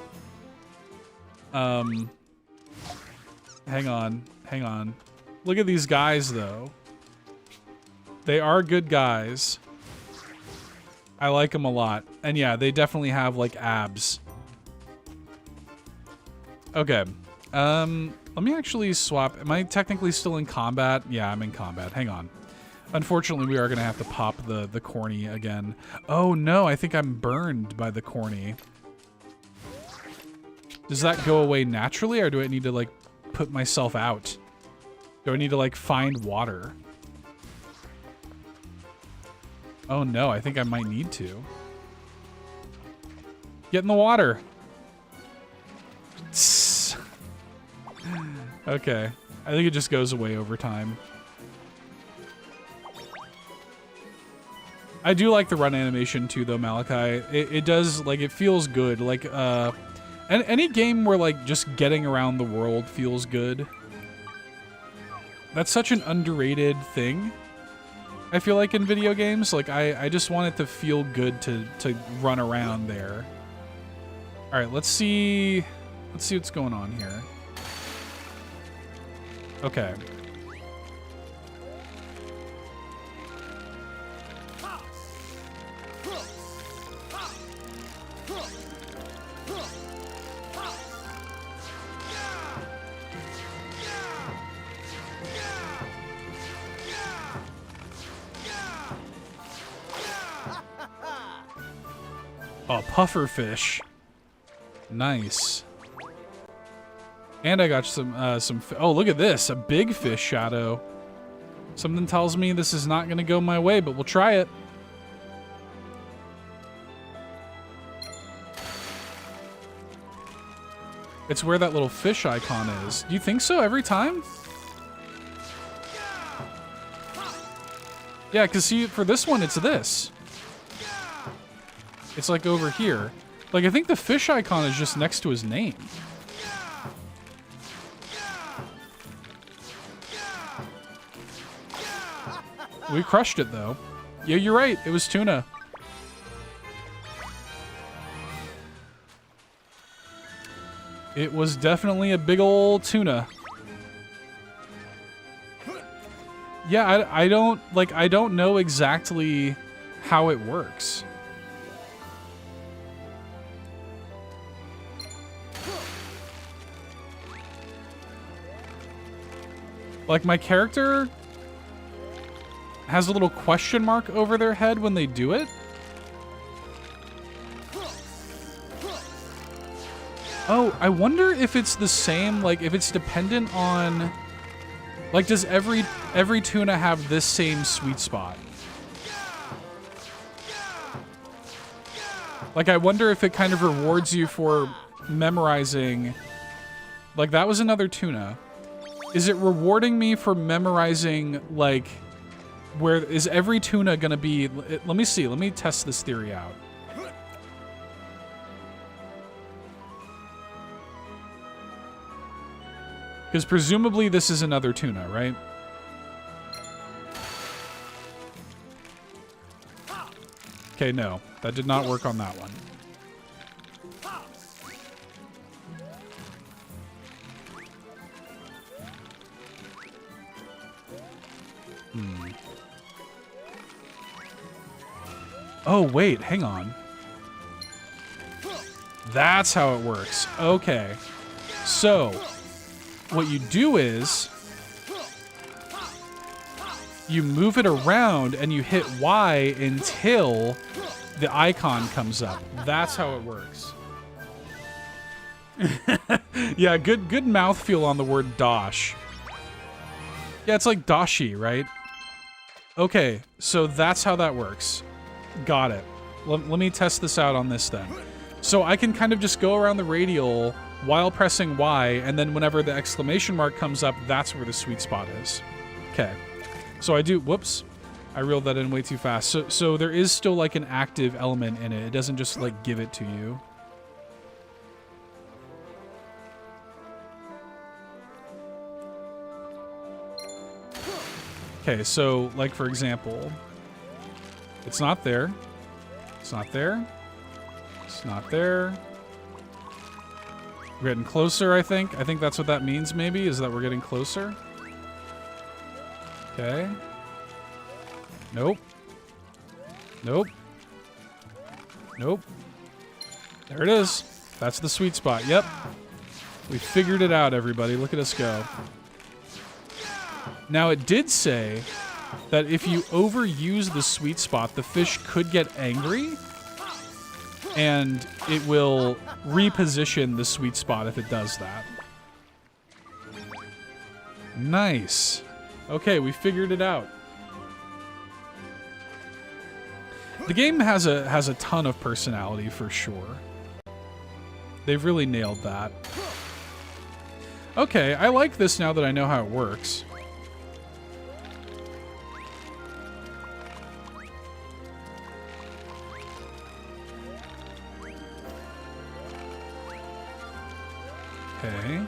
hang on. Look at these guys though. They are good guys. I like them a lot. And yeah, they definitely have like abs. Okay. Let me actually swap. Am I technically still in combat? Yeah, I'm in combat. Hang on. Unfortunately, we are going to have to pop the corny again. Oh, no, I think I'm burned by the corny. Does that go away naturally, or do I need to, like, put myself out? Do I need to, like, find water? Oh, no, I think I might need to. Get in the water. Okay. I think it just goes away over time. I do like the run animation too, though, Malachi. It does, like, it feels good. Like, any game where, like, just getting around the world feels good. That's such an underrated thing, I feel like, in video games. Like, I just want it to feel good to run around there. Alright, let's see what's going on here. Okay. Oh, pufferfish. Nice. And I got some oh, look at this, a big fish shadow. Something tells me this is not gonna go my way, but we'll try it. It's where that little fish icon is. Do you think so every time? Yeah, because see, for this one, it's this. It's like over here. Like, I think the fish icon is just next to his name. We crushed it, though. Yeah, you're right. It was tuna. It was definitely a big old tuna. Yeah, I don't know exactly how it works. Like, my character has a little question mark over their head when they do it. Oh, I wonder if it's the same, like, if it's dependent on... Like, does every tuna have this same sweet spot? Like, I wonder if it kind of rewards you for memorizing... Like, that was another tuna. Is it rewarding me for memorizing, like, where is every tuna gonna be? Let me see. Let me test this theory out. Because presumably this is another tuna, right? Okay, no. That did not work on that one. Oh, wait, hang on. That's how it works. Okay. So, what you do is you move it around and you hit Y until the icon comes up. That's how it works. Yeah, good mouthfeel on the word dosh. Yeah, it's like dashi, right? Okay, so that's how that works. Got it. Let me test this out on this then. So I can kind of just go around the radial while pressing Y, and then whenever the exclamation mark comes up, that's where the sweet spot is. Okay. So I do... Whoops. I reeled that in way too fast. So there is still, like, an active element in it. It doesn't just, like, give it to you. Okay, so, like, for example... It's not there. It's not there. It's not there. We're getting closer, I think. I think that's what that means, maybe, is that we're getting closer. Okay. Nope. Nope. Nope. There it is. That's the sweet spot. Yep. We figured it out, everybody. Look at us go. Now, it did say that if you overuse the sweet spot, the fish could get angry, and it will reposition the sweet spot if it does that. Nice. Okay, we figured it out. The game has a ton of personality for sure. They've really nailed that. Okay, I like this now that I know how it works. Okay.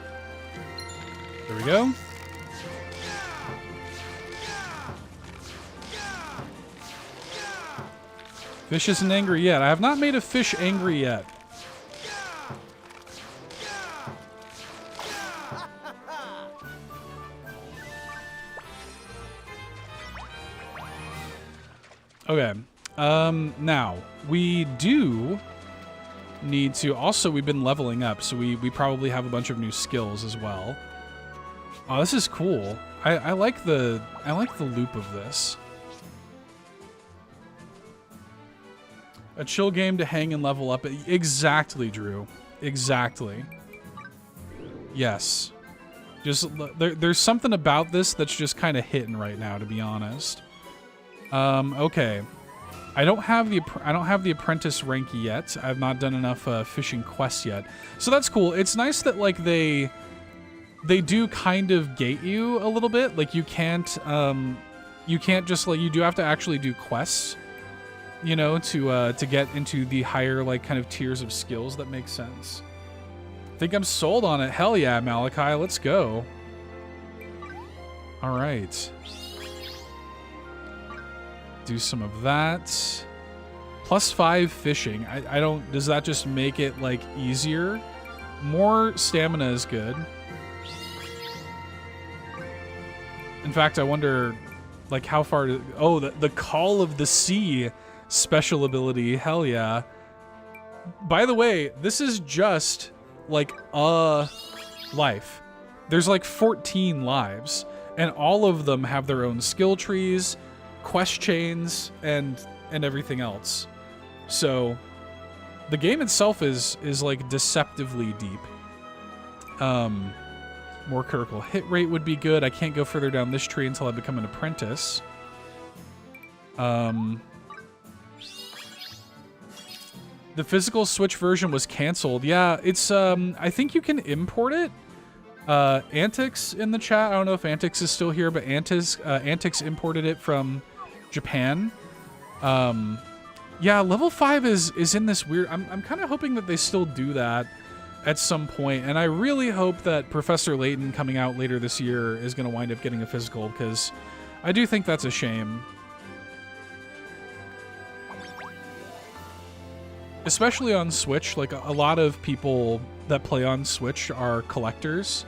There we go. Fish isn't angry yet. I have not made a fish angry yet. Okay. Now, we do need to... Also, we've been leveling up, so we probably have a bunch of new skills as well. Oh, this is cool. I like the loop of this. A chill game to hang and level up. Exactly, Drew. Exactly. Yes. Just there's something about this that's just kind of hitting right now, to be honest. Okay. I don't have the apprentice rank yet. I've not done enough fishing quests yet. So that's cool. It's nice that like they do kind of gate you a little bit. Like you can't just like, you do have to actually do quests, you know, to get into the higher like kind of tiers of skills. That makes sense. Think I'm sold on it. Hell yeah, Malachi, let's go. All right. Do some of that. +5 fishing. I don't... Does that just make it, like, easier? More stamina is good. In fact, I wonder, like, how far... Oh, the Call of the Sea special ability. Hell yeah. By the way, this is just, like, a life. There's, like, 14 lives. And all of them have their own skill trees, quest chains, and everything else. So the game itself is like deceptively deep. More critical hit rate would be good. I can't go further down this tree until I become an apprentice. The physical Switch version was canceled. Yeah, it's I think you can import it. Antix in the chat. I don't know if Antix is still here, but Antix imported it from Japan. Yeah, level 5 is in this weird... I'm kind of hoping that they still do that at some point, and I really hope that Professor Layton coming out later this year is going to wind up getting a physical, because I do think that's a shame. Especially on Switch, like a lot of people that play on Switch are collectors.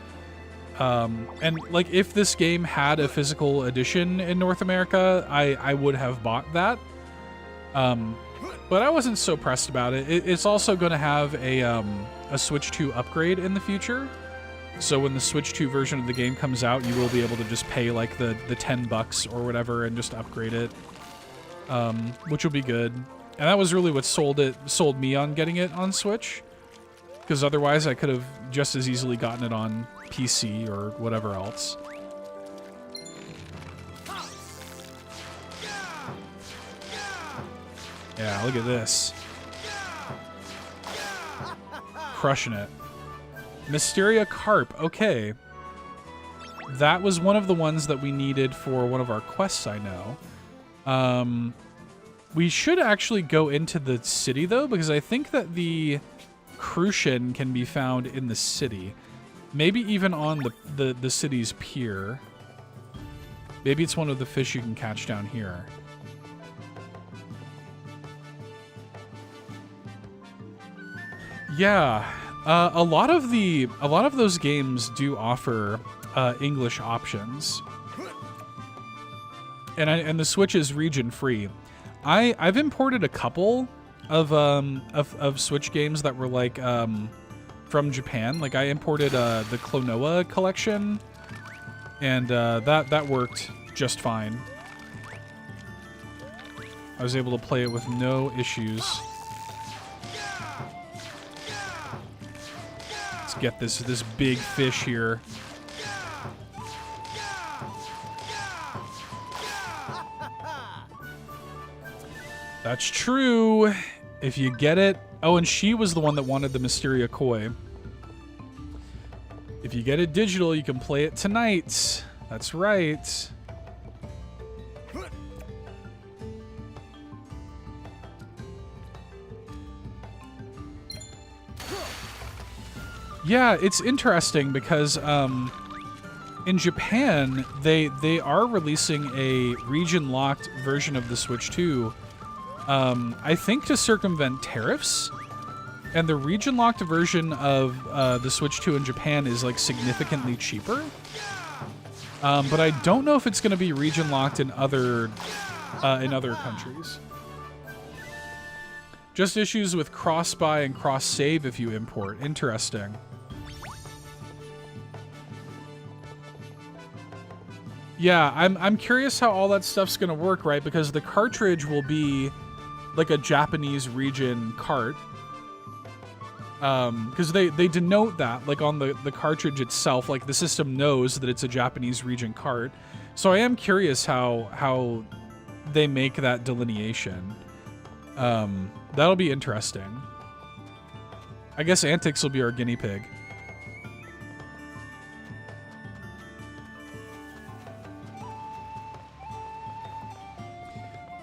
And like if this game had a physical edition in North America, I would have bought that. But I wasn't so pressed about it. It's also going to have a Switch 2 upgrade in the future. So when the Switch 2 version of the game comes out, you will be able to just pay like the $10 or whatever and just upgrade it, which will be good. And that was really what sold me on getting it on Switch, because otherwise I could have just as easily gotten it on PC or whatever else. Yeah, look at this. Crushing it. Mysteria Carp. Okay. That was one of the ones that we needed for one of our quests, I know. We should actually go into the city, though, because I think that the Crucian can be found in the city. Maybe even on the city's pier. Maybe it's one of the fish you can catch down here. Yeah, a lot of those games do offer English options, and the Switch is region free. I've imported a couple of Switch games that were like, for from Japan. Like, I imported the Klonoa collection, and that worked just fine. I was able to play it with no issues. Let's get this big fish here. That's true. If you get it. Oh, and she was the one that wanted the Mysteria Koi. If you get it digital, you can play it tonight. That's right. Yeah, it's interesting because in Japan, they are releasing a region-locked version of the Switch 2. I think to circumvent tariffs, and the region-locked version of the Switch 2 in Japan is like significantly cheaper. But I don't know if it's going to be region-locked in other countries. Just issues with cross-buy and cross-save if you import. Interesting. Yeah, I'm curious how all that stuff's going to work, right? Because the cartridge will be like a Japanese region cart. Because they denote that, like, on the cartridge itself, like, the system knows that it's a Japanese region cart. So I am curious how they make that delineation. That'll be interesting. I guess Antics will be our guinea pig.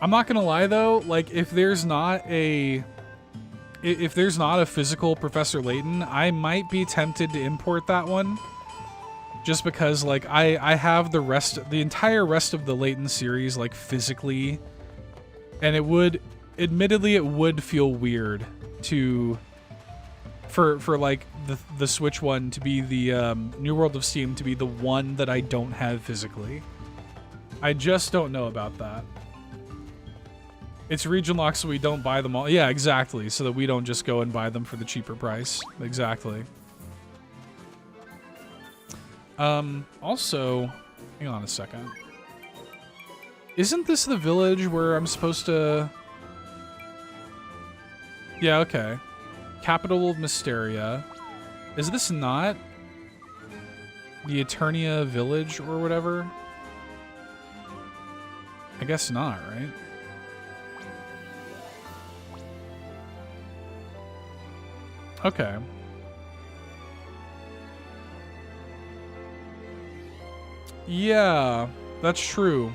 I'm not gonna lie though, like, if there's not a physical Professor Layton, I might be tempted to import that one. Just because, like, I have the entire rest of the Layton series, like, physically. And admittedly, it would feel weird for like, the Switch one to be the, New World of Steam to be the one that I don't have physically. I just don't know about that. It's region locked so we don't buy them all. Yeah, exactly. So that we don't just go and buy them for the cheaper price. Exactly. Also, hang on a second. Isn't this the village where I'm supposed to... Yeah, okay. Capital of Mysteria. Is this not the Eternia village or whatever? I guess not, right? Okay. Yeah, that's true.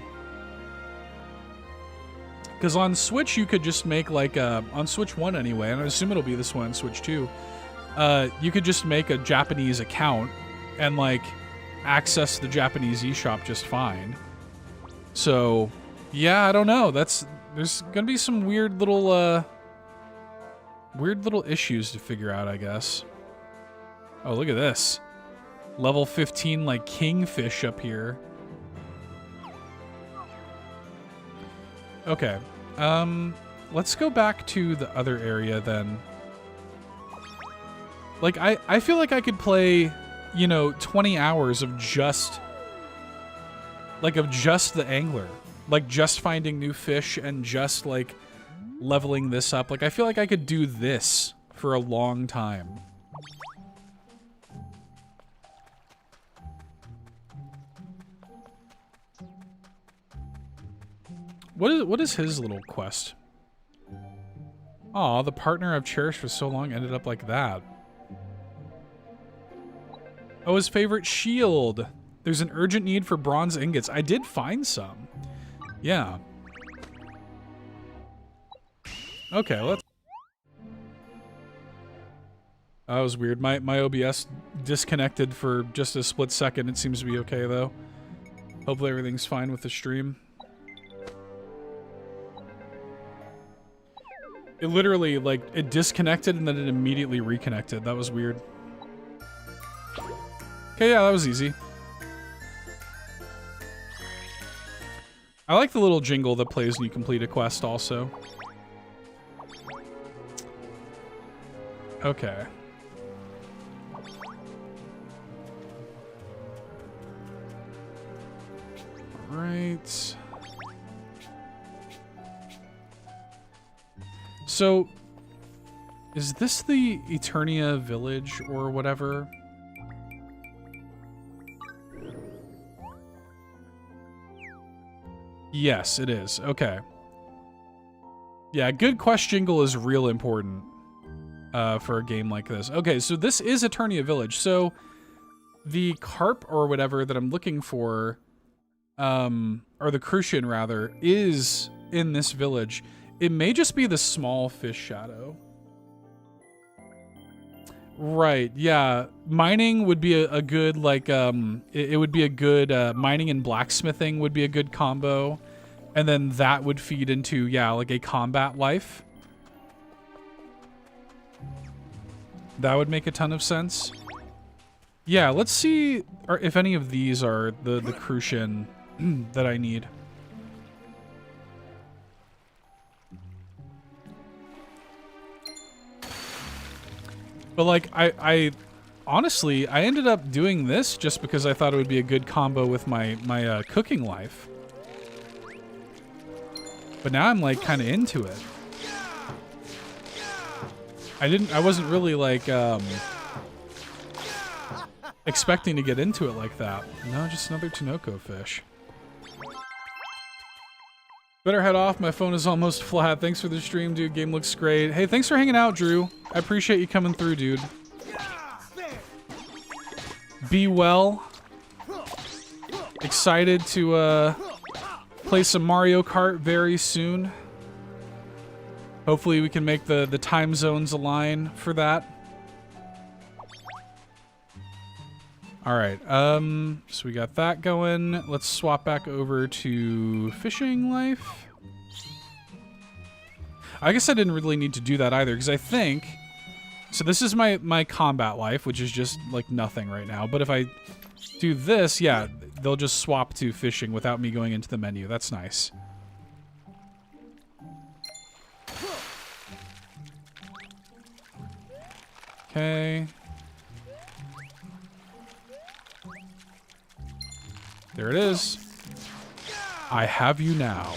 Because on Switch, you could just make like a... On Switch 1 anyway, and I assume it'll be this one on Switch 2. You could just make a Japanese account and like access the Japanese eShop just fine. So, yeah, I don't know. There's gonna be some weird little issues to figure out, I guess. Oh, look at this. Level 15, like, kingfish up here. Okay. Let's go back to the other area then. Like, I feel like I could play, you know, 20 hours of just... Like, of just the angler. Like, just finding new fish and just, like... leveling this up. Like, I feel like I could do this for a long time. What is his little quest? Aw, the partner I've cherished for so long ended up like that. Oh, his favorite shield. There's an urgent need for bronze ingots. I did find some. Yeah. Okay, let's... That was weird. My OBS disconnected for just a split second. It seems to be okay, though. Hopefully everything's fine with the stream. It literally, like, it disconnected and then it immediately reconnected. That was weird. Okay, yeah, that was easy. I like the little jingle that plays when you complete a quest, also. Okay. right. So, is this the Eternia village or whatever? Yes, it is. Okay. Yeah, good quest jingle is real important for a game like this. Okay, so this is Eternia Village. So the carp or whatever that I'm looking for, or the Crucian rather, is in this village. It may just be the small fish shadow. Right, yeah. Mining would be a good, like, it would be a good, mining and blacksmithing would be a good combo. And then that would feed into, yeah, like a combat life. That would make a ton of sense. Yeah, let's see if any of these are the Crucian that I need. But like, I honestly, I ended up doing this just because I thought it would be a good combo with my cooking life. But now I'm like kind of into it. I wasn't really like expecting to get into it like that. No, just another Tinoco fish. Better head off. My phone is almost flat. Thanks for the stream, dude. Game looks great. Hey, thanks for hanging out, Drew. I appreciate you coming through, dude. Be well. Excited to play some Mario Kart very soon. Hopefully we can make the time zones align for that. All right, so we got that going. Let's swap back over to fishing life. I guess I didn't really need to do that either, because I think... So this is my combat life, which is just, like, nothing right now. But if I do this, yeah, they'll just swap to fishing without me going into the menu. That's nice. Okay. There it is. I have you now.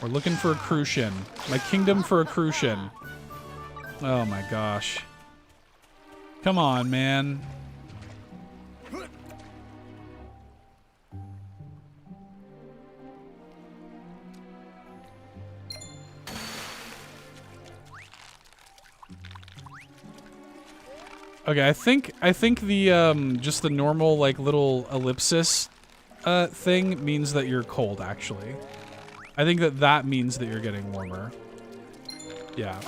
We're looking for a Crucian. My kingdom for a Crucian. Oh my gosh. Come on, man. Okay, I think the just the normal like little ellipsis thing means that you're cold actually. I think that means that you're getting warmer. Yeah.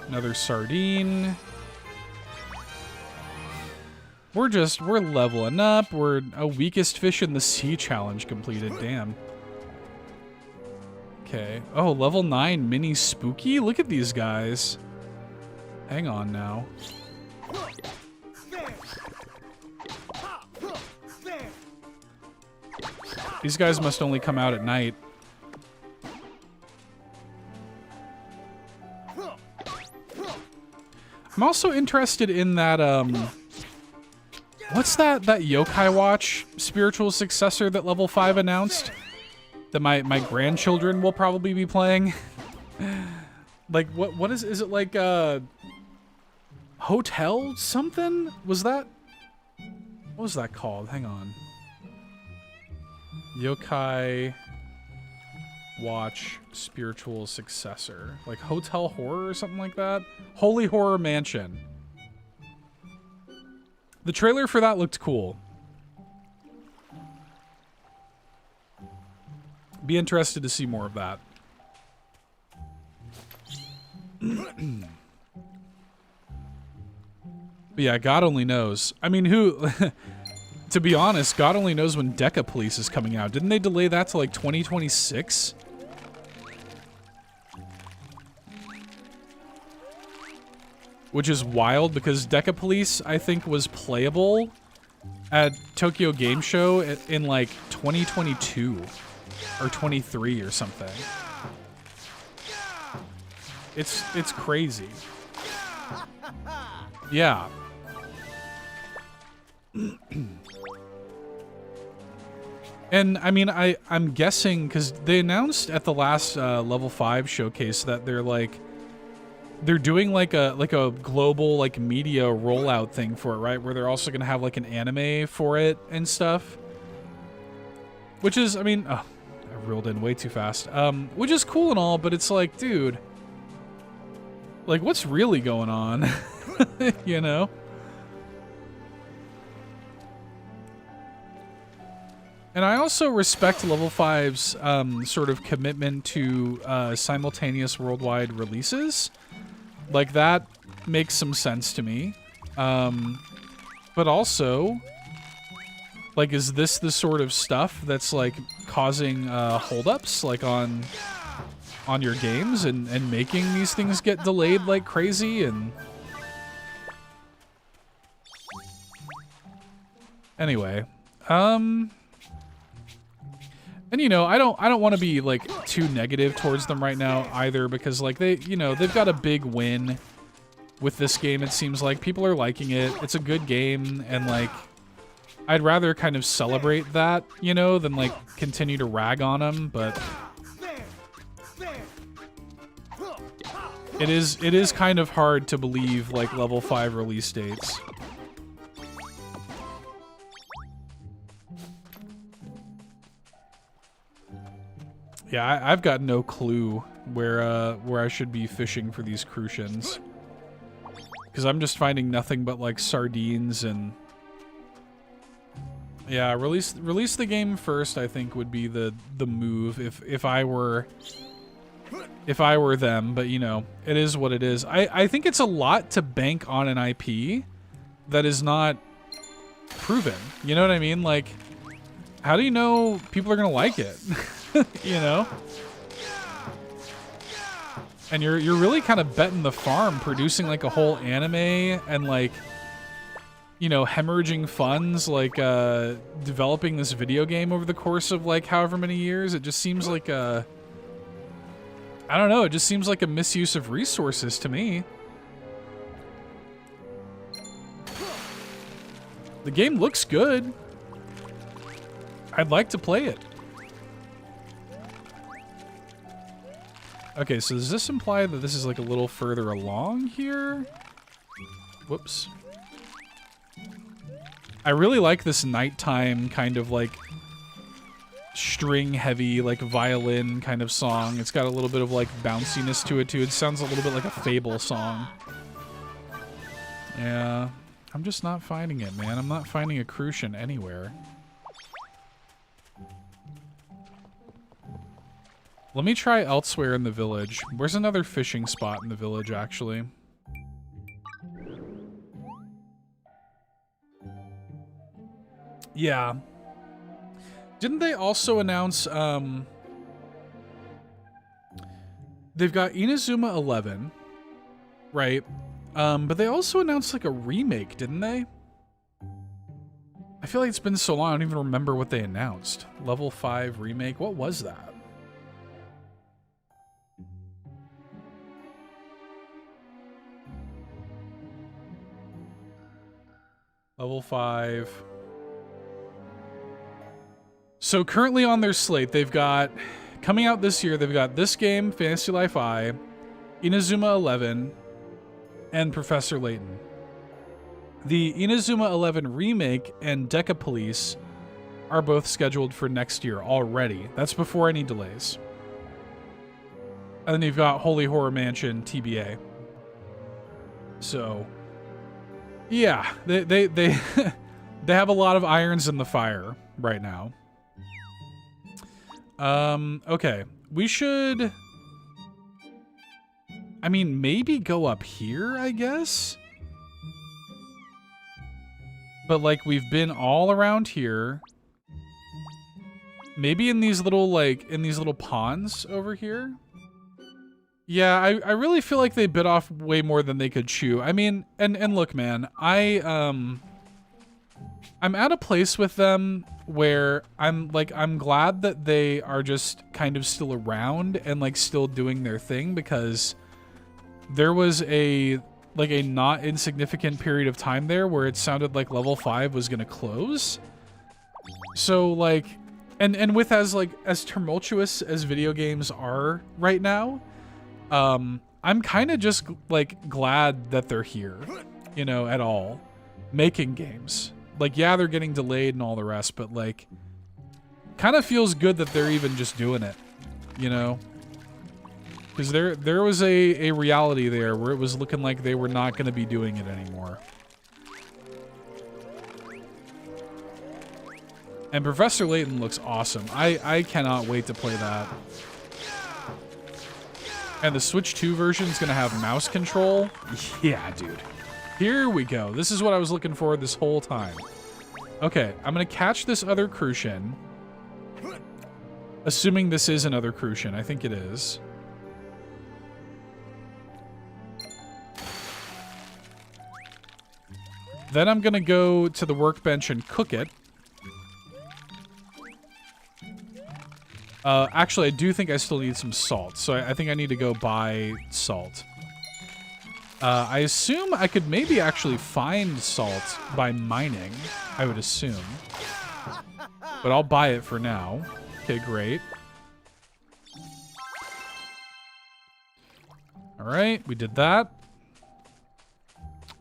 Another sardine. We're leveling up. We're a weakest fish in the sea challenge completed. Damn. Okay. Oh, level 9 mini spooky? Look at these guys. Hang on now. These guys must only come out at night. I'm also interested in that, what's that Yokai Watch spiritual successor that level 5 announced? That my grandchildren will probably be playing. Like, what is it like, Hotel something? What was that called? Hang on. Yokai Watch spiritual successor. Like Hotel Horror or something like that? Holy Horror Mansion. The trailer for that looked cool. Be interested to see more of that. But yeah, God only knows. I mean, who... To be honest, God only knows when Deca Police is coming out. Didn't they delay that to like 2026? Which is wild because Deca Police, I think, was playable at Tokyo Game Show in like 2022 or 23 or something. It's crazy. Yeah. And I mean, I'm guessing because they announced at the last level 5 showcase that they're doing like a global like media rollout thing for it, right? Where they're also gonna have like an anime for it and stuff. Which is, I mean, oh, I reeled in way too fast. Which is cool and all, but it's like, dude, like what's really going on? You know? And I also respect Level 5's sort of commitment to simultaneous worldwide releases. Like, that makes some sense to me. But also, like, is this the sort of stuff that's, like, causing holdups, like, on your games and making these things get delayed like crazy? And anyway, and you know, I don't want to be like too negative towards them right now either, because like they've got a big win with this game. It seems like people are liking it. It's a good game, and like I'd rather kind of celebrate that, you know, than like continue to rag on them. But it is kind of hard to believe like level 5 release dates. Yeah, I've got no clue where I should be fishing for these crucians, because I'm just finding nothing but like sardines. And yeah, release the game first, I think, would be the move if I were them. But you know, it is what it is. I think it's a lot to bank on an IP that is not proven. You know what I mean? Like, how do you know people are gonna like it? You know? And you're really kind of betting the farm, producing like a whole anime and like, you know, hemorrhaging funds, like developing this video game over the course of like however many years. It just seems like I don't know, it just seems like a misuse of resources to me. The game looks good. I'd like to play it. Okay, so does this imply that this is like a little further along here? Whoops. I really like this nighttime kind of like string heavy, like violin kind of song. It's got a little bit of like bounciness to it too. It sounds a little bit like a Fable song. Yeah, I'm just not finding it, man. I'm not finding a crucian anywhere. Let me try elsewhere in the village. Where's another fishing spot in the village, actually? Yeah. Didn't they also announce, they've got Inazuma 11, right? But they also announced, like, a remake, didn't they? I feel like it's been so long, I don't even remember what they announced. Level 5 remake? What was that? Level 5. So currently on their slate, they've got, coming out this year, they've got this game, Fantasy Life I, Inazuma 11, and Professor Layton. The Inazuma 11 remake and Deca Police are both scheduled for next year already. That's before any delays. And then you've got Holy Horror Mansion TBA. So yeah, they they have a lot of irons in the fire right now. Okay, we should, I mean, maybe go up here, I guess. But like, we've been all around here. Maybe in these little ponds over here. Yeah, I really feel like they bit off way more than they could chew. I mean, and look, man, I'm at a place with them where I'm glad that they are just kind of still around and like still doing their thing, because there was a like a not insignificant period of time there where it sounded like level 5 was gonna close. So like, and with as tumultuous as video games are right now, I'm kind of just like glad that they're here, you know, at all, making games. Like, yeah, they're getting delayed and all the rest, but like, kind of feels good that they're even just doing it, you know? Because there was a reality there where it was looking like they were not going to be doing it anymore. And Professor Layton looks awesome. I cannot wait to play that. And the Switch 2 version is going to have mouse control. Yeah, dude. Here we go. This is what I was looking for this whole time. Okay, I'm going to catch this other Crucian. Assuming this is another Crucian. I think it is. Then I'm going to go to the workbench and cook it. Actually, I do think I still need some salt, so I think I need to go buy salt. I assume I could maybe actually find salt by mining, I would assume. But I'll buy it for now. Okay, great. Alright, we did that.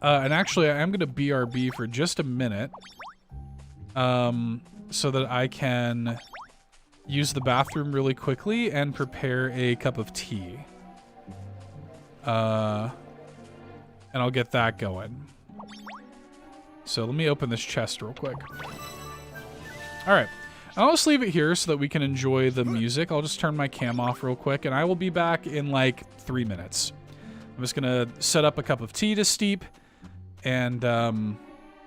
And actually, I am going to BRB for just a minute. So that I can use the bathroom really quickly and prepare a cup of tea. And I'll get that going. So let me open this chest real quick. Alright. I'll just leave it here so that we can enjoy the music. I'll just turn my cam off real quick, and I will be back in like 3 minutes. I'm just gonna set up a cup of tea to steep and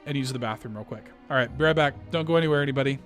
use the bathroom real quick. Alright, be right back. Don't go anywhere, anybody.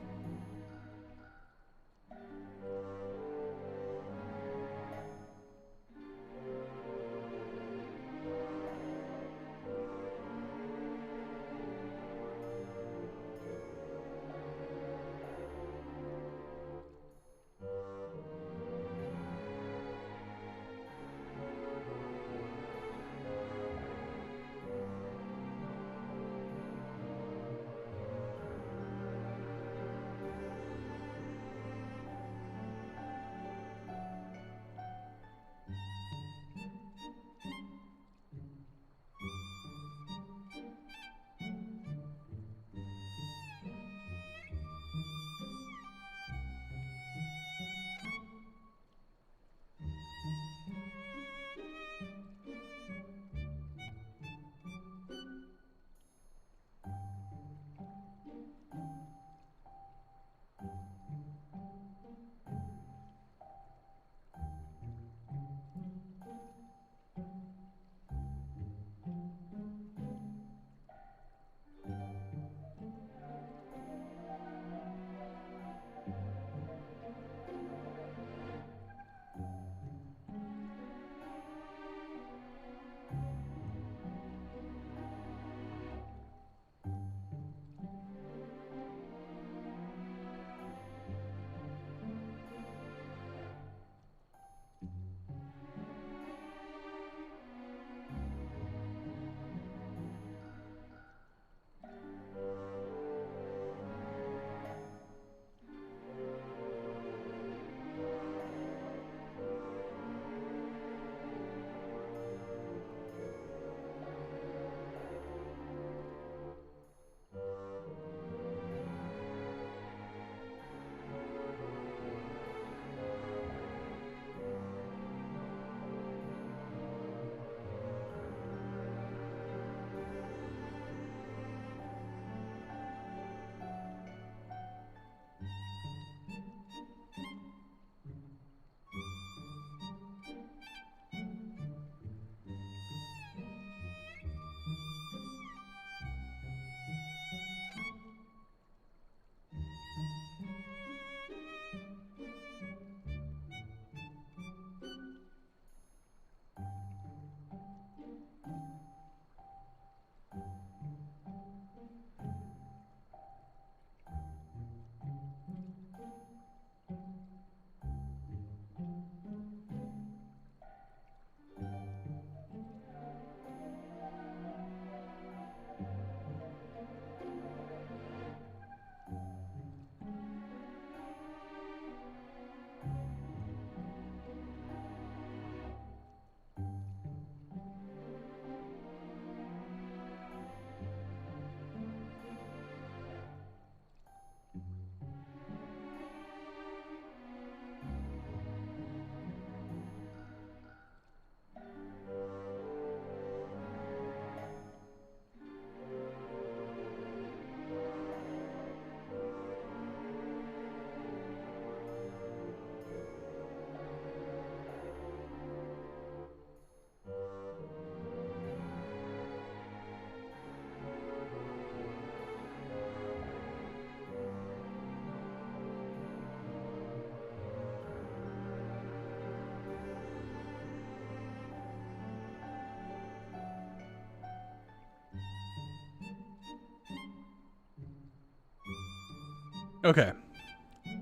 Okay.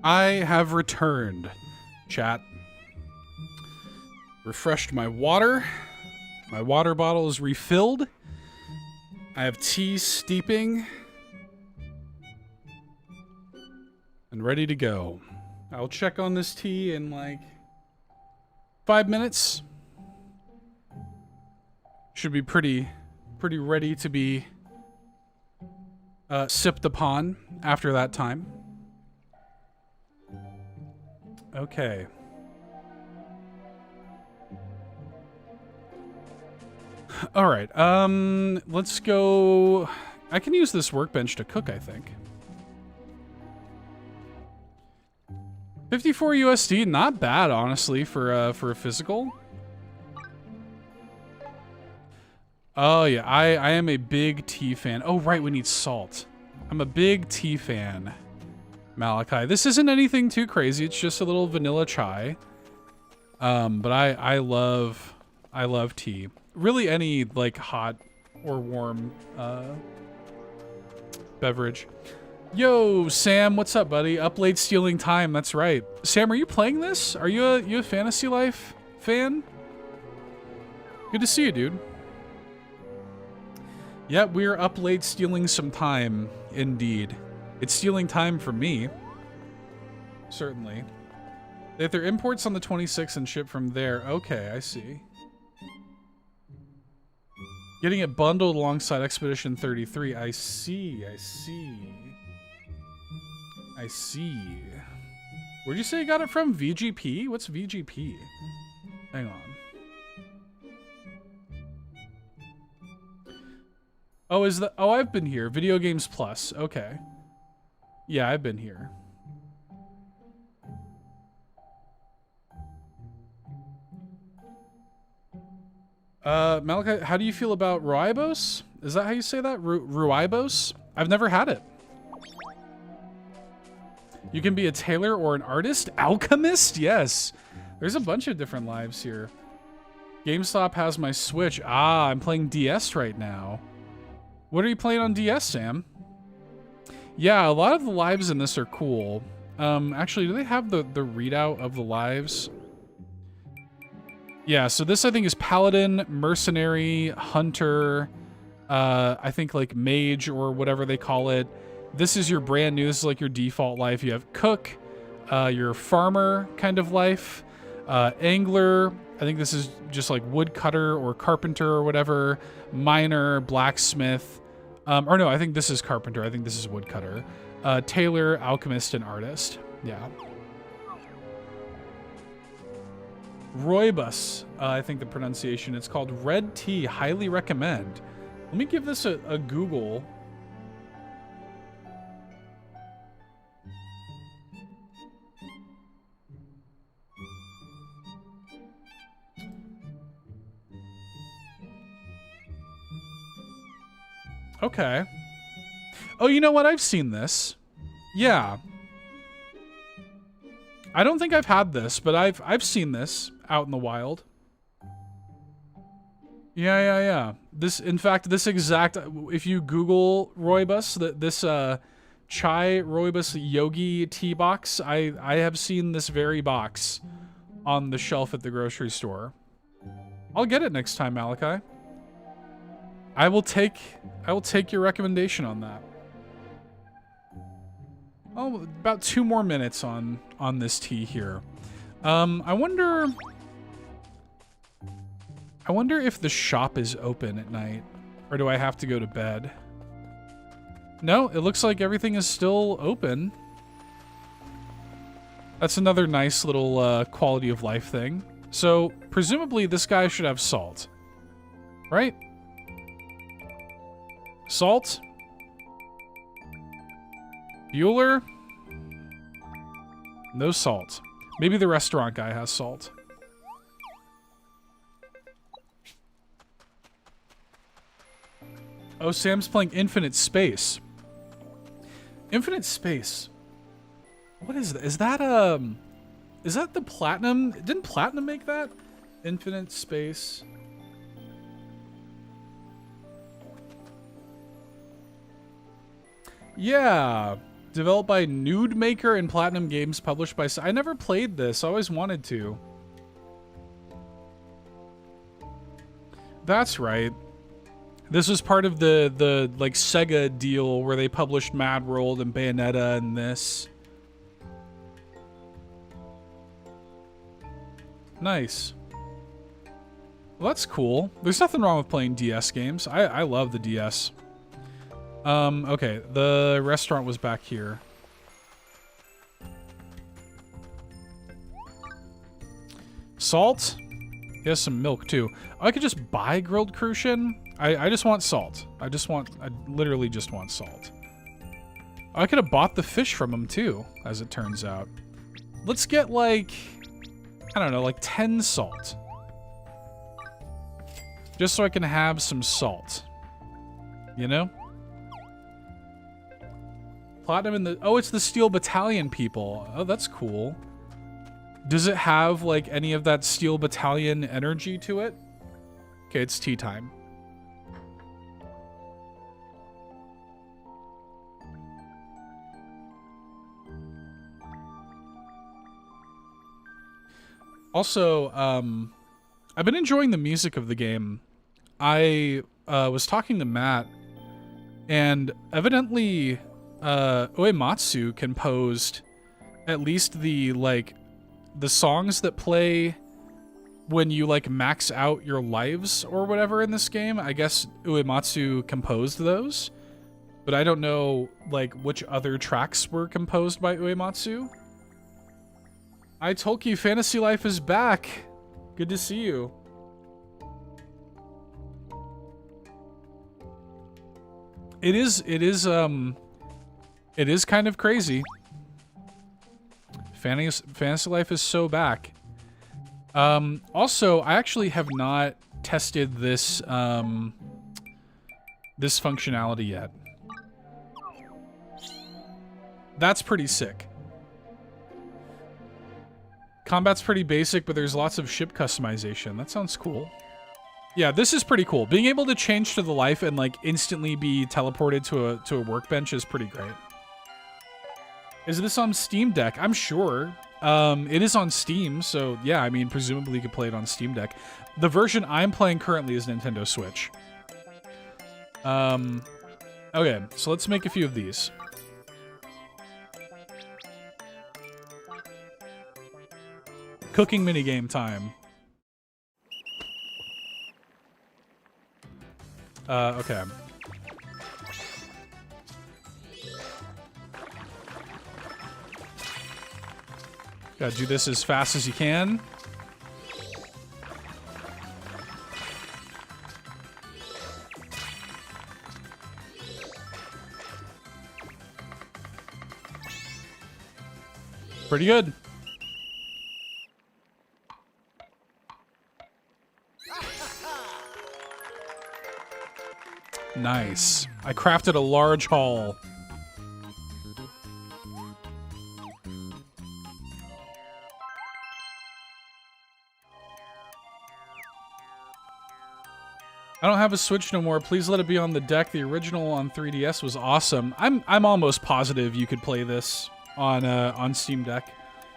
I have returned, chat. Refreshed my water. My water bottle is refilled. I have tea steeping. And ready to go. I'll check on this tea in like 5 minutes. Should be pretty ready to be sipped upon after that time. Okay. All right. Let's go. I can use this workbench to cook, I think. 54 USD, not bad, honestly, for a physical. Oh yeah, I am a big tea fan. Oh right, we need salt. I'm a big tea fan, Malachi. This isn't anything too crazy. It's just a little vanilla chai. But I love tea. Really, any like hot or warm beverage. Yo, Sam, what's up, buddy? Up late stealing time. That's right. Sam, are you playing this? Are you a Fantasy Life fan? Good to see you, dude. Yeah, we're up late stealing some time, indeed. It's stealing time from me. Certainly. If they're imports on the 26th and ship from there. Okay, I see. Getting it bundled alongside Expedition 33. I see. Where'd you say you got it from? VGP? What's VGP? Hang on. Oh, I've been here. Video Games Plus. Okay. Yeah, I've been here. Malachi, how do you feel about Rooibos? Is that how you say that? Rooibos? I've never had it. You can be a tailor or an artist? Alchemist? Yes. There's a bunch of different lives here. GameStop has my Switch. Ah, I'm playing DS right now. What are you playing on DS, Sam? Yeah, a lot of the lives in this are cool. Actually, do they have the readout of the lives? Yeah, so this I think is Paladin, Mercenary, Hunter, I think like Mage or whatever they call it. This is your brand new, this is like your default life. You have Cook, your Farmer kind of life, Angler, I think this is just like Woodcutter or Carpenter or whatever, Miner, Blacksmith, or no, I think this is Carpenter, I think this is Woodcutter, Tailor, Alchemist, and Artist, yeah. Rooibos, I think the pronunciation. It's called Red Tea. Highly recommend. Let me give this a Google. Okay. Oh, you know what? I've seen this. Yeah. I don't think I've had this, but I've seen this out in the wild. Yeah. This, in fact, this exact, if you Google Rooibos, this chai Rooibos yogi tea box, I have seen this very box on the shelf at the grocery store. I'll get it next time, Malachi. I will take your recommendation on that. Oh, about 2 more minutes on this tea here. I wonder if the shop is open at night, or do I have to go to bed? No, it looks like everything is still open. That's another nice little quality of life thing. So presumably this guy should have salt, right? Salt. Bueller? No salt. Maybe the restaurant guy has salt. Oh, Sam's playing Infinite Space. Infinite Space. What is that? Is that the Platinum? Didn't Platinum make that? Infinite Space. Yeah. Developed by Nude Maker and Platinum Games, published by... I never played this. I always wanted to. That's right. This was part of the like Sega deal where they published Mad World and Bayonetta and this. Nice. Well, that's cool. There's nothing wrong with playing DS games. I love the DS. Okay, the restaurant was back here. Salt? He has some milk too. Oh, I could just buy grilled crucian. I just want salt. I literally just want salt. I could have bought the fish from him too, as it turns out. Let's get like, I don't know, like 10 salt. Just so I can have some salt. You know? Platinum in the... Oh, it's the Steel Battalion people. Oh, that's cool. Does it have, like, any of that Steel Battalion energy to it? Okay, it's tea time. Also, I've been enjoying the music of the game. I was talking to Matt, and evidently Uematsu composed at least the songs that play when you like max out your lives or whatever in this game. I guess Uematsu composed those, but I don't know like which other tracks were composed by Uematsu. Tolkien, Fantasy Life is back. Good to see you. It is kind of crazy. Fantasy Life is so back. Also, I actually have not tested this this functionality yet. That's pretty sick. Combat's pretty basic, but there's lots of ship customization. That sounds cool. Yeah, this is pretty cool. Being able to change to the life and like instantly be teleported to a workbench is pretty great. Is this on Steam Deck? I'm sure. It is on Steam, so yeah, I mean, presumably you could play it on Steam Deck. The version I'm playing currently is Nintendo Switch. Okay, so let's make a few of these. Cooking minigame time. Okay. Gotta do this as fast as you can. Pretty good. Nice. I crafted a large haul. I don't have a Switch no more. Please let it be on the deck. The original on 3DS was awesome. I'm almost positive you could play this on Steam Deck.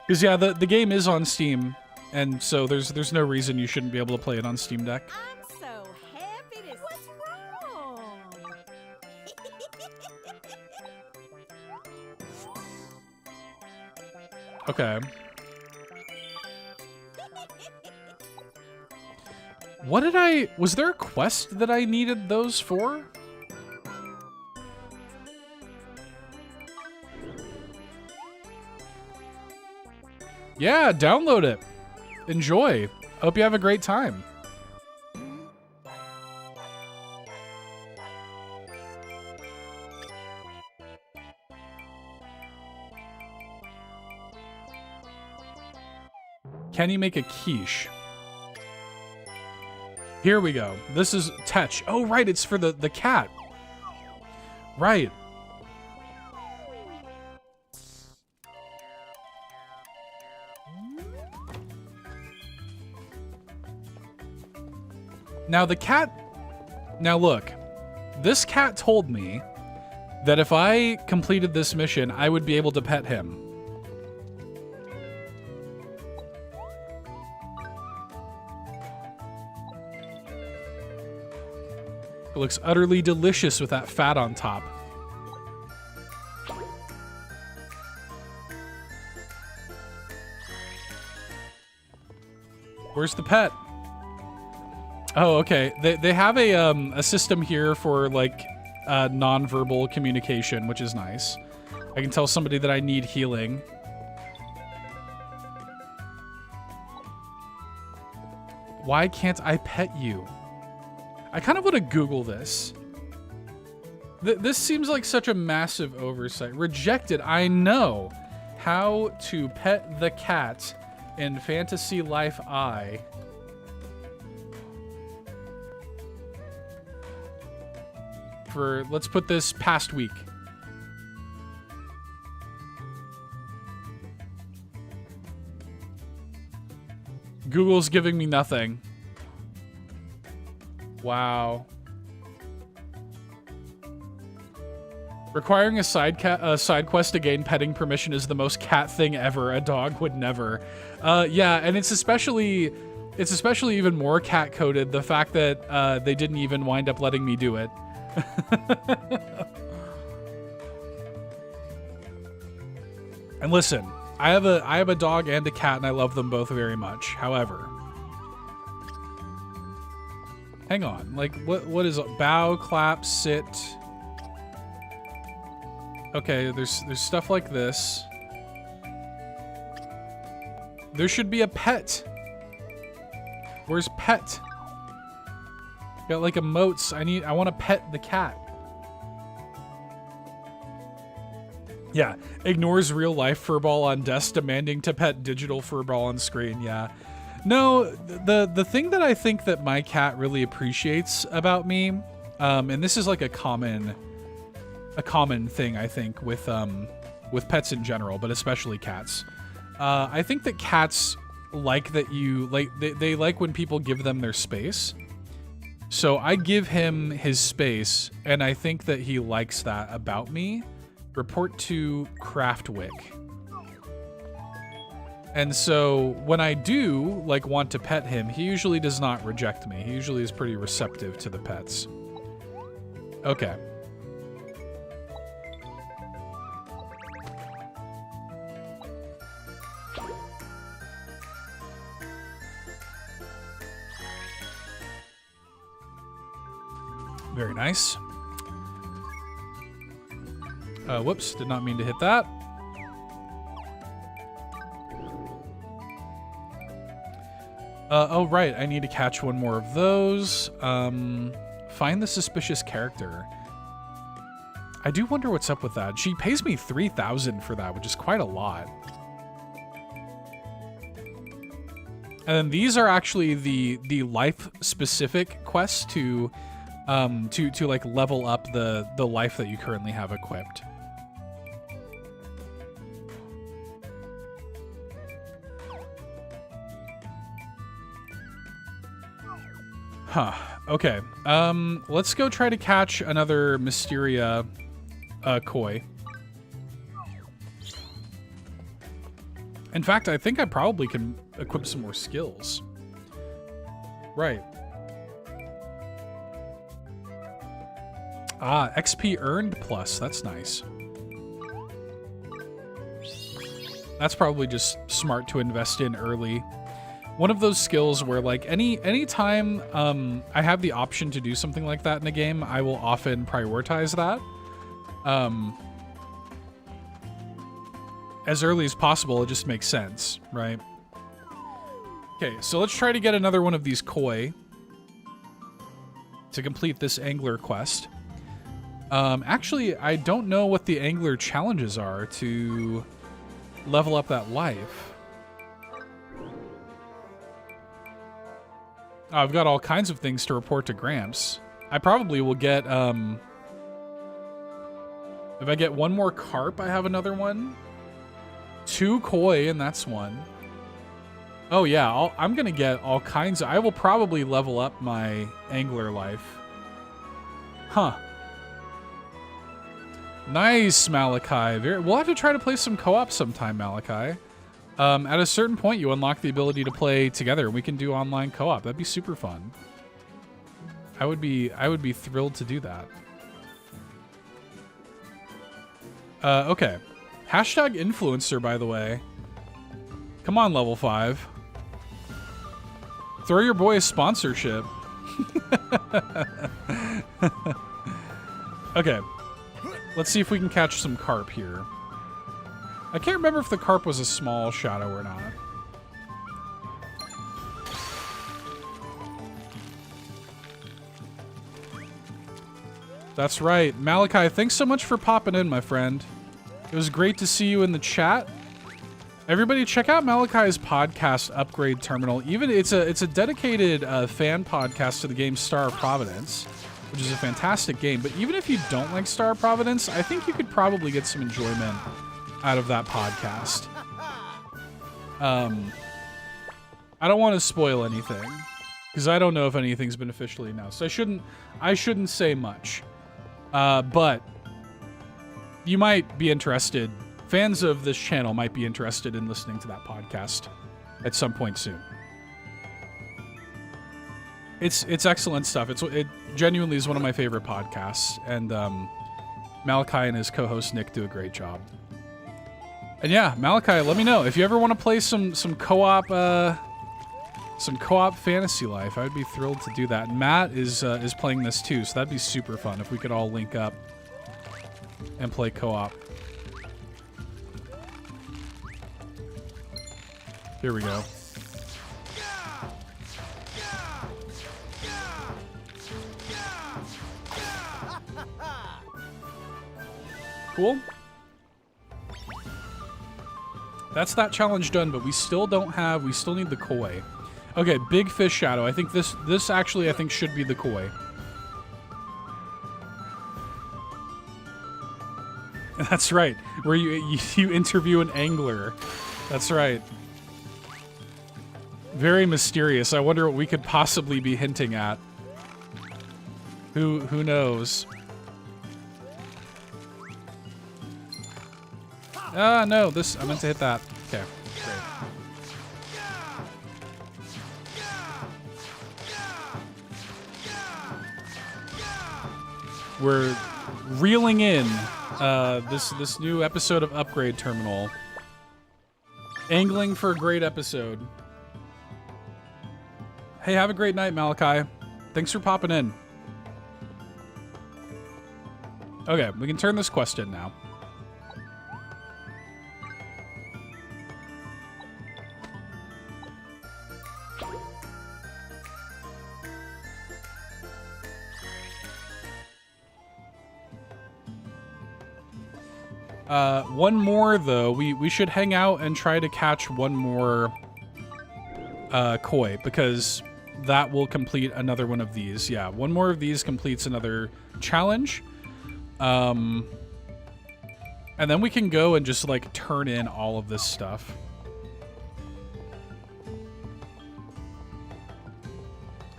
Because yeah, the game is on Steam, and so there's no reason you shouldn't be able to play it on Steam Deck. I'm so happy to... What's wrong? Okay. What did I... Was there a quest that I needed those for? Yeah, download it. Enjoy. Hope you have a great time. Can you make a quiche? Here we go. This is Tetch. Oh, right. It's for the cat. Right. Now the cat... Now look. This cat told me that if I completed this mission, I would be able to pet him. It looks utterly delicious with that fat on top. Where's the pet? Oh, okay. They have a system here for like non-verbal communication, which is nice. I can tell somebody that I need healing. Why can't I pet you? I kind of want to Google this. This seems like such a massive oversight. Rejected. I know how to pet the cat in Fantasy Life I. For, let's put this past week. Google's giving me nothing. Wow. Requiring a side quest to gain petting permission is the most cat thing ever. A dog would never. Yeah, and it's especially even more cat coded, the fact that they didn't even wind up letting me do it. And listen, I have a dog and a cat, and I love them both very much. However, hang on, like what is it? Bow, clap, sit. Okay, there's stuff like this. There should be a pet. Where's pet? Got like emotes. I want to pet the cat. Yeah, ignores real life furball on desk, demanding to pet digital furball on screen. Yeah. No, the thing that I think that my cat really appreciates about me, and this is like a common thing I think with pets in general, but especially cats. I think that cats like that they like when people give them their space. So I give him his space, and I think that he likes that about me. Report to Craftwick. And so when I do like want to pet him, he usually does not reject me. He usually is pretty receptive to the pets. Okay. Very nice. Whoops, did not mean to hit that. Oh, right, I need to catch one more of those. Find the suspicious character. I do wonder what's up with that. She pays me 3,000 for that, which is quite a lot. And then these are actually the life-specific quests to like level up the life that you currently have equipped. Huh. Okay. Let's go try to catch another Mysteria koi. In fact, I think I probably can equip some more skills. Right. Ah, XP earned plus. That's nice. That's probably just smart to invest in early. One of those skills where like anytime I have the option to do something like that in a game, I will often prioritize that. As early as possible, it just makes sense, right? Okay, so let's try to get another one of these koi to complete this angler quest. Actually, I don't know what the angler challenges are to level up that life. Oh, I've got all kinds of things to report to Gramps. I probably will get, if I get one more carp, I have another one. 2 koi, and that's one. Oh yeah, I'm gonna get all kinds of, I will probably level up my angler life. Huh. Nice, Malachi. We'll have to try to play some co-op sometime, Malachi. At a certain point, you unlock the ability to play together, and we can do online co-op. That'd be super fun. I would be thrilled to do that. Okay. Hashtag influencer, by the way. Come on, level 5. Throw your boy a sponsorship. Okay. Let's see if we can catch some carp here. I can't remember if the carp was a small shadow or not. That's right. Malachi, thanks so much for popping in, my friend. It was great to see you in the chat. Everybody, check out Malachi's podcast, Upgrade Terminal. Even it's a dedicated fan podcast to the game Star of Providence, which is a fantastic game. But even if you don't like Star of Providence, I think you could probably get some enjoyment out of that podcast. I don't want to spoil anything because I don't know if anything's been officially announced. I shouldn't say much. But you might be interested. Fans of this channel might be interested in listening to that podcast at some point soon. It's excellent stuff. It genuinely is one of my favorite podcasts, and Malachi and his co-host Nick do a great job. And yeah, Malachi, let me know if you ever want to play some co-op Fantasy Life. I would be thrilled to do that. And Matt is playing this too, so that'd be super fun if we could all link up and play co-op. Here we go. Cool. That's that challenge done, but we still need the koi. Okay, big fish shadow. I think this actually should be the koi. That's right. Where you interview an angler. That's right. Very mysterious. I wonder what we could possibly be hinting at. Who knows? Ah, no, I meant to hit that. Okay, great. We're reeling in this new episode of Upgrade Terminal. Angling for a great episode. Hey, have a great night, Malachi. Thanks for popping in. Okay, we can turn this quest in now. One more, though. We should hang out and try to catch one more koi, because that will complete another one of these. Yeah, one more of these completes another challenge. And then we can go and just, like, turn in all of this stuff.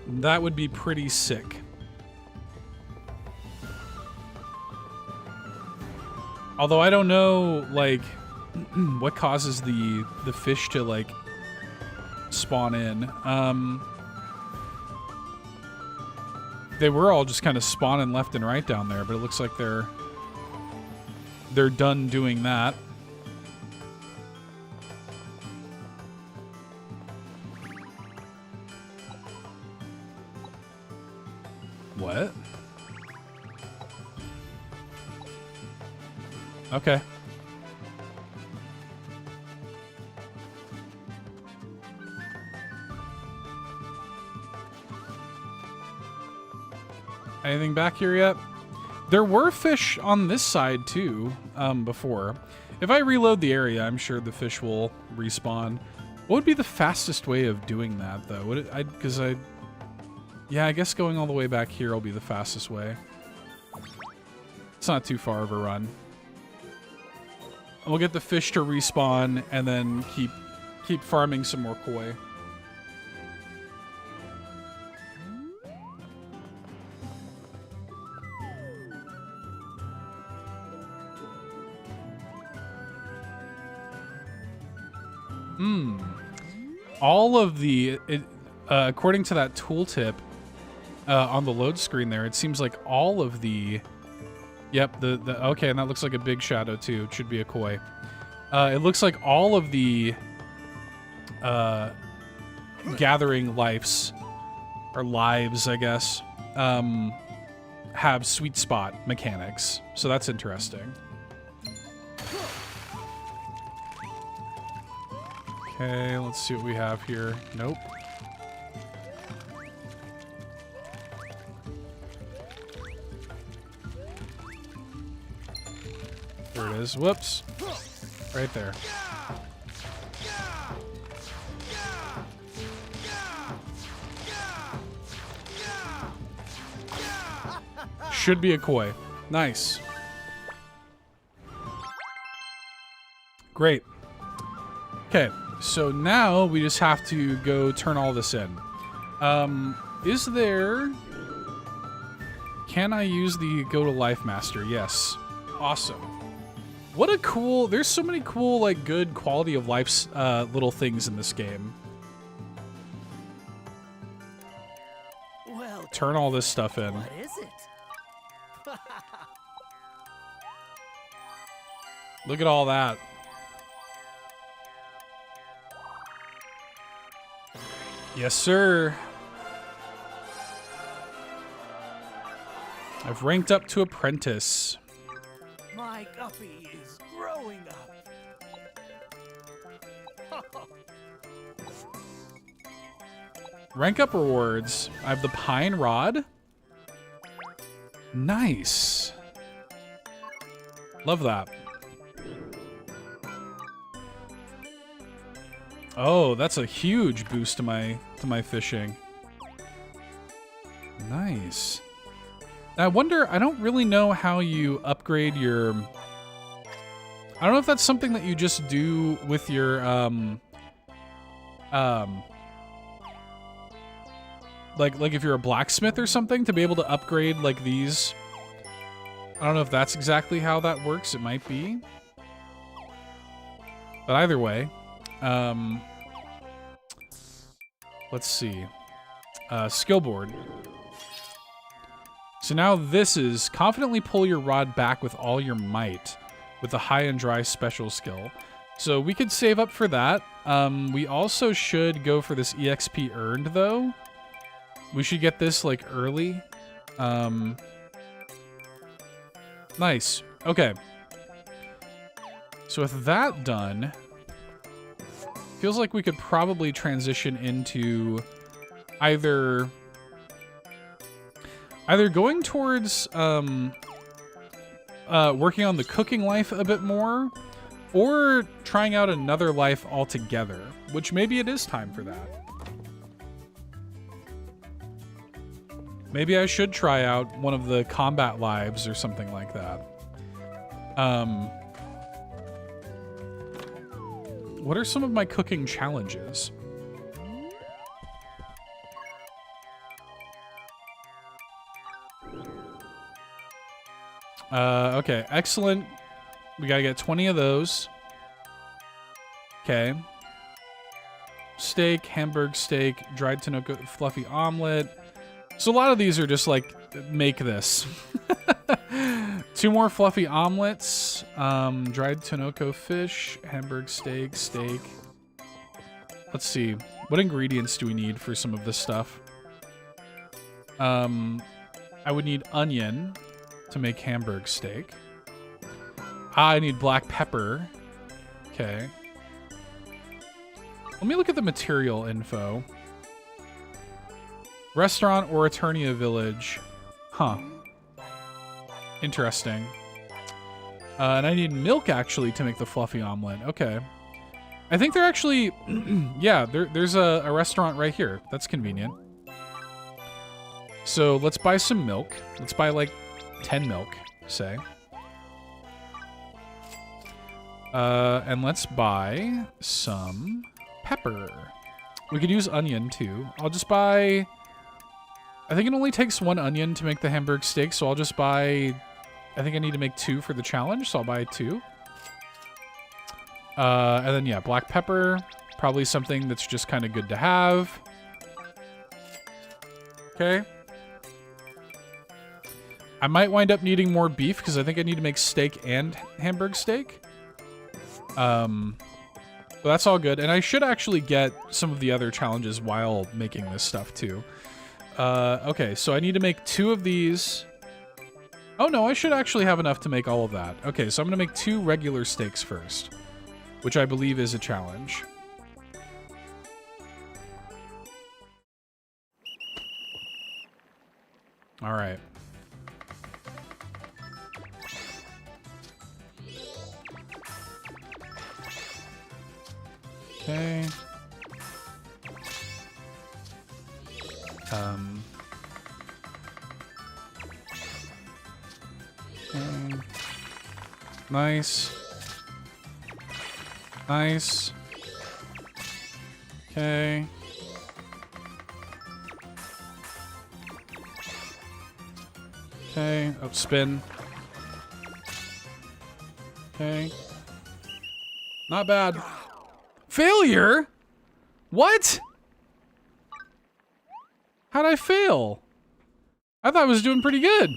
That would be pretty sick. Although I don't know, like, what causes the fish to, like, spawn in. They were all just kind of spawning left and right down there, but it looks like they're done doing that. What? Okay. Anything back here yet? There were fish on this side too, before. If I reload the area, I'm sure the fish will respawn. What would be the fastest way of doing that, though? Yeah, I guess going all the way back here will be the fastest way. It's not too far of a run. We'll get the fish to respawn and then keep farming some more koi. All of the, according to that tooltip on the load screen there, it seems like all of the, yep, okay, and that looks like a big shadow too. It should be a koi. It looks like all of the gathering lives, or lives, I guess, have sweet spot mechanics. So that's interesting. Okay, let's see what we have here. Nope. There it is. Whoops. Right there. Should be a koi. Nice. Great. Okay, so now we just have to go turn all this in. Is there... Can I use the Go to Life Master? Yes. Awesome. What a cool... There's so many cool, like, good quality of life little things in this game. Well, Turn all this stuff in. what is it? Look at all that. Yes, sir. I've ranked up to apprentice. My guppy is growing up. Rank up rewards. I have the pine rod. Nice. Love that. Oh, that's a huge boost to my fishing. Nice. Now, I wonder, I don't really know how you upgrade your... I don't know if that's something that you just do with your, like if you're a blacksmith or something, to be able to upgrade, like, these. I don't know if that's exactly how that works. It might be. But either way, let's see. Skill board. So now this is confidently pull your rod back with all your might with the high and dry special skill. So we could save up for that. We also should go for this EXP earned though. We should get this like early. Nice. Okay. So with that done, feels like we could probably transition into either going towards working on the cooking life a bit more, or trying out another life altogether, which maybe it is time for that. Maybe I should try out one of the combat lives or something like that. What are some of my cooking challenges? Okay, excellent. We gotta get 20 of those. Okay. Steak, Hamburg steak, dried Tinoco, fluffy omelet. So a lot of these are just like, make this. 2 more fluffy omelets, dried Tinoco fish, Hamburg steak. Let's see. What ingredients do we need for some of this stuff? I would need onion to make Hamburg steak. I need black pepper. Okay. Let me look at the material info. Restaurant or Eternia Village. Huh. Interesting. And I need milk, actually, to make the fluffy omelet. Okay. I think they're actually... yeah, there's a restaurant right here. That's convenient. So let's buy some milk. Let's buy, like, 10 milk, say. And let's buy some pepper. We could use onion, too. I'll just buy... I think it only takes 1 onion to make the Hamburg steak, so I'll just buy... I think I need to make 2 for the challenge, so I'll buy 2. And then, yeah, black pepper. Probably something that's just kind of good to have. Okay. I might wind up needing more beef because I think I need to make steak and hamburg steak. But that's all good. And I should actually get some of the other challenges while making this stuff too. Okay, so I need to make 2 of these. Oh no, I should actually have enough to make all of that. Okay, so I'm gonna make 2 regular steaks first, which I believe is a challenge. All right. Okay. Okay. Nice. Nice. Okay. Okay. Oh, spin. Okay. Not bad. Failure? What? How'd I fail? I thought I was doing pretty good.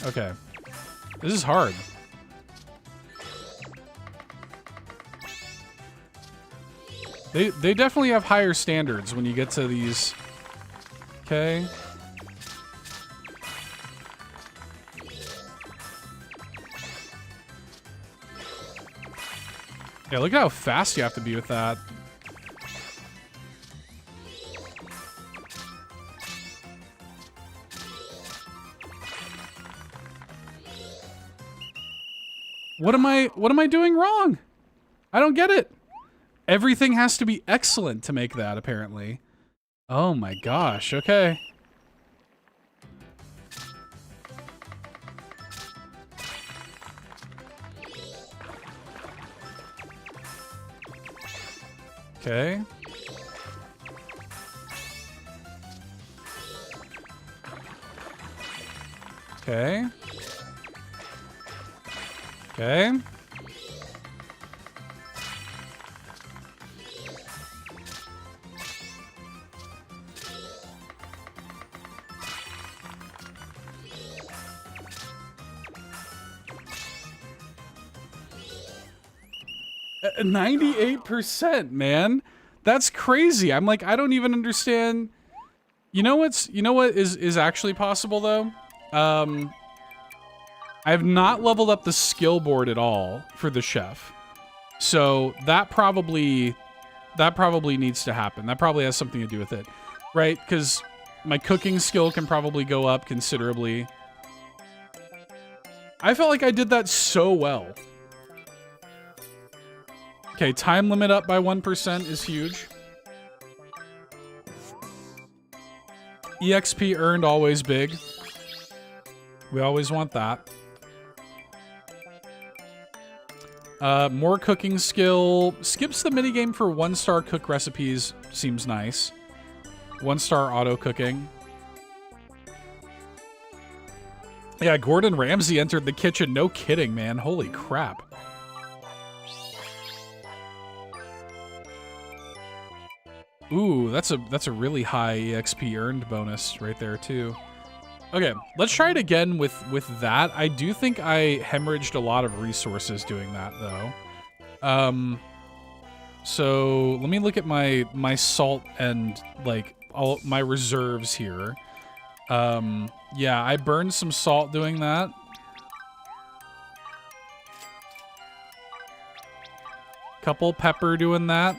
Okay. This is hard. They definitely have higher standards when you get to these. Okay. Yeah, look at how fast you have to be with that. What am I doing wrong? I don't get it. Everything has to be excellent to make that, apparently. Oh my gosh, okay. Okay. Okay. Okay. 98%, man. That's crazy. I'm like, I don't even understand. You know what is actually possible though? I have not leveled up the skill board at all for the chef. So that probably needs to happen. That probably has something to do with it. Right? Because my cooking skill can probably go up considerably. I felt like I did that so well. Okay, time limit up by 1% is huge. EXP earned, always big. We always want that. More cooking skill. Skips the minigame for 1-star cook recipes. Seems nice. 1-star auto cooking. Yeah, Gordon Ramsay entered the kitchen. No kidding, man. Holy crap. Ooh, that's a really high EXP earned bonus right there too. Okay, let's try it again with that. I do think I hemorrhaged a lot of resources doing that though. So let me look at my salt and like all my reserves here. Yeah, I burned some salt doing that. Couple pepper doing that.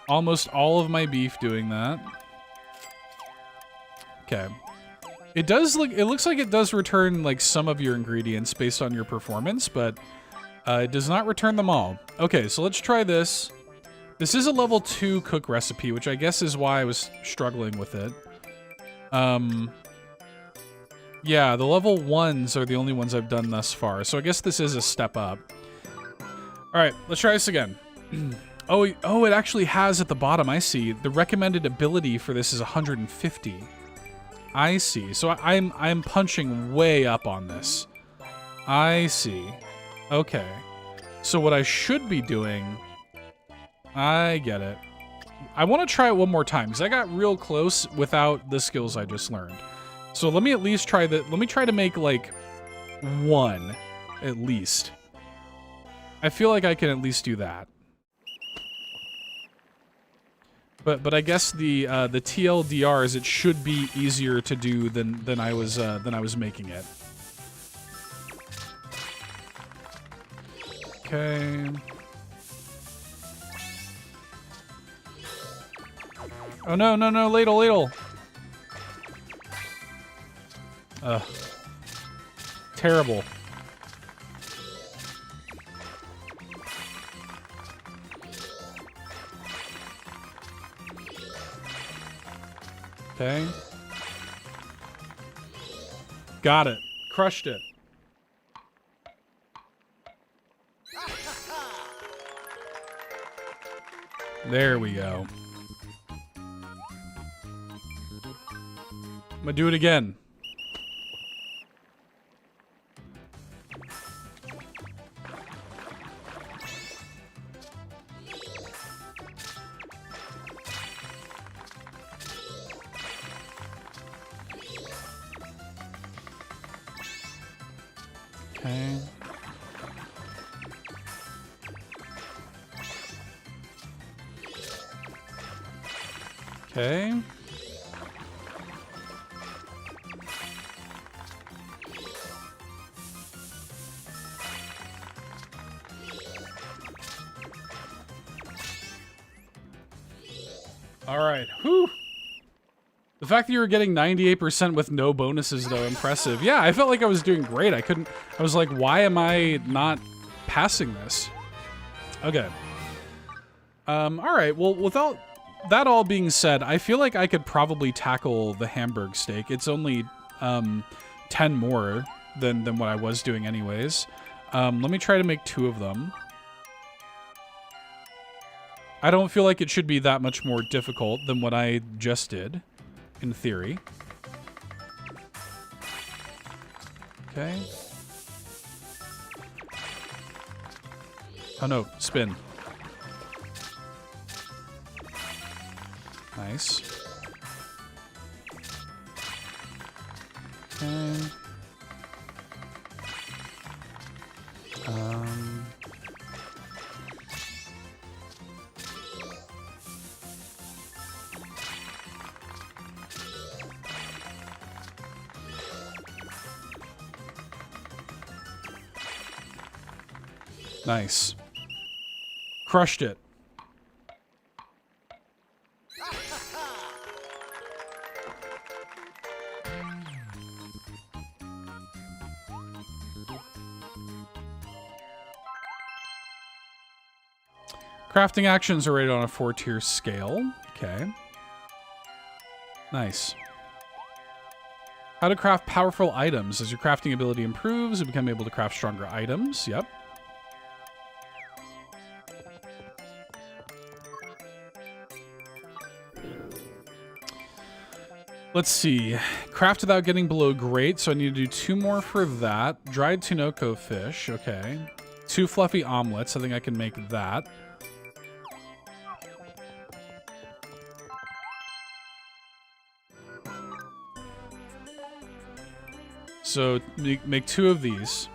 Almost all of my beef doing that. Okay. It looks like it does return like some of your ingredients based on your performance, but it does not return them all. Okay, so let's try this. This is a level 2 cook recipe, which I guess is why I was struggling with it. Yeah, the level 1s are the only ones I've done thus far, so I guess this is a step up. All right, let's try this again. Oh, it actually has at the bottom, I see. The recommended ability for this is 150. I see. So I'm punching way up on this. I see. Okay. So what I should be doing... I get it. I want to try it one more time, because I got real close without the skills I just learned. So let me at least try that. Let me try to make, like, one, at least. I feel like I can at least do that. But I guess the TLDR is it should be easier to do than I was making it. Okay. Oh no, no, no, ladle, ladle. Ugh. Terrible. Okay. Got it. Crushed it. There we go. I'm gonna do it again. Okay. Okay. All right. Whew. The fact that you were getting 98% with no bonuses, though, impressive. Yeah, I felt like I was doing great. I was like, why am I not passing this? Okay. All right. Well, without that all being said, I feel like I could probably tackle the Hamburg steak. It's only 10 more than what I was doing anyways. Let me try to make 2 of them. I don't feel like it should be that much more difficult than what I just did, in theory. Okay. Oh no, spin. Nice. Okay. Nice. Crushed it. Crafting actions are rated on a 4-tier scale. Okay. Nice. How to craft powerful items. As your crafting ability improves, you become able to craft stronger items. Yep. Let's see. Craft without getting below great, so I need to do 2 more for that. Dried Tunoko fish, okay. 2 fluffy omelets, I think I can make that. So, make 2 of these.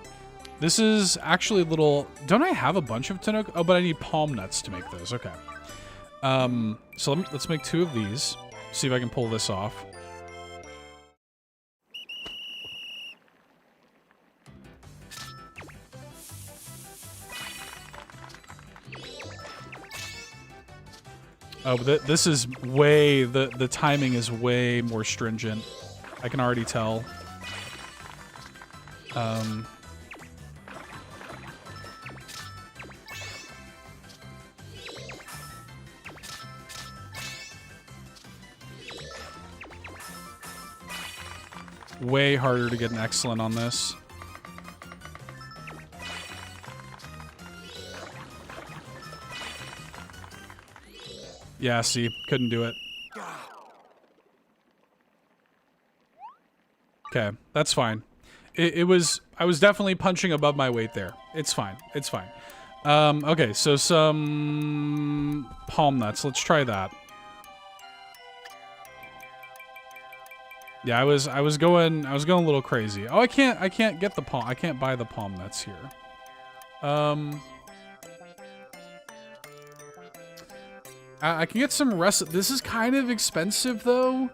This is actually a little... Don't I have a bunch of Tunoko? Oh, but I need palm nuts to make those, okay. So let's make 2 of these. See if I can pull this off. Oh, but this is way... The timing is way more stringent. I can already tell. Way harder to get an excellent on this. Yeah, see, couldn't do it. Okay, that's fine. I was definitely punching above my weight there. It's fine. It's fine. Okay, so some palm nuts. Let's try that. Yeah, I was going a little crazy. Oh, I can't get the palm. I can't buy the palm nuts here. I can get some rest. This is kind of expensive though.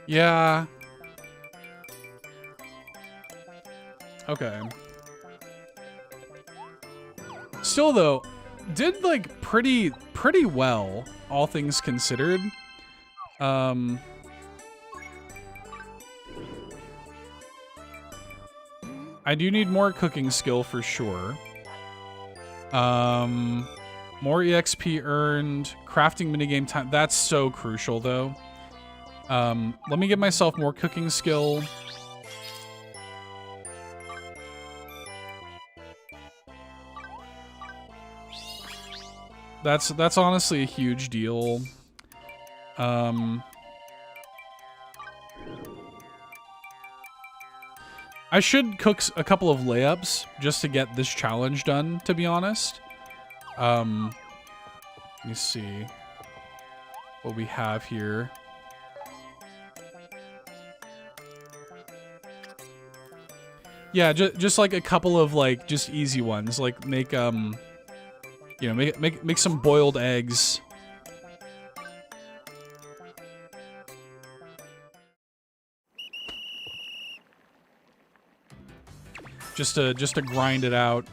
Yeah. Okay. Still though, did like pretty well, all things considered. I do need more cooking skill for sure. More EXP earned, crafting minigame time. That's so crucial though. Let me give myself more cooking skill. That's honestly a huge deal. I should cook a couple of layups just to get this challenge done, to be honest. Let me see what we have here. Yeah, just like a couple of like just easy ones, like make you know, make some boiled eggs. Just to grind it out.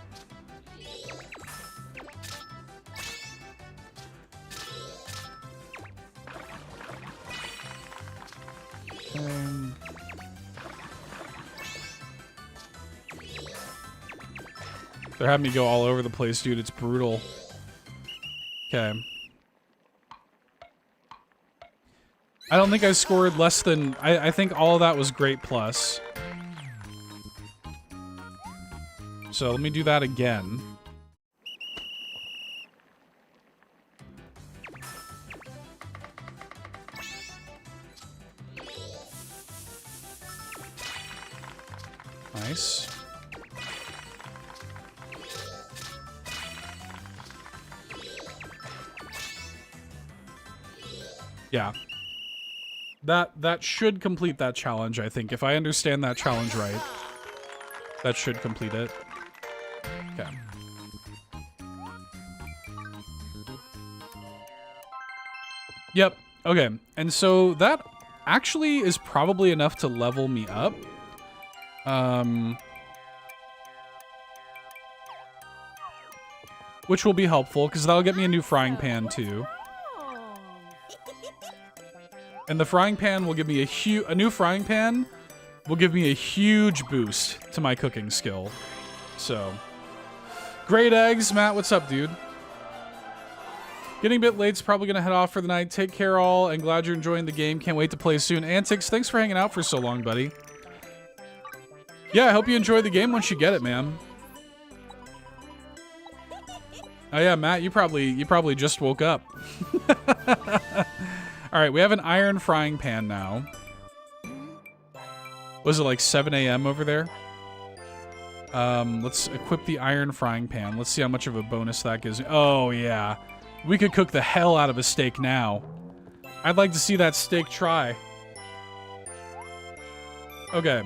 They're having me go all over the place, dude. It's brutal. Okay. I don't think I scored less than... I think all of that was great plus. So let me do that again. Nice. Yeah. That should complete that challenge, I think. If I understand that challenge right, that should complete it. Okay. Yep. Okay. And so that actually is probably enough to level me up. Which will be helpful because that'll get me a new frying pan too. And the frying pan will give me a new frying pan will give me a huge boost to my cooking skill. So, great eggs, Matt. What's up, dude? Getting a bit late's probably gonna head off for the night. Take care, all, and glad you're enjoying the game. Can't wait to play soon. Antics, thanks for hanging out for so long, buddy. Yeah, I hope you enjoy the game once you get it, man. Oh yeah, Matt, you probably just woke up. All right, we have an iron frying pan now. Was it like 7 a.m. over there? Let's equip the iron frying pan. Let's see how much of a bonus that gives. Oh yeah, we could cook the hell out of a steak now. I'd like to see that steak try. Okay.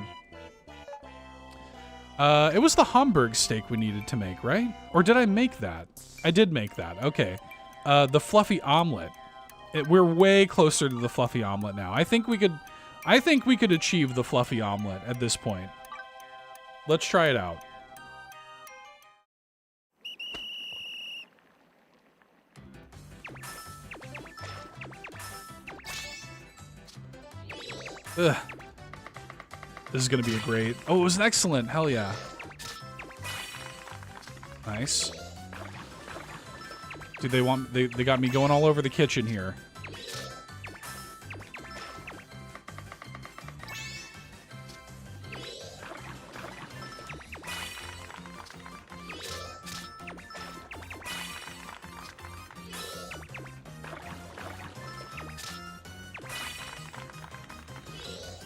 It was the Hamburg steak we needed to make, right? Or did I make that? I did make that. Okay. The fluffy omelet. We're way closer to the fluffy omelet now. I think we could achieve the fluffy omelet at this point. Let's try it out. Ugh. This is gonna be a great... Oh, it was an excellent. Hell yeah. Nice. Dude, they got me going all over the kitchen here.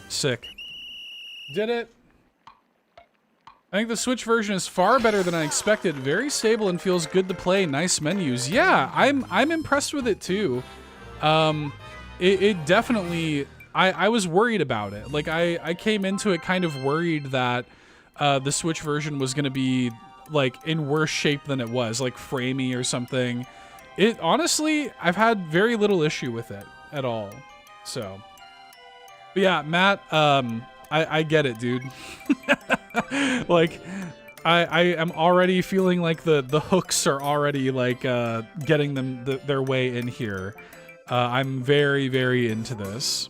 Sick. Did it. I think the Switch version is far better than I expected. Very stable and feels good to play. Nice menus. Yeah, I'm impressed with it too. It definitely. I was worried about it. Like I came into it kind of worried that the Switch version was gonna be like in worse shape than it was, like framey or something. It honestly, I've had very little issue with it at all. So, but yeah, Matt. I get it, dude. Like, I am already feeling like the hooks are already like getting them their way in here. I'm very, very into this.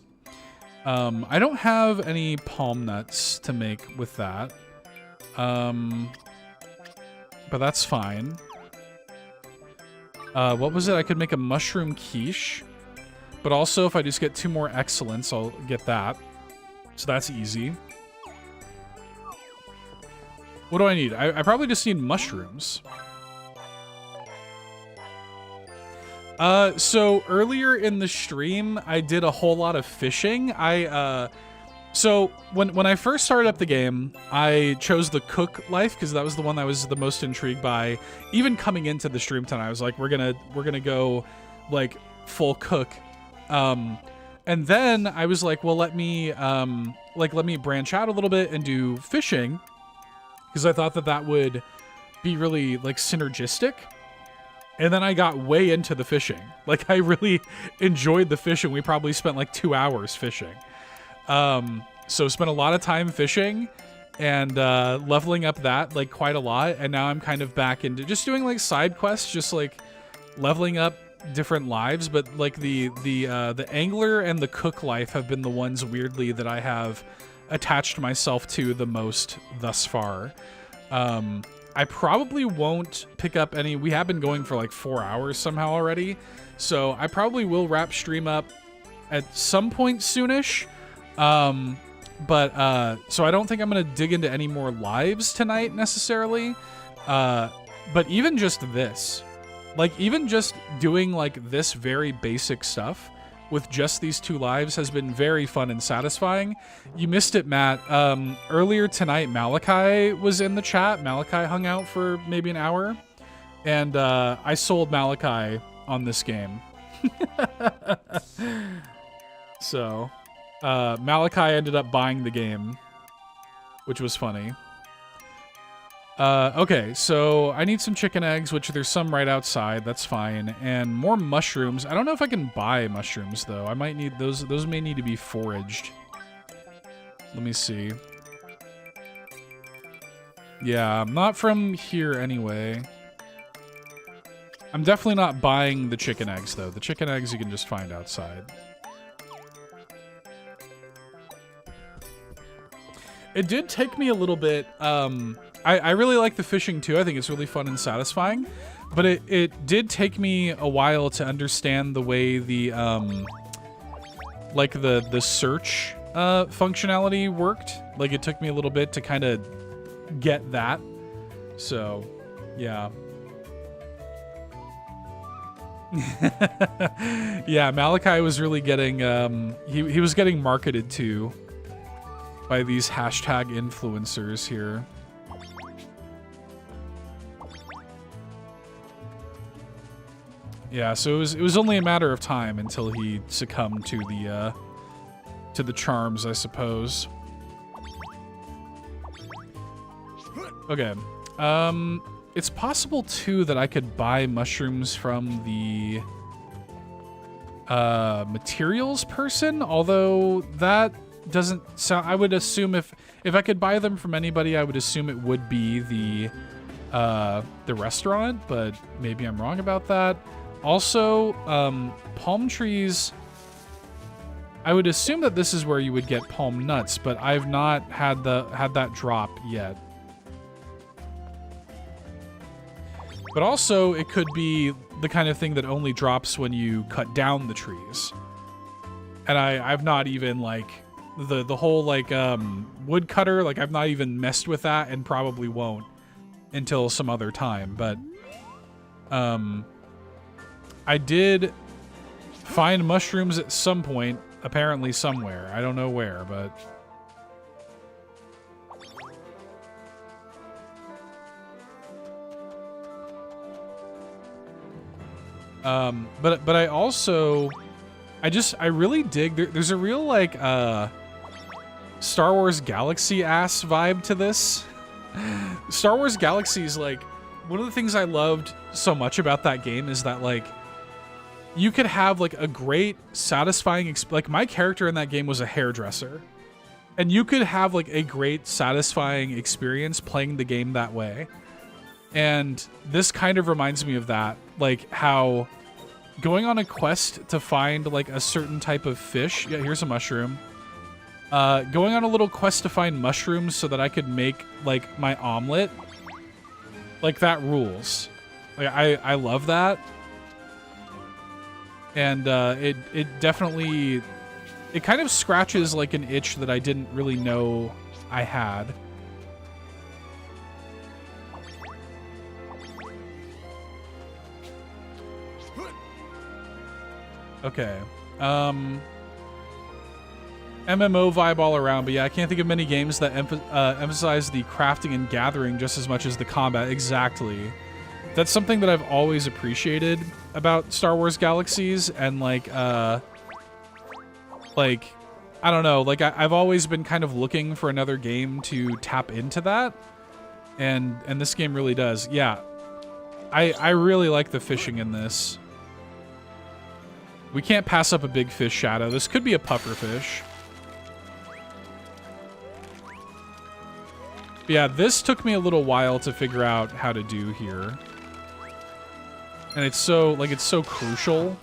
I don't have any palm nuts to make with that. But that's fine. What was it? I could make a mushroom quiche. But also, if I just get 2 more excellence, I'll get that. So that's easy. What do I need? I probably just need mushrooms. So earlier in the stream, I did a whole lot of fishing. So when I first started up the game, I chose the cook life because that was the one I was the most intrigued by. Even coming into the stream tonight, I was like, we're gonna go like full cook. And then I was like, well, let me branch out a little bit and do fishing, because I thought that would be really like synergistic. And then I got way into the fishing. Like I really enjoyed the fishing. We probably spent like 2 hours fishing. So spent a lot of time fishing and leveling up that like quite a lot. And now I'm kind of back into just doing like side quests, just like leveling up different lives, but like the angler and the cook life have been the ones weirdly that I have attached myself to the most thus far. I probably won't pick up any. We have been going for like 4 hours somehow already, so I probably will wrap stream up at some point soonish. So I don't think I'm gonna dig into any more lives tonight necessarily. But even just this. Like, even just doing, like, this very basic stuff with just these 2 lives has been very fun and satisfying. You missed it, Matt. Earlier tonight, Malachi was in the chat. Malachi hung out for maybe an hour. And I sold Malachi on this game. So, Malachi ended up buying the game, which was funny. Okay, so I need some chicken eggs, which there's some right outside. That's fine. And more mushrooms. I don't know if I can buy mushrooms, though. I might need those. Those may need to be foraged. Let me see. Yeah, I'm not from here anyway. I'm definitely not buying the chicken eggs, though. The chicken eggs you can just find outside. It did take me a little bit, I really like the fishing too. I think it's really fun and satisfying, but it did take me a while to understand the way the like the search functionality worked. Like it took me a little bit to kind of get that. So, yeah. Yeah, Malachi was really getting he was getting marketed to by these hashtag influencers here. Yeah, so it was only a matter of time until he succumbed to the charms, I suppose. Okay. It's possible too that I could buy mushrooms from the materials person, although that doesn't sound. I would assume if I could buy them from anybody, I would assume it would be the restaurant, but maybe I'm wrong about that. Also, palm trees, I would assume that this is where you would get palm nuts, but I've not had that drop yet. But also, it could be the kind of thing that only drops when you cut down the trees. And I've not even, like, the whole, like, woodcutter, like, I've not even messed with that and probably won't until some other time. But, I did find mushrooms at some point, apparently somewhere. I don't know where, but... But I also, I really dig, there's a real like Star Wars Galaxy ass vibe to this. Star Wars Galaxy is like, one of the things I loved so much about that game is that like, you could have like a great satisfying, like my character in that game was a hairdresser. And you could have like a great satisfying experience playing the game that way. And this kind of reminds me of that, like how going on a quest to find like a certain type of fish. Yeah, here's a mushroom. Going on a little quest to find mushrooms so that I could make like my omelet. Like that rules. Like I love that. And it definitely, it kind of scratches like an itch that I didn't really know I had. Okay. MMO vibe all around, but yeah, I can't think of many games that emphasize the crafting and gathering just as much as the combat. Exactly. That's something that I've always appreciated about Star Wars Galaxies, and like I don't know, like I've always been kind of looking for another game to tap into that, and this game really does. Yeah, I really like the fishing in this. We can't pass up a big fish shadow. This could be a puffer fish. But yeah, this took me a little while to figure out how to do here. And it's so, like, it's so crucial.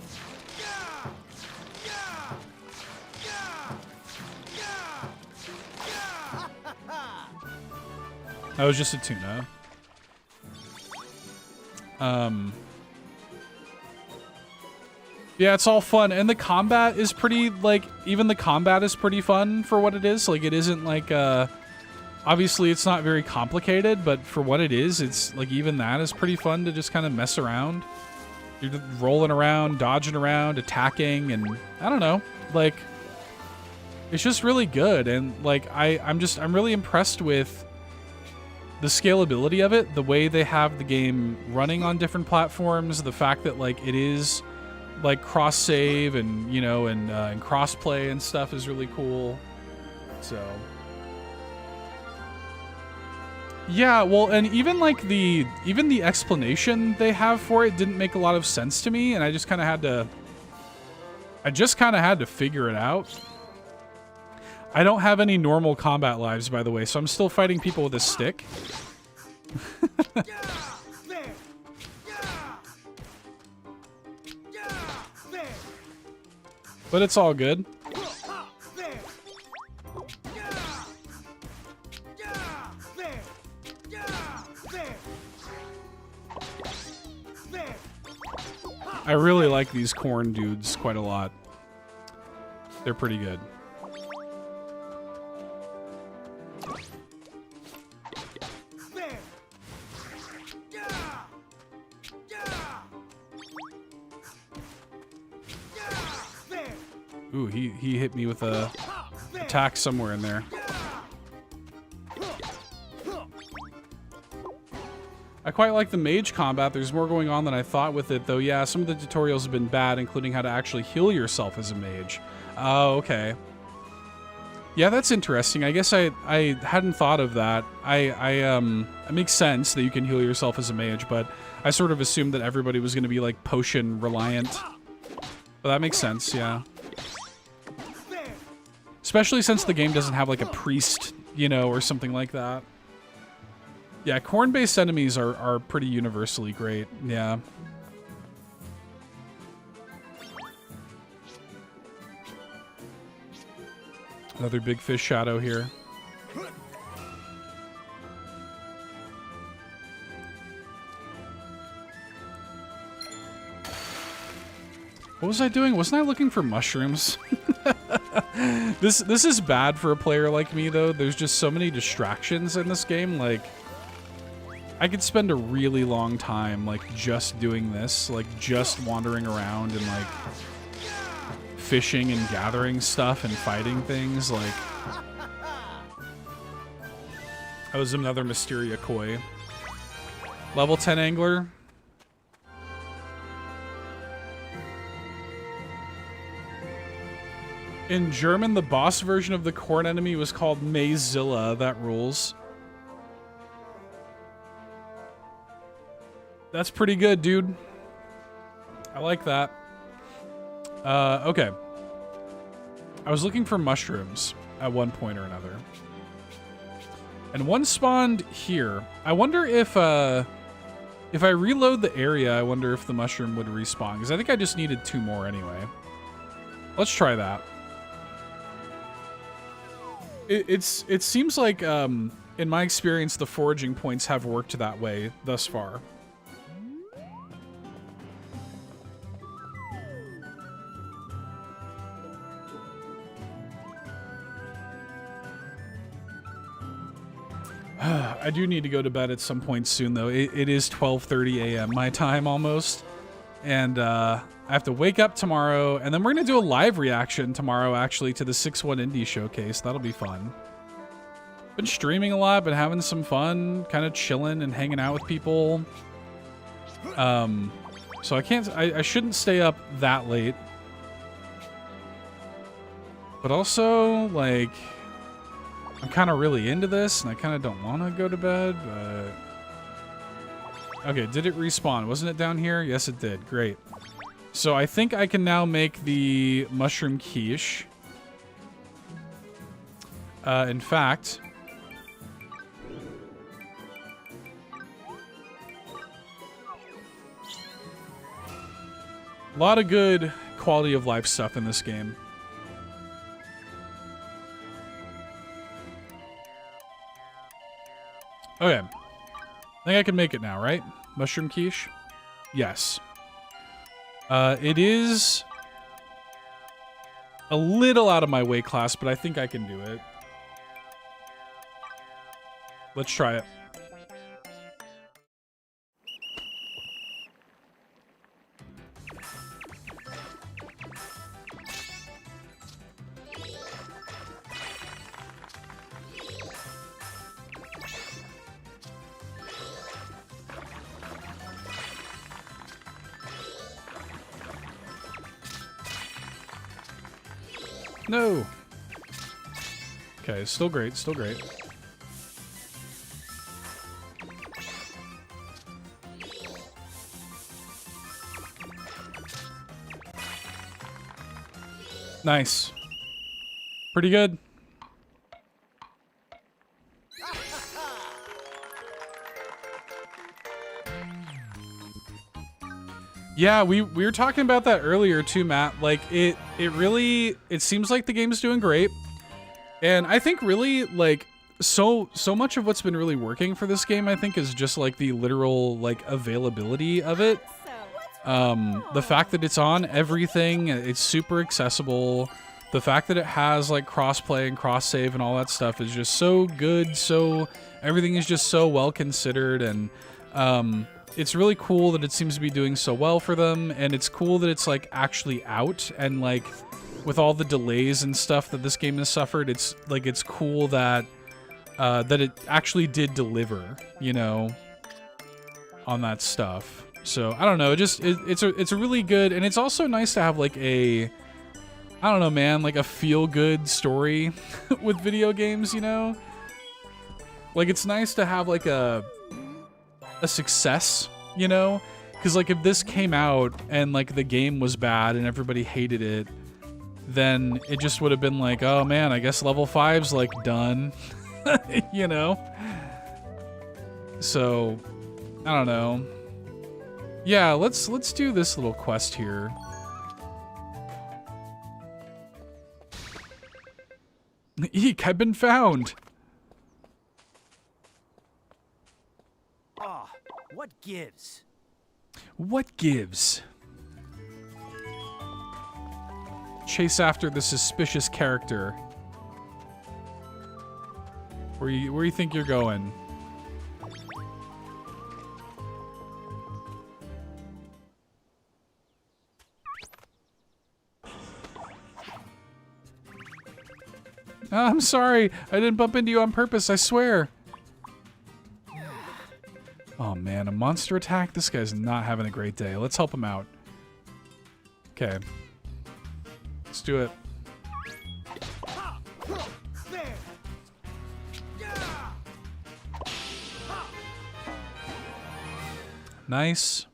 That was just a tuna. Yeah, it's all fun, and the combat is pretty, like, even the combat is pretty fun for what it is. Like, it isn't like, obviously it's not very complicated, but for what it is, it's, like, even that is pretty fun to just kind of mess around. You're just rolling around, dodging around, attacking, and I don't know, like, it's just really good, and, like, I'm really impressed with the scalability of it, the way they have the game running on different platforms, the fact that, like, it is like cross save and, you know, and cross play and stuff is really cool. So yeah, well, and even like the explanation they have for it didn't make a lot of sense to me, and I just kind of had to figure it out. I don't have any normal combat lives, by the way, so I'm still fighting people with a stick. But it's all good. I really like these corn dudes quite a lot. They're pretty good. Ooh, he hit me with a attack somewhere in there. I quite like the mage combat. There's more going on than I thought with it, though. Yeah, some of the tutorials have been bad, including how to actually heal yourself as a mage. Oh, okay. Yeah, that's interesting. I guess I hadn't thought of that. It makes sense that you can heal yourself as a mage, but I sort of assumed that everybody was going to be like potion reliant. But that makes sense, yeah. Especially since the game doesn't have like a priest, you know, or something like that. Yeah, corn-based enemies are pretty universally great, yeah. Another big fish shadow here. What was I doing? Wasn't I looking for mushrooms? This is bad for a player like me, though. There's just so many distractions in this game. Like, I could spend a really long time, like, just doing this. Like, just wandering around and, like, fishing and gathering stuff and fighting things. Like, that was another Mysteria koi. Level 10 angler. In German, the boss version of the corn enemy was called Mayzilla. That rules. That's pretty good, dude. I like that. Okay. I was looking for mushrooms at one point or another. And one spawned here. I wonder if I reload the area, I wonder if the mushroom would respawn. Because I think I just needed 2 more anyway. Let's try that. It seems like, in my experience, the foraging points have worked that way thus far. I do need to go to bed at some point soon, though. It is 12:30 a.m. my time almost. And I have to wake up tomorrow, and then we're going to do a live reaction tomorrow, actually, to the 6-1 Indie Showcase. That'll be fun. Been streaming a lot, been having some fun, kind of chilling and hanging out with people. So I shouldn't stay up that late. But also, like, I'm kind of really into this, and I kind of don't want to go to bed, but... Okay, did it respawn? Wasn't it down here? Yes, it did. Great. So I think I can now make the mushroom quiche. In fact... a lot of good quality of life stuff in this game. Okay. I think I can make it now, right? Mushroom quiche? Yes. It is a little out of my weight class, but I think I can do it. Let's try it. No. Okay, still great, still great. Nice. Pretty good. Yeah, we were talking about that earlier too, Matt. Like it really seems like the game's doing great. And I think really like so much of what's been really working for this game, I think, is just like the literal like availability of it. The fact that it's on everything, it's super accessible. The fact that it has like crossplay and cross save and all that stuff is just so good. So everything is just so well considered, and it's really cool that it seems to be doing so well for them, and it's cool that it's like actually out, and like with all the delays and stuff that this game has suffered, it's like it's cool that that it actually did deliver, you know, on that stuff. So I don't know, it's a really good, and it's also nice to have like a, I don't know, man, like a feel good story with video games, you know? Like it's nice to have like a success, you know? Because like if this came out and like the game was bad and everybody hated it, then it just would have been like, oh man, I guess level 5's like done, you know? So I don't know. Yeah, let's do this little quest here. Eek, I've been found. Ah, what gives? What gives? Chase after the suspicious character. Where you think you're going? Oh, I'm sorry. I didn't bump into you on purpose, I swear. Oh man, a monster attack? This guy's not having a great day. Let's help him out. Okay. Let's do it. Nice.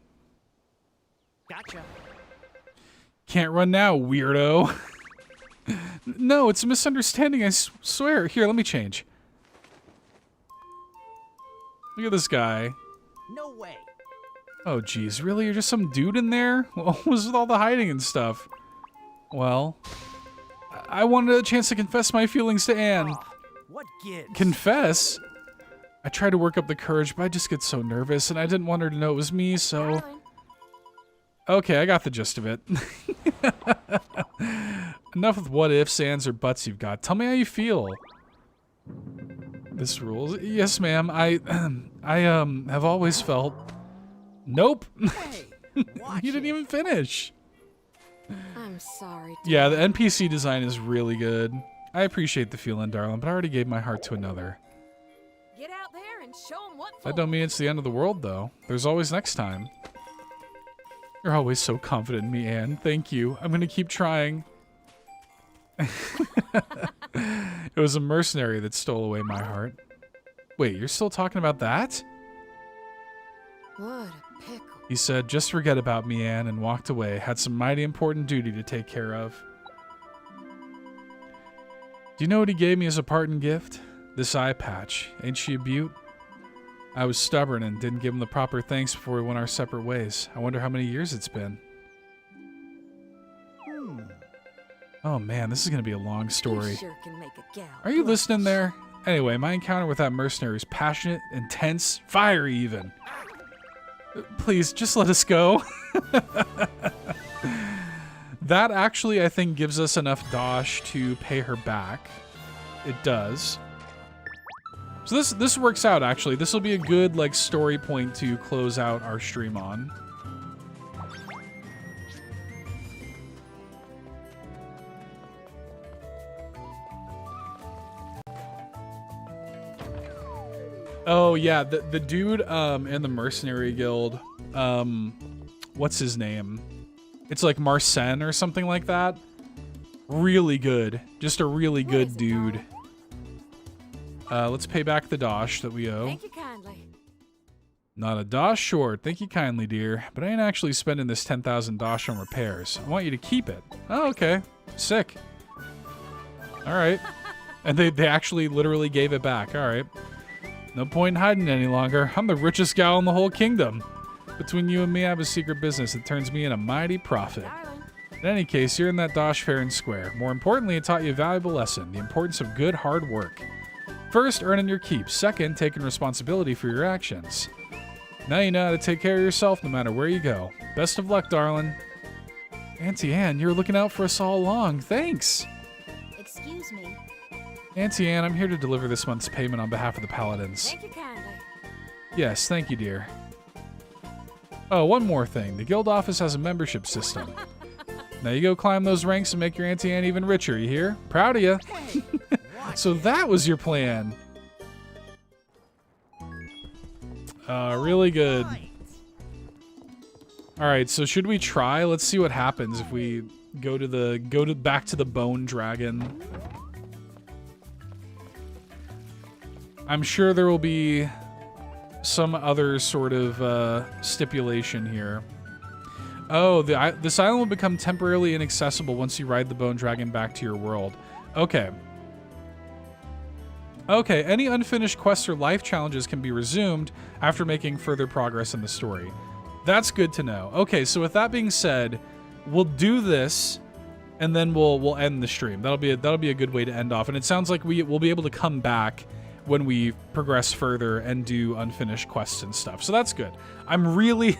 Gotcha. Can't run now, weirdo. No, it's a misunderstanding, I swear. Here, let me change. Look at this guy. No way. Oh, geez, really? You're just some dude in there? What was with all the hiding and stuff? Well, I wanted a chance to confess my feelings to Anne. Ah, what gives? Confess? I tried to work up the courage, but I just get so nervous, and I didn't want her to know it was me, so... Darling. Okay, I got the gist of it. Enough with what ifs, ands, or buts you've got. Tell me how you feel. This rules. Yes, ma'am. I have always felt... Nope. Hey, watch You didn't it. even finish. I'm sorry. Yeah, the NPC design is really good. I appreciate the feeling, darling, but I already gave my heart to another. Get out there and show 'em what for. That don't mean it's the end of the world, though. There's always next time. You're always so confident in me, Anne. Thank you. I'm gonna keep trying. It was a mercenary that stole away my heart. Wait, you're still talking about that? What a pickle. He said, just forget about me, Anne, and walked away. Had some mighty important duty to take care of. Do you know what he gave me as a parting gift? This eye patch. Ain't she a beaut? I was stubborn and didn't give him the proper thanks before we went our separate ways. I wonder how many years it's been. Oh man, this is going to be a long story. You sure can make a gal Are you blush. listening there? Anyway, my encounter with that mercenary is passionate, intense, fiery even. Please, just let us go. That actually, I think, gives us enough dosh to pay her back. It does. So this works out, actually. This will be a good, like, story point to close out our stream on. Oh yeah, the dude in the mercenary guild, what's his name? It's like Marcin or something like that. Really good. Just a really good dude. Let's pay back the dosh that we owe. Thank you kindly. Not a dosh short. Thank you kindly, dear. But I ain't actually spending this 10,000 dosh on repairs. I want you to keep it. Oh, okay. Sick. All right. And they actually literally gave it back. All right. No point in hiding any longer. I'm the richest gal in the whole kingdom. Between you and me, I have a secret business that turns me in a mighty profit. Darling. In any case, you're in that dosh fair and square. More importantly, it taught you a valuable lesson, the importance of good hard work. First, earning your keep. Second, taking responsibility for your actions. Now you know how to take care of yourself no matter where you go. Best of luck, darling. Auntie Anne, you were looking out for us all along. Thanks. Excuse me. Auntie Anne, I'm here to deliver this month's payment on behalf of the Paladins. Thank you kindly. Yes, thank you, dear. Oh, one more thing. The guild office has a membership system. Now you go climb those ranks and make your Auntie Anne even richer, you hear? Proud of you. So that was your plan. Really good. All right, so should we try? Let's see what happens if we go back to the bone dragon. I'm sure there will be some other sort of stipulation here. Oh, this island will become temporarily inaccessible once you ride the bone dragon back to your world. Okay. Okay, any unfinished quests or life challenges can be resumed after making further progress in the story. That's good to know. Okay, so with that being said, we'll do this, and then we'll end the stream. That'll be a good way to end off. And it sounds like we'll be able to come back when we progress further and do unfinished quests and stuff. So that's good. I'm really,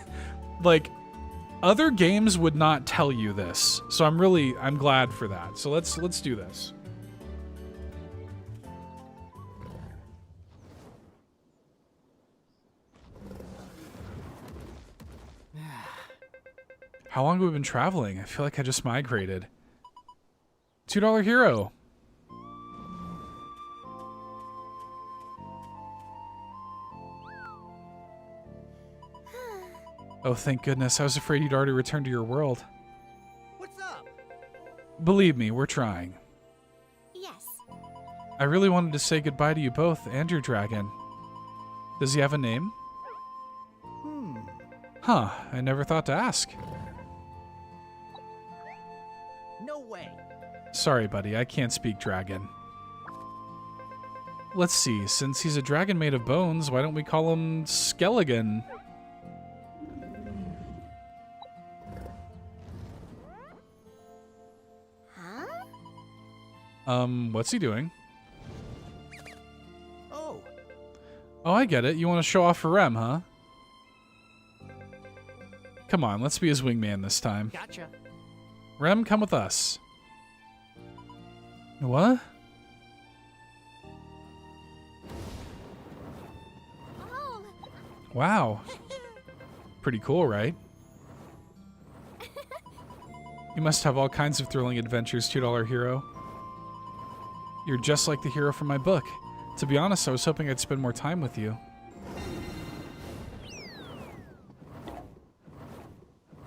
like, other games would not tell you this. So I'm glad for that. So let's do this. How long have we been traveling? I feel like I just migrated. $2 hero. Oh, thank goodness. I was afraid you'd already returned to your world. What's up? Believe me, we're trying. Yes. I really wanted to say goodbye to you both and your dragon. Does he have a name? Huh, I never thought to ask. No way. Sorry, buddy, I can't speak dragon. Let's see, since he's a dragon made of bones, why don't we call him Skelligan? Huh? What's he doing? Oh, Oh, I get it. You want to show off for Rem, huh? Come on, let's be his wingman this time. gotcha. Rem, come with us. What? Oh. Wow. Pretty cool, right? You must have all kinds of thrilling adventures, $2 hero. You're just like the hero from my book. To be honest, I was hoping I'd spend more time with you.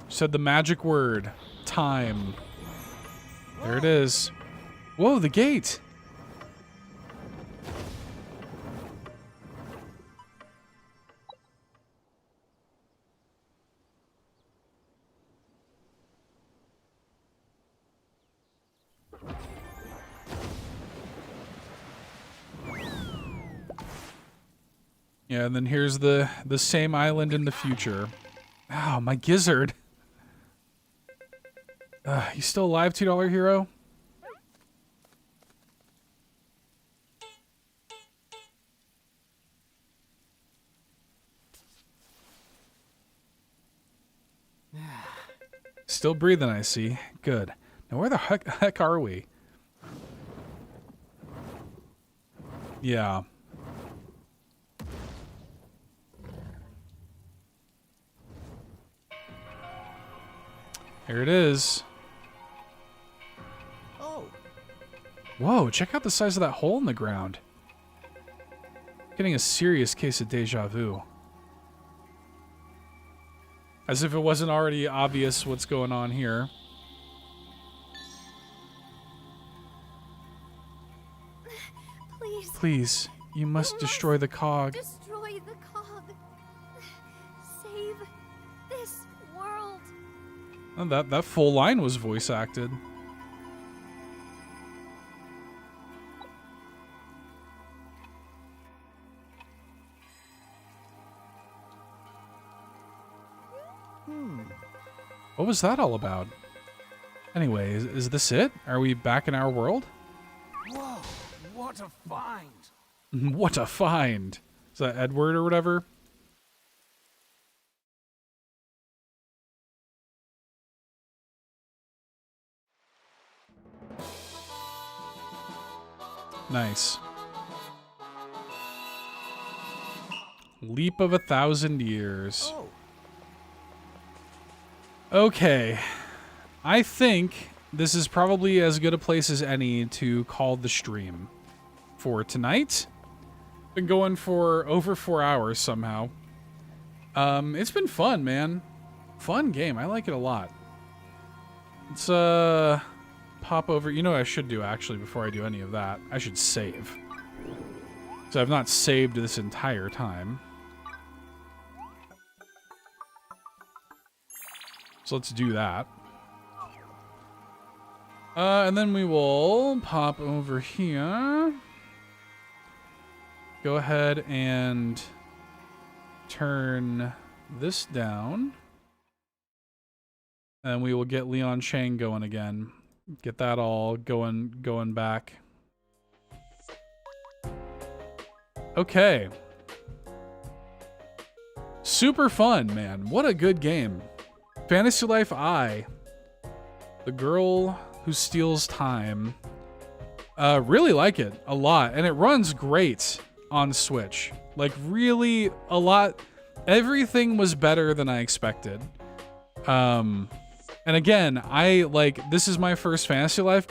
Said the magic word. Time. There it is. Whoa, the gate! Yeah, and then here's the same island in the future. Ow, my gizzard. You still alive, $2 hero? Still breathing, I see. Good. Now where the heck are we? Yeah. Here it is. Oh, Whoa, check out the size of that hole in the ground. Getting a serious case of deja vu. As if it wasn't already obvious what's going on here. Please. Please, you must destroy the cog. Destroy the cog. Save this world. Oh, that full line was voice acted. What was that all about? Anyway, is this it? Are we back in our world? whoa, what a find. What a find! Is that Edward or whatever? Nice. Leap of 1,000 years. Oh, Okay. I think this is probably as good a place as any to call the stream for tonight. Been going for over 4 hours somehow. It's been fun, man. Fun game. I like it a lot. Let's pop over. You know what I should do actually before I do any of that? I should save. So I've not saved this entire time. So let's do that. And then we will pop over here. Go ahead and turn this down. And we will get Leon Chang going again. Get that all going back. Okay. Super fun, man. What a good game. Fantasy Life I. The Girl Who Steals Time. Really like it a lot. And it runs great on Switch. Like, really a lot. Everything was better than I expected. And again, this is my first Fantasy Life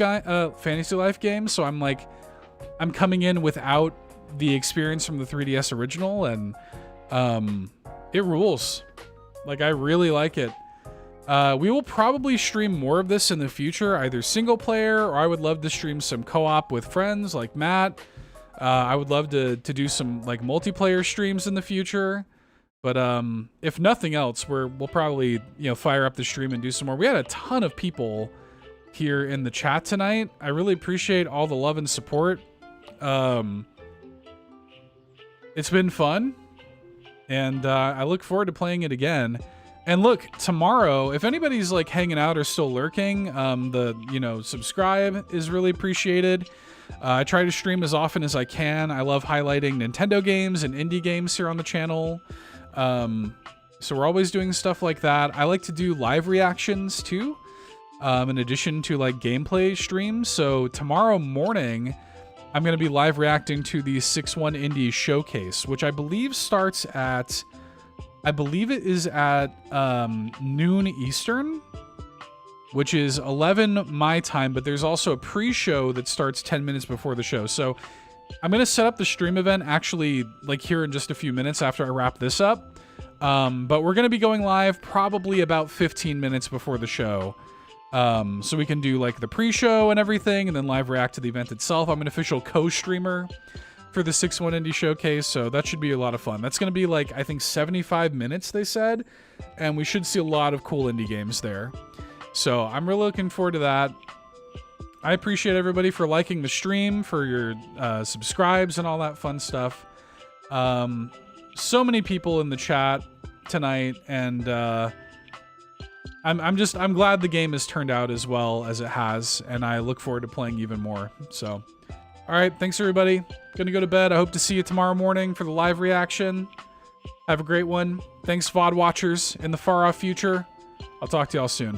game, so I'm coming in without the experience from the 3DS original, and it rules. Like, I really like it. We will probably stream more of this in the future, either single player, or I would love to stream some co-op with friends like Matt. I would love to do some like multiplayer streams in the future. But if nothing else, we'll probably, you know, fire up the stream and do some more. We had a ton of people here in the chat tonight. I really appreciate all the love and support. It's been fun, and I look forward to playing it again. And look, tomorrow, if anybody's like hanging out or still lurking, subscribe is really appreciated. I try to stream as often as I can. I love highlighting Nintendo games and indie games here on the channel. So we're always doing stuff like that. I like to do live reactions too, in addition to like gameplay streams. So tomorrow morning, I'm going to be live reacting to the 6-1 Indie Showcase, which I believe starts at... I believe it is at noon Eastern, which is 11 my time, but there's also a pre-show that starts 10 minutes before the show. So I'm going to set up the stream event actually like here in just a few minutes after I wrap this up. But we're going to be going live probably about 15 minutes before the show. So we can do like the pre-show and everything and then live react to the event itself. I'm an official co-streamer for the 6-1 Indie Showcase, so that should be a lot of fun. That's going to be like, I think 75 minutes, they said, and we should see a lot of cool indie games there. So I'm really looking forward to that. I appreciate everybody for liking the stream, for your subscribes and all that fun stuff. So many people in the chat tonight, and I'm glad the game has turned out as well as it has, and I look forward to playing even more. So, all right, thanks everybody. Gonna go to bed. I hope to see you tomorrow morning for the live reaction. Have a great one. Thanks, VOD watchers in the far off future. I'll talk to y'all soon.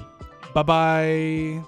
Bye-bye.